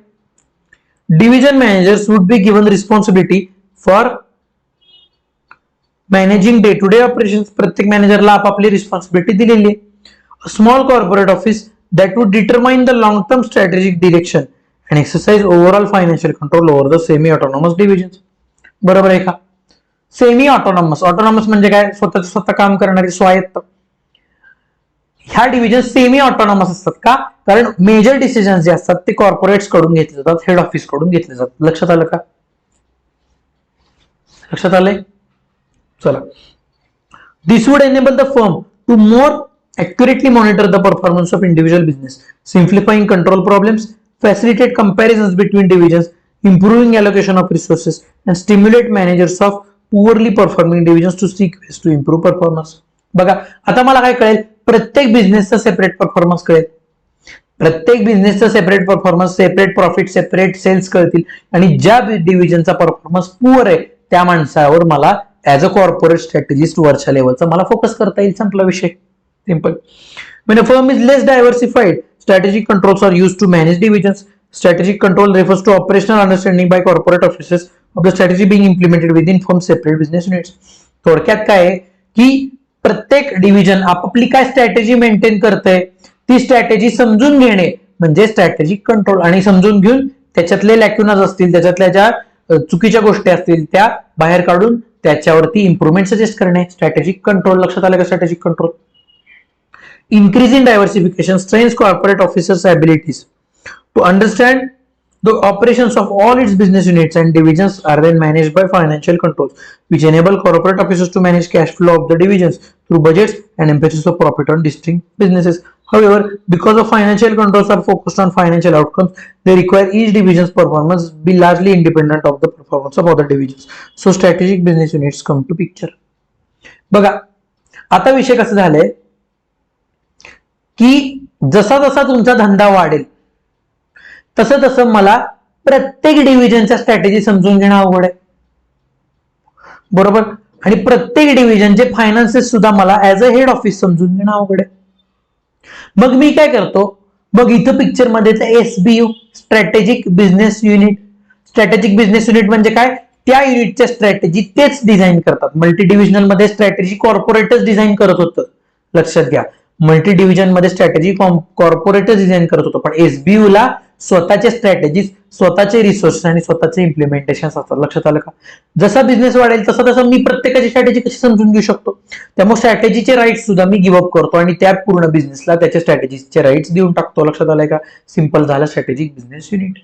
Division managers would be given responsibility for managing day to day operation. प्रत्येक मॅनेजरला आपापली रिस्पॉन्सिबिलिटी दिलेली आहे. Small corporate office that would determine the long-term strategic direction and exercise overall financial control over the semi-autonomous divisions. बरोबर आहे का? Semi autonomous, autonomous म्हणजे काय? स्वतः काम करणारी, स्वायत्त. ह्या डिव्हिजन सेमी ऑटोनॉमस असतात का? कारण मेजर डिसिजन जे असतात ते कॉर्पोरेट्स कडून घेतले जातात, हेड ऑफिस कडून घेतले जातात. लक्षात आलं का? लक्षात आलंय? चला. This would enable the firm to more accurately monitor the performance of individual business, simplifying control problems, facilitate comparisons between divisions, improving allocation of resources, and stimulate managers of poorly performing divisions to seek ways to improve performance. बघा, आता मला काय कळेल? प्रत्येक बिझनेसचा separate performance कळेल, प्रत्येक बिझनेसचा separate performance, separate profit, separate sales कळतील आणि ज्या डिव्हिजनचा परफॉर्मन्स पुअर आहे त्या माणसावर मला ऍज अ कॉर्पोरेट स्ट्रॅटेजिस्ट वरच्या लेवलचा मला फोकस करता येईल. संपला विषय. Simple. When a firm is less diversified, strategic controls are used to manage divisions. Strategic control refers to operational understanding by corporate offices of the strategy being implemented within firm's separate business units. थोडक्यात काय आहे की प्रत्येक division आपापली काय strategy maintain करते ती strategy समजून घेणे म्हणजे स्ट्रॅटेजिक कंट्रोल. आणि समजून घेऊन त्याच्यातले लॅक्युनाज असतील, त्याच्यातल्या ज्या चुकीच्या गोष्टी असतील त्या बाहेर काढून त्याच्यावरती इम्प्रुव्हमेंट सजेस्ट करणे. Strategic control. लक्षात आलं का? Strategic control. Increasing diversification strains corporate officers' abilities to understand the operations of all its business units and divisions are then managed by financial controls, which enable corporate officers to manage cash flow of the divisions through budgets and emphasis of profit on distinct businesses. However, because of financial controls are focused on financial outcomes, they require each division's performance be largely independent of the performance of other divisions. So, strategic business units come to picture. बघा, आता विषय कसं झालंय की जसा जसा तुमचा धंदा वाढेल तसं तसं मला प्रत्येक डिव्हिजनच्या स्ट्रॅटेजी समजून घेणं अवघड आहे. बरोबर. आणि प्रत्येक डिव्हिजनचे फायनान्सेस सुद्धा मला ऍज अ हेड ऑफिस समजून घेणं अवघड आहे. मग मी काय करतो? मग इथं पिक्चर मध्ये SBU, strategic business unit. Strategic business unit म्हणजे काय? त्या युनिटच्या स्ट्रॅटेजी तेच डिझाईन करतात. मल्टी डिव्हिजनल मध्ये स्ट्रॅटेजी कॉर्पोरेटच डिझाईन करत होतं. लक्षात घ्या. मल्टी डिव्हिजन मध्ये स्ट्रॅटेजी कॉर्पोरेटच डिझाईन करत होतो, पण एसबीयू ला स्वतःचे स्ट्रॅटेजीज, स्वतःचे रिसोर्सेस आणि स्वतःचे इम्प्लिमेंटेशन असतात. लक्षात आलं का? जसा बिझनेस वाढेल तसं तसं मी प्रत्येकाची स्ट्रॅटेजी कशी समजून घेऊ शकतो. त्यामुळे स्ट्रॅटेजीचे राईट्स सुद्धा मी गिव्ह अप करतो आणि त्या पूर्ण बिझनेसला त्याच्या स्ट्रॅटेजीचे राईट्स देऊन टाकतो. लक्षात आलंय का? सिंपल झालं स्ट्रॅटेजिक बिझनेस युनिट.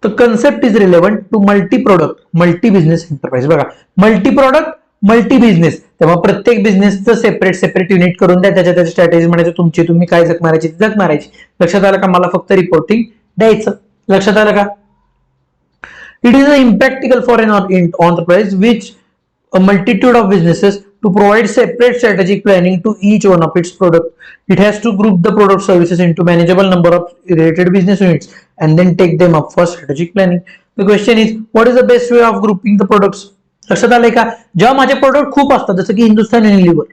तर concept is relevant to multi product, multi business enterprise. बघा, मल्टी प्रोडक्ट, मल्टी बिझनेस. तेव्हा प्रत्येक बिझनेसचं सेपरेट युनिट करून द्या, त्याच्या स्ट्रॅटेजी म्हणायचं तुमची, तुम्ही काय जग मारायची जग मारायची. लक्षात आलं का? मला फक्त रिपोर्टिंग द्यायचं. लक्षात आलं का? It is impractical for an enterprise which a multitude of businesses to provide separate strategic planning to each one of its product. It has to group the product services into manageable number of related business units and then take them up for strategic planning. The question is, what is the best way of grouping the products? लक्षात आलंय का? जेव्हा माझे product खूप असतात, जसं की Hindustan Unilever,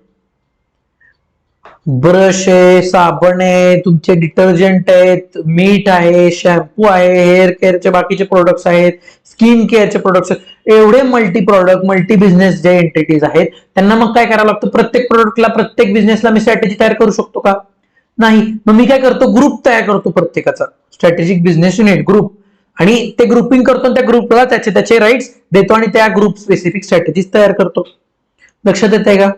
brush आहे, साबण आहे, तुमचे डिटर्जंट आहेत, मीठ आहे, शॅम्पू आहे, हेअर केअरचे बाकीचे प्रोडक्ट्स आहेत, स्किन केअरचे प्रोडक्ट्स आहेत, एवढे मल्टी प्रोडक्ट, मल्टी बिझनेस जे एंटिटीज आहेत त्यांना मग काय करावं लागतं? प्रत्येक प्रोडक्टला, प्रत्येक बिझनेसला मी स्ट्रॅटेजी तयार करू शकतो का? नाही. मग मी काय करतो, ग्रुप तयार करतो प्रत्येकाचा, स्ट्रॅटेजिक बिझनेस युनिट ग्रुप, आणि ते ग्रुपिंग करतो, त्या ग्रुपला त्याचे त्याचे राईट्स देतो आणि त्या ग्रुप स्पेसिफिक स्ट्रॅटेजीज तयार करतो. लक्षात येत आहे का?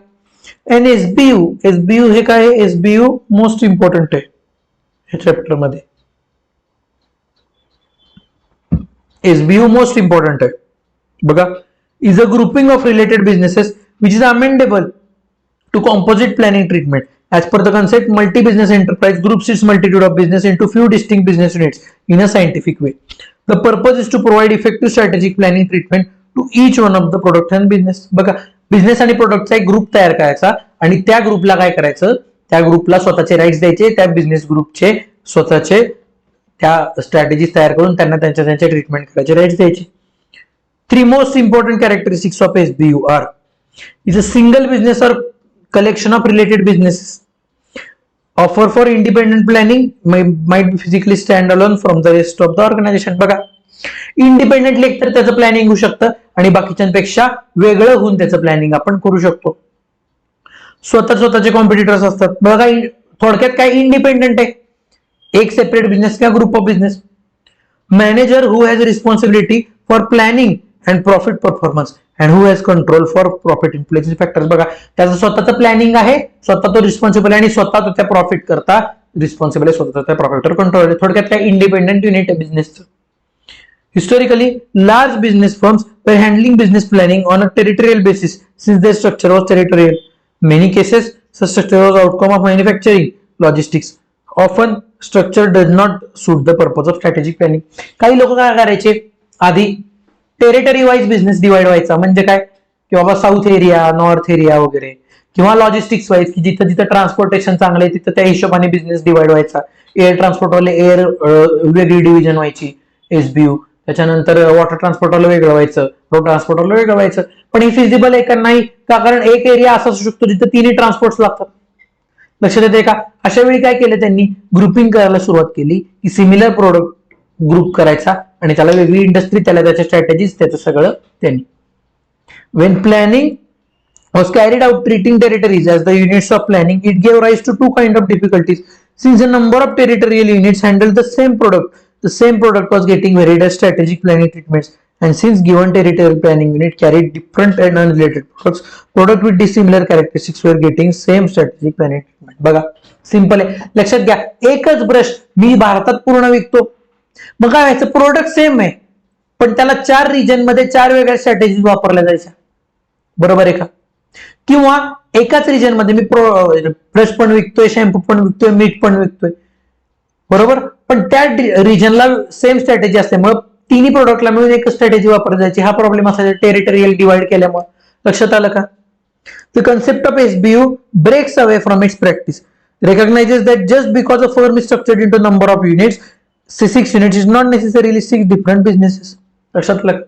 एन एसबीयू, एसबीयू हे काय आहे? एसबीयू मोस्ट इम्पॉर्टंट आहे या चॅप्टर मध्ये. एसबीयू मोस्ट इम्पॉर्टंट आहे बघा. Is a grouping of related businesses which is amendable to composite planning treatment. As per the concept, multi-business enterprise groups its multitude of business into few distinct business units in a scientific way. The purpose is to provide effective strategic planning treatment to each one of the product and business. बघा, business आणि प्रोडक्टचा एक group तयार करायचा आणि त्या ग्रुपला काय करायचं, त्या ग्रुपला स्वतःचे राईट्स द्यायचे, त्या बिझनेस ग्रुपचे स्वतःचे त्या स्ट्रॅटेजीज तयार करून त्यांना त्यांच्या ट्रीटमेंट करायचे, राईट्स द्यायचे. 3 most important characteristics of SBU are: is a single business or collection of related businesses, offer for independent planning, might be physically stand alone from the rest of the organization. बघा, independently एकतर त्याचं planning होऊ शकतं आणि बाकीच्यांपेक्षा वेगळं होऊन त्याचं प्लॅनिंग आपण करू शकतो. स्वतःचे कॉम्पिटिटर्स असतात. बघा, थोडक्यात काय, इंडिपेंडेंट आहे, एक सेपरेट बिझनेस किंवा group of business. Manager who has responsibility for planning and profit performance and who has control for profit influencing factors. बघा, त्याचं स्वतःचं प्लॅनिंग आहे, स्वतः तो रिस्पॉन्सिबल आहे आणि स्वतः तो त्या प्रॉफिट करता रिस्पॉन्सिबल आहे, स्वतः त्या प्रॉफिटवर कंट्रोल आहे. थोडक्यात काय, इंडिपेंडेंट युनिट आहे बिझनेसचं. Historically, large business firms were handling business planning on a territorial basis since their structure was territorial. Many cases, such structure was outcome of manufacturing, logistics. Often, structure does not suit the purpose of strategic planning. काही लोक काय करायचे, आधी territory wise business divide व्हायचा, म्हणजे काय की बाबा साऊथ एरिया, नॉर्थ एरिया वगैरे, किंवा लॉजिस्टिक्स वाईज की जिथं जिथं ट्रान्सपोर्टेशन चांगलं आहे तिथं त्या हिशोबाने बिझनेस डिवाइड व्हायचा. एअर ट्रान्सपोर्टवाले एअर वेगळी डिव्हिजन व्हायची, एसबीयू. त्याच्यानंतर वॉटर ट्रान्सपोर्टरला वेगळं व्हायचं, रोड ट्रान्सपोर्टरला वेगळं व्हायचं. पण हे फिजिबल आहे का? नाही का, कारण एक एरिया असा असू शकतो जिथे तिन्ही ट्रान्सपोर्ट लागतात. लक्षात येते का? अशा वेळी काय केलं त्यांनी, ग्रुपिंग करायला सुरुवात केली की सिमिलर प्रोडक्ट ग्रुप करायचा आणि त्याला वेगळी इंडस्ट्री, त्याला त्याच्या स्ट्रॅटेजीज, त्याचं सगळं त्यांनी. When planning was carried out treating territories as the units of planning, it gave rise to 2 kinds of difficulties. Since a number of territorial units handled the same product was getting varied as strategic planning treatments. And since given territorial planning unit carried different and unrelated product with dissimilar characteristics were getting same strategic planning treatment. बघा, simple आहे, लक्षात घ्या. एकच brush मी भारतात पूर्ण विकतो, मग काय व्हायचं, प्रोडक्ट सेम आहे पण त्याला 4 रिजन मध्ये 4 वेगळ्या स्ट्रॅटेजीज वापरल्या जायच्या. बरोबर आहे का? किंवा एकाच रिजन मध्ये मी ब्रश पण विकतोय, शॅम्पू पण विकतोय, मीठ पण विकतोय, बरोबर, पण त्या रिजनला सेम स्ट्रॅटेजी असल्यामुळे तिन्ही प्रोडक्टला मिळून एकच स्ट्रॅटेजी वापरली जायची. हा प्रॉब्लेम असायचा टेरिटोरियल डिवाइड केल्यामुळे. लक्षात आलं का? The concept of SBU breaks away from its practice, recognizes that just because a firm is structured into number of units, 6 units is not necessarily 6 different businesses. लक्षात आलं?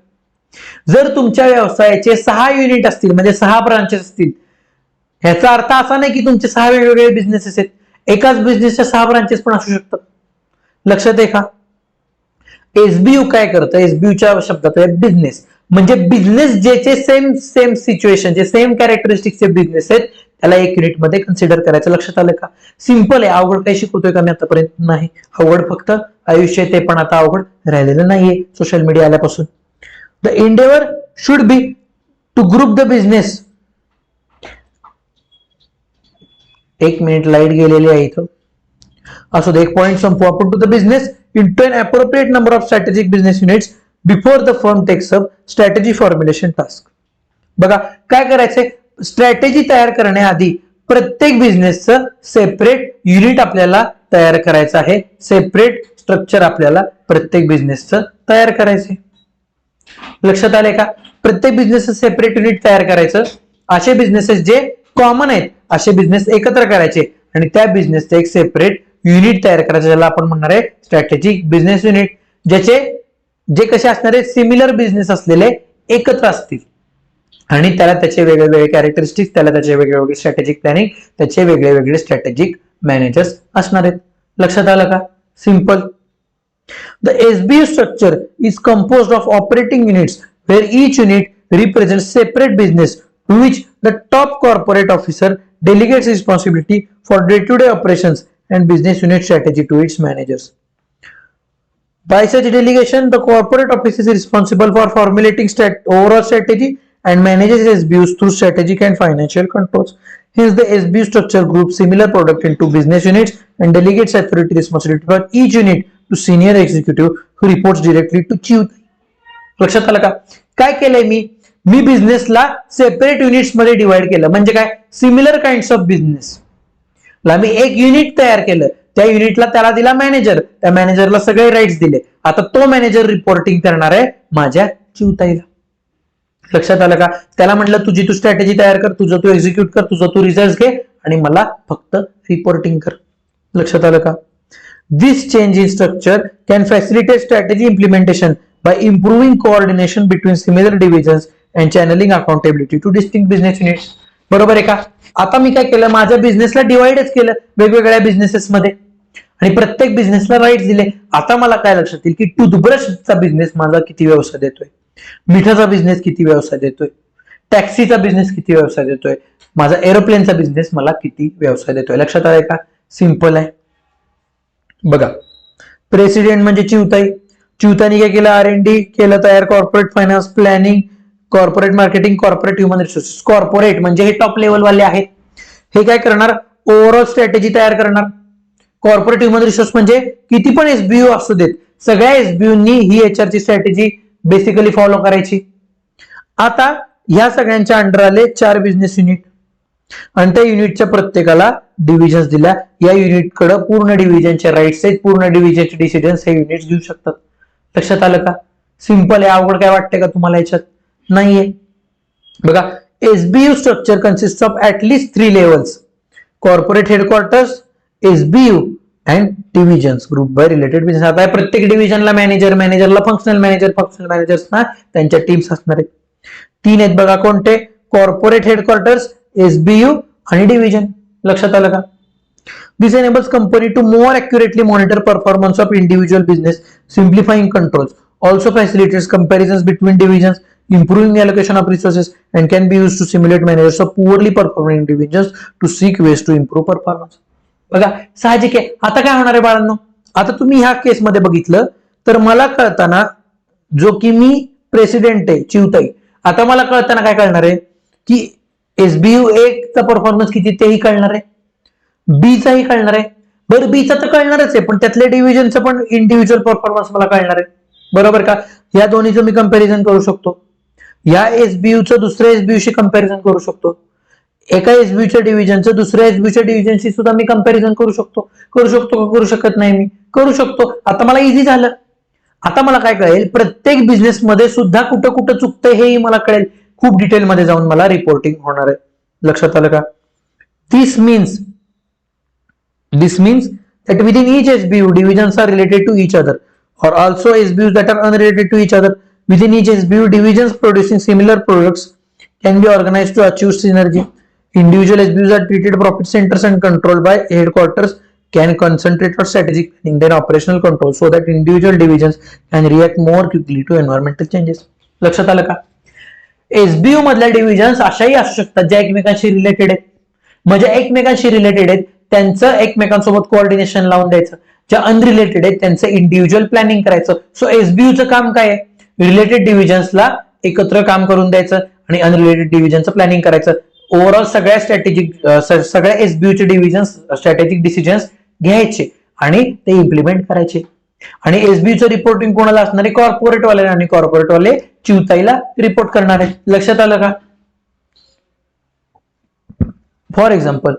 जर तुमच्या व्यवसायाचे 6 युनिट असतील म्हणजे 6 ब्रांचेस असतील, ह्याचा अर्थ असा नाही की तुमचे 6 वेगवेगळे बिझनेसेस आहेत. एकाच बिझनेसच्या 6 ब्रांचेस पण असू शकतात. लक्षात आहे का? एसबीयू काय करतं, एसबीयूच्या शब्दात आहे बिझनेस, म्हणजे बिझनेस ज्याचे सेम सिच्युएशन, जे सेम कॅरेक्टरिस्टिक्सचे बिझनेस आहेत त्याला एक युनिट मध्ये कन्सिडर करायचं. लक्षात आलं का? सिंपल आहे. अवघड काही शिकवतोय का मी आतापर्यंत? नाही. अवघड फक्त आयुष्य, ते पण आता अवघड राहिलेलं नाहीये सोशल मीडिया आल्यापासून. The endeavour should be to group the business. 1 minute light गेलेली आहे इथं, असो दे. एक पॉइंट संपू आपण. To the business into an appropriate number of strategic business units before the firm takes up strategy formulation task. बघा, काय करायचंय, स्ट्रॅटेजी तयार करण्याआधी प्रत्येक बिझनेसचं सेपरेट युनिट आपल्याला तयार करायचं आहे, सेपरेट स्ट्रक्चर आपल्याला प्रत्येक बिझनेसचं तयार करायचंय. लक्षात आले का? प्रत्येक बिझनेसचं सेपरेट युनिट तयार करायचं. असे बिझनेसेस जे कॉमन आहेत असे बिझनेस एकत्र करायचे आणि त्या बिझनेसचं एक सेपरेट युनिट तयार करायचं, ज्याला आपण म्हणणार आहे स्ट्रॅटेजिक बिझनेस युनिट, जे कसे असणार आहे, सिमिलर बिझनेस असलेले एकत्र असतील आणि त्याला त्याचे वेगवेगळे कॅरेक्टरिस्टिक्स, त्याला त्याचे वेगवेगळे स्ट्रॅटेजिक प्लॅनिंग, त्याचे वेगवेगळे स्ट्रॅटेजिक मॅनेजर्स असणार आहेत. लक्षात आलं का? Simple. The SBU structure is composed of operating units where each unit represent separate business to which the top corporate officer delegates responsibility for day-to-day operations and business unit strategy to its managers. By such delegation, the corporate office is responsible for formulating overall strategy and manages SBUs through strategic and financial controls. Hence, the SBU structure groups similar product into business units and delegates authority responsibility for each unit to senior executive who reports directly to chief. लक्षात आलं का? काय केलंय मी बिझनेसला separate units मध्ये divide केलं. म्हणजे काय? Similar kinds of business ला मी एक युनिट तयार केलं. त्या युनिटला त्याला दिला मॅनेजर, त्या मॅनेजरला सगळे राईट्स दिले. आता तो मॅनेजर रिपोर्टिंग करणार आहे माझ्या चिवताईला. लक्षात आलं का? त्याला म्हटलं तुझी तू स्ट्रॅटेजी तयार कर, तुझं तू एक्झिक्यूट कर, तुझं तू रिझल्ट घे आणि मला फक्त रिपोर्टिंग कर. लक्षात आलं का? This change in structure can facilitate strategy implementation by improving coordination between similar divisions and channeling accountability to distinct business units. बरोबर आहे का? आता मी काय केलं, माझ्या बिझनेसला डिवाइडच केलं वेगवेगळ्या बिझनेसेस मध्ये आणि प्रत्येक बिझनेसला राईट दिले. आता मला काय लक्षात येईल की टूथब्रशचा बिझनेस माझा किती व्यवसाय देतोय, मिठाचा बिझनेस किती व्यवसाय देतोय, टॅक्सीचा बिझनेस किती व्यवसाय देतोय, माझा एरोप्लेनचा बिझनेस मला किती व्यवसाय देतोय. लक्षात आलंय का? सिंपल आहे. बघा, प्रेसिडेंट म्हणजे चिवताई. चिवताईने काय केलं? R&D केलं तयार, corporate finance, planning, corporate marketing, corporate human resources. Corporate म्हणजे हे टॉप लेवल वाले आहेत. हे काय करणार? ओव्हरऑल स्ट्रॅटेजी तयार करणार. कॉर्पोरेट ह्युमन रिसोर्स म्हणजे किती पण एसबीयू असू देत, सगळ्या एसबीयूनी ही HR ची स्ट्रॅटेजी बेसिकली फॉलो करायची. आता ह्या सगळ्यांच्या अंडर आले 4 बिझनेस युनिट आणि त्या युनिटच्या प्रत्येकाला डिव्हिजन्स दिल्या. या युनिटकडे पूर्ण डिव्हिजनचे राईट्स आहेत, पूर्ण डिव्हिजनचे डिसिजन्स हे युनिट घेऊ शकतात. लक्षात आलं का? सिंपल आहे. अवघड काय वाटतंय का तुम्हाला याच्यात? नाहीये. बघा, SBU structure consist of at least 3 levels: corporate headquarters, SBU and divisions group by related business. आता प्रत्येक डिव्हिजनला मॅनेजर, मॅनेजरला फंक्शनल मॅनेजर, फंक्शनल मॅनेजर्सना त्यांच्या टीम्स असणार आहेत. 3 आहेत बघा, कोणते? कॉर्पोरेट हेडक्वार्टर्स, एसबीयू आणि डिव्हिजन. लक्षात आलं का? This enables company to more accurately monitor performance of individual business, simplifying controls. Also facilitates comparisons between divisions, improving the allocation of resources, and can be used to simulate managers of poorly performing divisions to seek ways to improve performance. बघा, साहजिक आहे. आता काय होणार आहे बाळांनो? आता तुम्ही ह्या केस मध्ये बघितलं तर मला कळताना, जो की मी प्रेसिडेंट आहे चिवताई, आता मला कळताना काय कळणार आहे की एसबीयू 1 चा परफॉर्मन्स किती तेही कळणार आहे, बीचाही कळणार आहे. बरं, बीचा तर कळणारच आहे, पण त्यातल्या डिव्हिजनचं पण इंडिव्हिज्युअल परफॉर्मन्स मला कळणार आहे. बरोबर का? या दोन्हीचं मी कंपॅरिझन करू शकतो. या एसबीयूचं दुसऱ्या एसबीयूशी कंपॅरिझन करू शकतो. एका एसबीयूच्या डिव्हिजनचं दुसऱ्या एसबीयूच्या डिव्हिजनशी सुद्धा मी कंपॅरिझन करू शकतो. करू शकत नाही? मी करू शकतो. आता मला इझी झालं. आता मला काय कळेल? प्रत्येक बिझनेस मध्ये सुद्धा कुठं कुठं चुकतंय हेही मला कळेल. खूप डिटेलमध्ये जाऊन मला रिपोर्टिंग होणार आहे. लक्षात आलं का? This means that within each SBU, divisions are related to each other, or also SBUs that are unrelated to each other. Within each SBU, divisions producing similar products can be organized to achieve synergy. Individual SBUs are treated profit centers and controlled by headquarters can concentrate on strategic planning then operational control so that individual divisions can react more quickly to environmental changes. लक्षात आलं का? SBU मधल्या divisions अशाही असू शकतात ज्या एकमेकांशी related आहेत. म्हणजे एकमेकांशी रिलेटेड आहेत त्यांचं एकमेकांसोबत कोऑर्डिनेशन लावून द्यायचं. ज्या अनरिलेटेड आहेत त्यांचं इंडिव्हिज्युअल प्लॅनिंग करायचं. सो एसबीयूचं काम काय आहे? रिलेटेड डिव्हिजन्सला एकत्र काम करून द्यायचं आणि अनरिलेटेड डिव्हिजनचं प्लॅनिंग करायचं. ओव्हरऑल सगळ्या एसबीयूचे डिव्हिजन्स स्ट्रॅटेजिक डिसिजन्स घ्यायचे आणि ते इम्प्लिमेंट करायचे. आणि एसबीयूचं रिपोर्टिंग कोणाला असणार आहे? कॉर्पोरेट वाले, आणि कॉर्पोरेट वाले चिवताईला रिपोर्ट करणार आहेत. लक्षात आलं का? For example,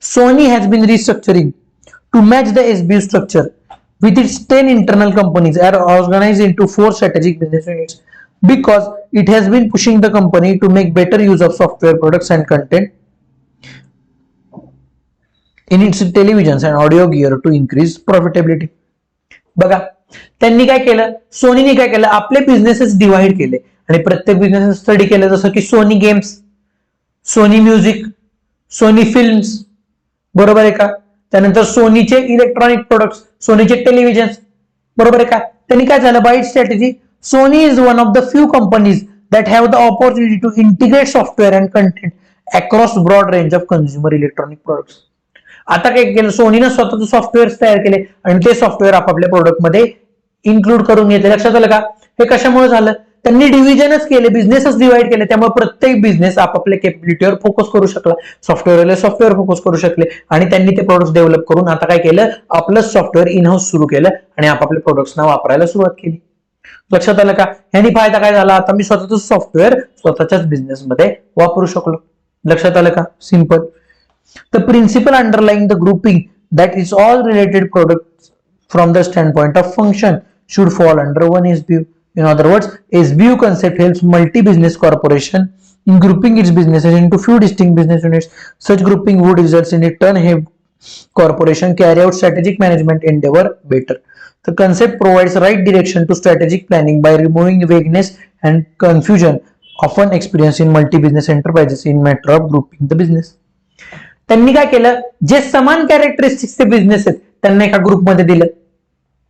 Sony has been restructuring to match the SBU structure with its 10 internal companies are organized into 4 strategic business units because it has been pushing the company to make better use of software products and content in its televisions and audio gear to increase profitability. बघा, त्यांनी काय केलं? सोनीने काय केलं? आपले businesses divide केले आणि प्रत्येक बिझनेस स्टडी केलं. जसं की Sony games, Sony music, Sony films. बरोबर आहे का? त्यानंतर सोनीचे इलेक्ट्रॉनिक प्रोडक्ट्स, सोनीचे टेलिव्हिजन. बरोबर आहे का? त्यांनी काय झालं? By strategy, Sony is one of the few companies that have the opportunity to integrate software and content across broad range of consumer electronic products. आता काय केलं, सोनीनं स्वतःचं सॉफ्टवेअर तयार केले आणि ते सॉफ्टवेअर आपापल्या प्रोडक्टमध्ये इन्क्लूड करून घेतले. लक्षात आलं का? हे कशामुळे झालं? त्यांनी डिव्हिजनच केले, बिझनेसच डिवाइड केले. त्यामुळे प्रत्येक बिझनेस आपापल्या कॅपॅबिलिटीवर फोकस करू शकला. सॉफ्टवेअर फोकस करू शकले आणि त्यांनी ते प्रोडक्ट डेव्हलप करून आता काय केलं, आपलं सॉफ्टवेअर इन हाऊस सुरू केलं आणि आपापल्या प्रोडक्ट्सना वापरायला सुरुवात केली. लक्षात आलं का? यांनी फायदा काय झाला? आता मी स्वतःच सॉफ्टवेअर स्वतःच्याच बिझनेसमध्ये वापरू शकलो. लक्षात आलं का? Simple. The principle underlying the grouping that is all related products from the standpoint of function should fall under one SBU. In other words, SBU concept helps multi-business corporation in grouping its businesses into few distinct business units. Such grouping would result in a turn-head corporation carry out strategic management endeavor better. The concept provides right direction to strategic planning by removing vagueness and confusion often experienced in multi-business enterprises in matter of grouping the business. त्यांनी काय केलं, जे समान कॅरेक्टरिस्टिक्सचे business आहेत त्यांना एका ग्रुपमध्ये दिलं.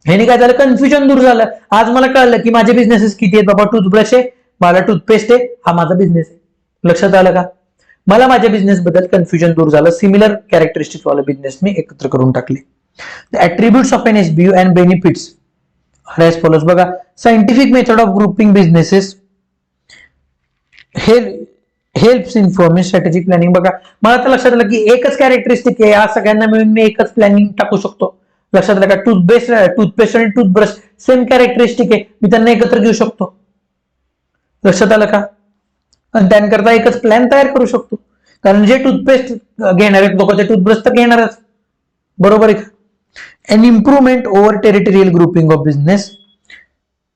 ह्याने काय झालं, कन्फ्युजन दूर झालं. आज मला कळलं की माझे बिझनेसेस किती आहेत बाबा. टूथब्रश आहे, मला टूथपेस्ट आहे, हा माझा बिझनेस आहे. लक्षात आलं का? मला माझ्या बिझनेस बद्दल कन्फ्युजन दूर झालं. सिमिलर कॅरेक्टरिस्टिक्स वाला बिझनेस मी एकत्र करून टाकले. The attributes of an SBU and benefits are as follows. बघा, scientific method of grouping businesses helps in forming strategic planning. बघा, मला तर लक्षात आलं की एकच कॅरेक्टरिस्टिक आहे, या सगळ्यांना मिळून मी एकच प्लॅनिंग टाकू शकतो. लक्षात आलं का? टूथपेस्ट आणि टूथब्रश सेम कॅरेक्टरिस्टिक आहे, मी त्यांना एकत्र घेऊ शकतो. लक्षात आलं का? आणि त्याकरता एकच प्लॅन तयार करू शकतो. कारण जे टूथपेस्ट घेणार आहेत लोक ते टूथब्रश तर घेणारच. बरोबर आहे का? An improvement over territorial grouping of business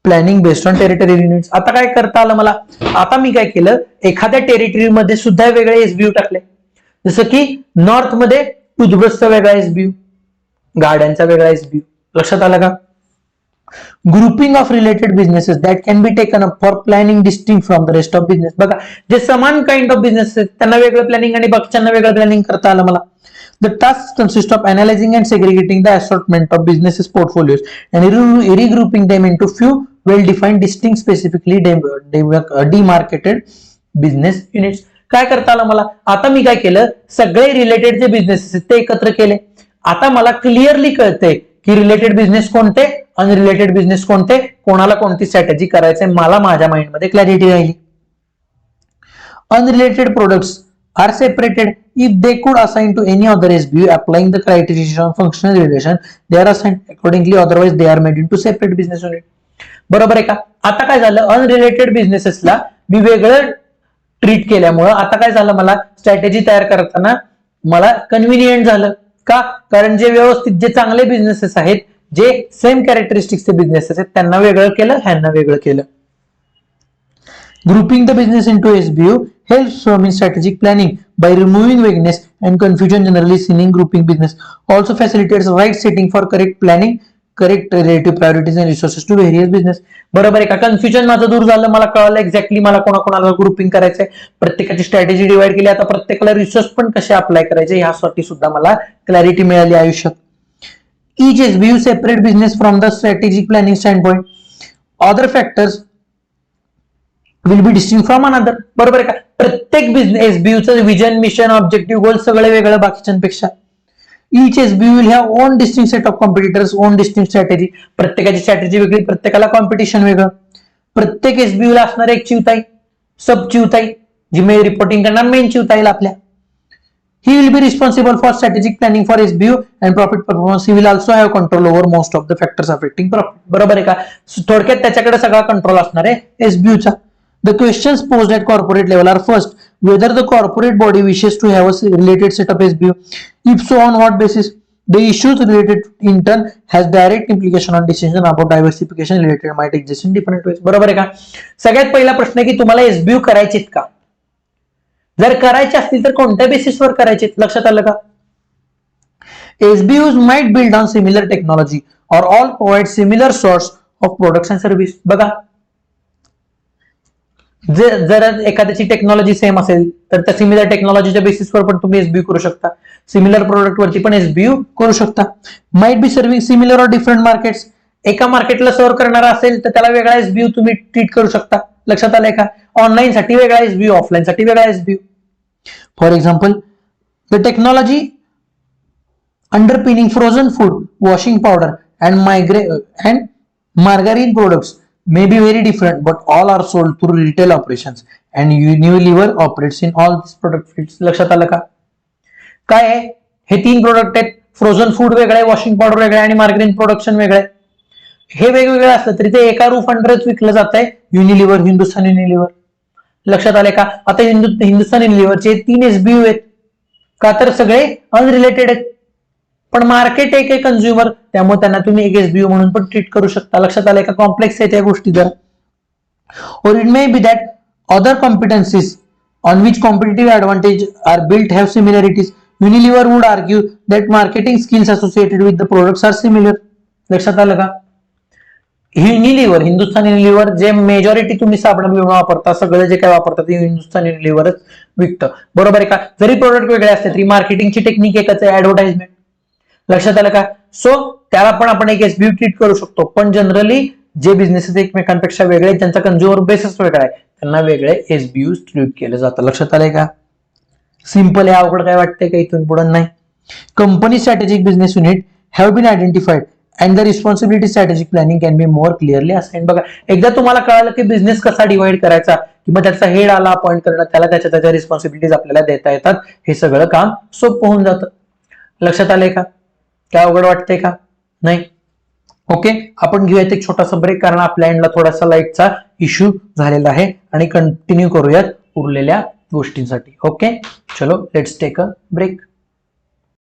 planning based on territory units. आता काय करता आलं मला? आता मी काय केलं, एखाद्या टेरिटरीमध्ये सुद्धा वेगळे एसबीयू टाकले. जसं की नॉर्थ मध्ये टूथब्रशचा वेगळा एसबीयू, गाड्यांचा वेगळा एसबीयू. लक्षात आलं का? Grouping of related businesses that can be taken up for planning distinct from the rest of business. बघा, जे समान काइंड ऑफ बिझनेस आहेत त्यांना वेगळं प्लॅनिंग आणि बाकीच्यांना वेगळं प्लॅनिंग करता आलं मला. The task consists of analyzing and segregating the assortment of businesses portfolios and regrouping them into few well-defined, distinct, specifically demarcated business units. काय करता आलं मला? आता मी काय केलं, सगळे रिलेटेड जे बिझनेसेस आहेत ते एकत्र केले. आता मला क्लिअरली कळतंय की रिलेटेड बिझनेस कोणते, अनरिलेटेड बिझनेस कोणते, कोणाला कोणती स्ट्रॅटेजी करायचंय. मला माझ्या माइंडमध्ये क्लॅरिटी राहिली. Unrelated products are separated if they could assign to any other SBU applying the criteria of functional relation they are assigned accordingly, otherwise they are made into separate business unit. बरोबर आहे का? आता काय झालं, unrelated बिझनेसेसला मी वेगळं treat केल्यामुळं आता काय झालं, मला स्ट्रॅटेजी तयार करताना मला कन्व्हिनियंट झालं. का? कारण जे व्यवस्थित जे चांगले बिझनेसेस आहेत, जे सेम कॅरेक्टरिस्टिक्सचे बिझनेसेस आहेत त्यांना वेगळं केलं, ह्यांना वेगळं केलं. Grouping the business into SBU helps firm in strategic planning by removing vagueness and confusion generally seen in grouping business. Also facilitates right setting for correct planning, correct relative priorities and resources to various business. बरोबर आहे का? Confusion माझं दूर झालं, मला कळलं exactly मला कोणाकोणाला ग्रुपिंग करायचंय, प्रत्येकाची स्ट्रॅटेजी डिवाइड केली. आता प्रत्येकाला रिसोर्स पण कसे अप्लाय करायचे यासाठी सुद्धा मला क्लॅरिटी मिळाली आयुष्यात. Each SBU separate business from the strategic planning standpoint. Other factors will be distinct from another. बरोबर आहे का? प्रत्येक बिझनेस एसबीयूचं विजन, मिशन, ऑब्जेक्टिव्ह, गोल सगळे वेगळं बाकीच्यांपेक्षा. Each SBU will have own distinct set of competitors, own distinct strategy. प्रत्येकाची strategy वेगळी, प्रत्येकाला कॉम्पिटिशन वेगळं. प्रत्येक एसबीयू ला असणार एक चिवताई, सब चिवताई, जी मेन रिपोर्टिंग करणार मेन चिवताईला आपल्या. He will be responsible for strategic planning for SBU and profit performance. He will also have control over most of the factors affecting profit. बरोबर आहे का? थोडक्यात त्याच्याकडे सगळा कंट्रोल असणार आहे एसबीयूचा. The questions posed at corporate level are first, whether the corporate body wishes to have a related set of SBU. If so, on what basis? The issues related in turn has direct implication on decision about diversification related might exist in different ways. बरोबर आहे का? सगळ्यात पहिला प्रश्न आहे की तुम्हाला SBU करायचेत का? जर करायचे असतील तर कोणत्या बेसिसवर करायचे? लक्षात आलं का? SBUs might build on similar technology or all provide similar source of products and service. बघा, जर एखाद्याची टेक्नॉलॉजी सेम असेल तर त्या सिमिलर टेक्नॉलॉजीच्या बेसिसवर पण तुम्ही एसबीयू करू शकता. सिमिलर प्रोडक्ट वरती पण एसबीयू करू शकता. माइट बी सर्विंग सिमिलर और डिफरंट मार्केट्स. एका मार्केटला सर्व करणारा असेल तर त्याला वेगळा एसबीयू तुम्ही ट्रीट करू शकता. लक्षात आलंय का? ऑनलाईन साठी वेगळा एसबीयू, ऑफलाईन साठी वेगळा SBU. For example, the technology underpinning frozen food, washing powder, and margarine products may be very different, but all are sold through retail operations, and Unilever operates in all these product fields. लक्षात आलं का? काय आहे? हे 3 product आहेत. Frozen food वेगळे, washing powder वेगळे आणि मार्गरीन प्रोडक्शन वेगळे. हे वेगवेगळे असलं तरी ते एका रूफ अंडरच विकलं जात आहे. Unilever, Hindustan Unilever. लक्षात आले का? आता हिंदुस्थान युनिलिव्हरचे 3 SBU आहेत का, तर सगळे अनरिलेटेड आहेत, पण मार्केट एक आहे कन्झ्युमर, त्यामुळे त्यांना तुम्ही एक SBU म्हणून पण ट्रीट करू शकता. लक्षात आले का? कॉम्प्लेक्स आहेत या गोष्टी जर. और it may be that other competencies on which competitive advantage are built have similarities. Unilever would argue that marketing skills associated with the products are similar. लक्षात आलं का? युनिलिव्हर, हिंदुस्थान युनिलिव्हर जे मेजॉरिटी तुम्ही साबण वापरता, सगळं जे काय वापरतात ते हिंदुस्थान युनिलिव्हरच विकतं. बरोबर आहे का? जरी प्रोडक्ट वेगळे असले तरी मार्केटिंगची टेक्निक एकच आहे, ऍडव्हर्टाइजमेंट. लक्षात आलं का? सो त्याला पण आपण एक SBU ट्रीट करू शकतो, पण जनरली जे बिझनेसेस एकमेकांपेक्षा वेगळे, ज्यांचा कन्झ्युमर बेसिस वेगळा आहे, त्यांना वेगळे SBU ट्रीट केलं जातं. लक्षात आलंय का? सिंपल आहे, अवघड काय वाटतंय का इथून पुढे? नाही. Company strategic business unit have been identified and the responsibility strategic planning can be more clearly assigned. बघा, एकदा तुम्हाला कळालं की बिझनेस कसा डिवाइड करायचा, किंवा त्याचा हेड आला अपॉइंट करणं, त्याला त्याच्या रिस्पॉन्सिबिलिटीज आपल्याला देता येतात, हे सगळं काम सोपं होऊन जातं. लक्षात आलंय का? काय अवघड वाटतंय का? नाही. ओके, आपण घेऊयात एक छोटासा ब्रेक, कारण आपल्या एंडला थोडासा लाईटचा इश्यू झालेला आहे, आणि कंटिन्यू करूयात उरलेल्या गोष्टींसाठी. ओके, चलो लेट्स टेक अ ब्रेक.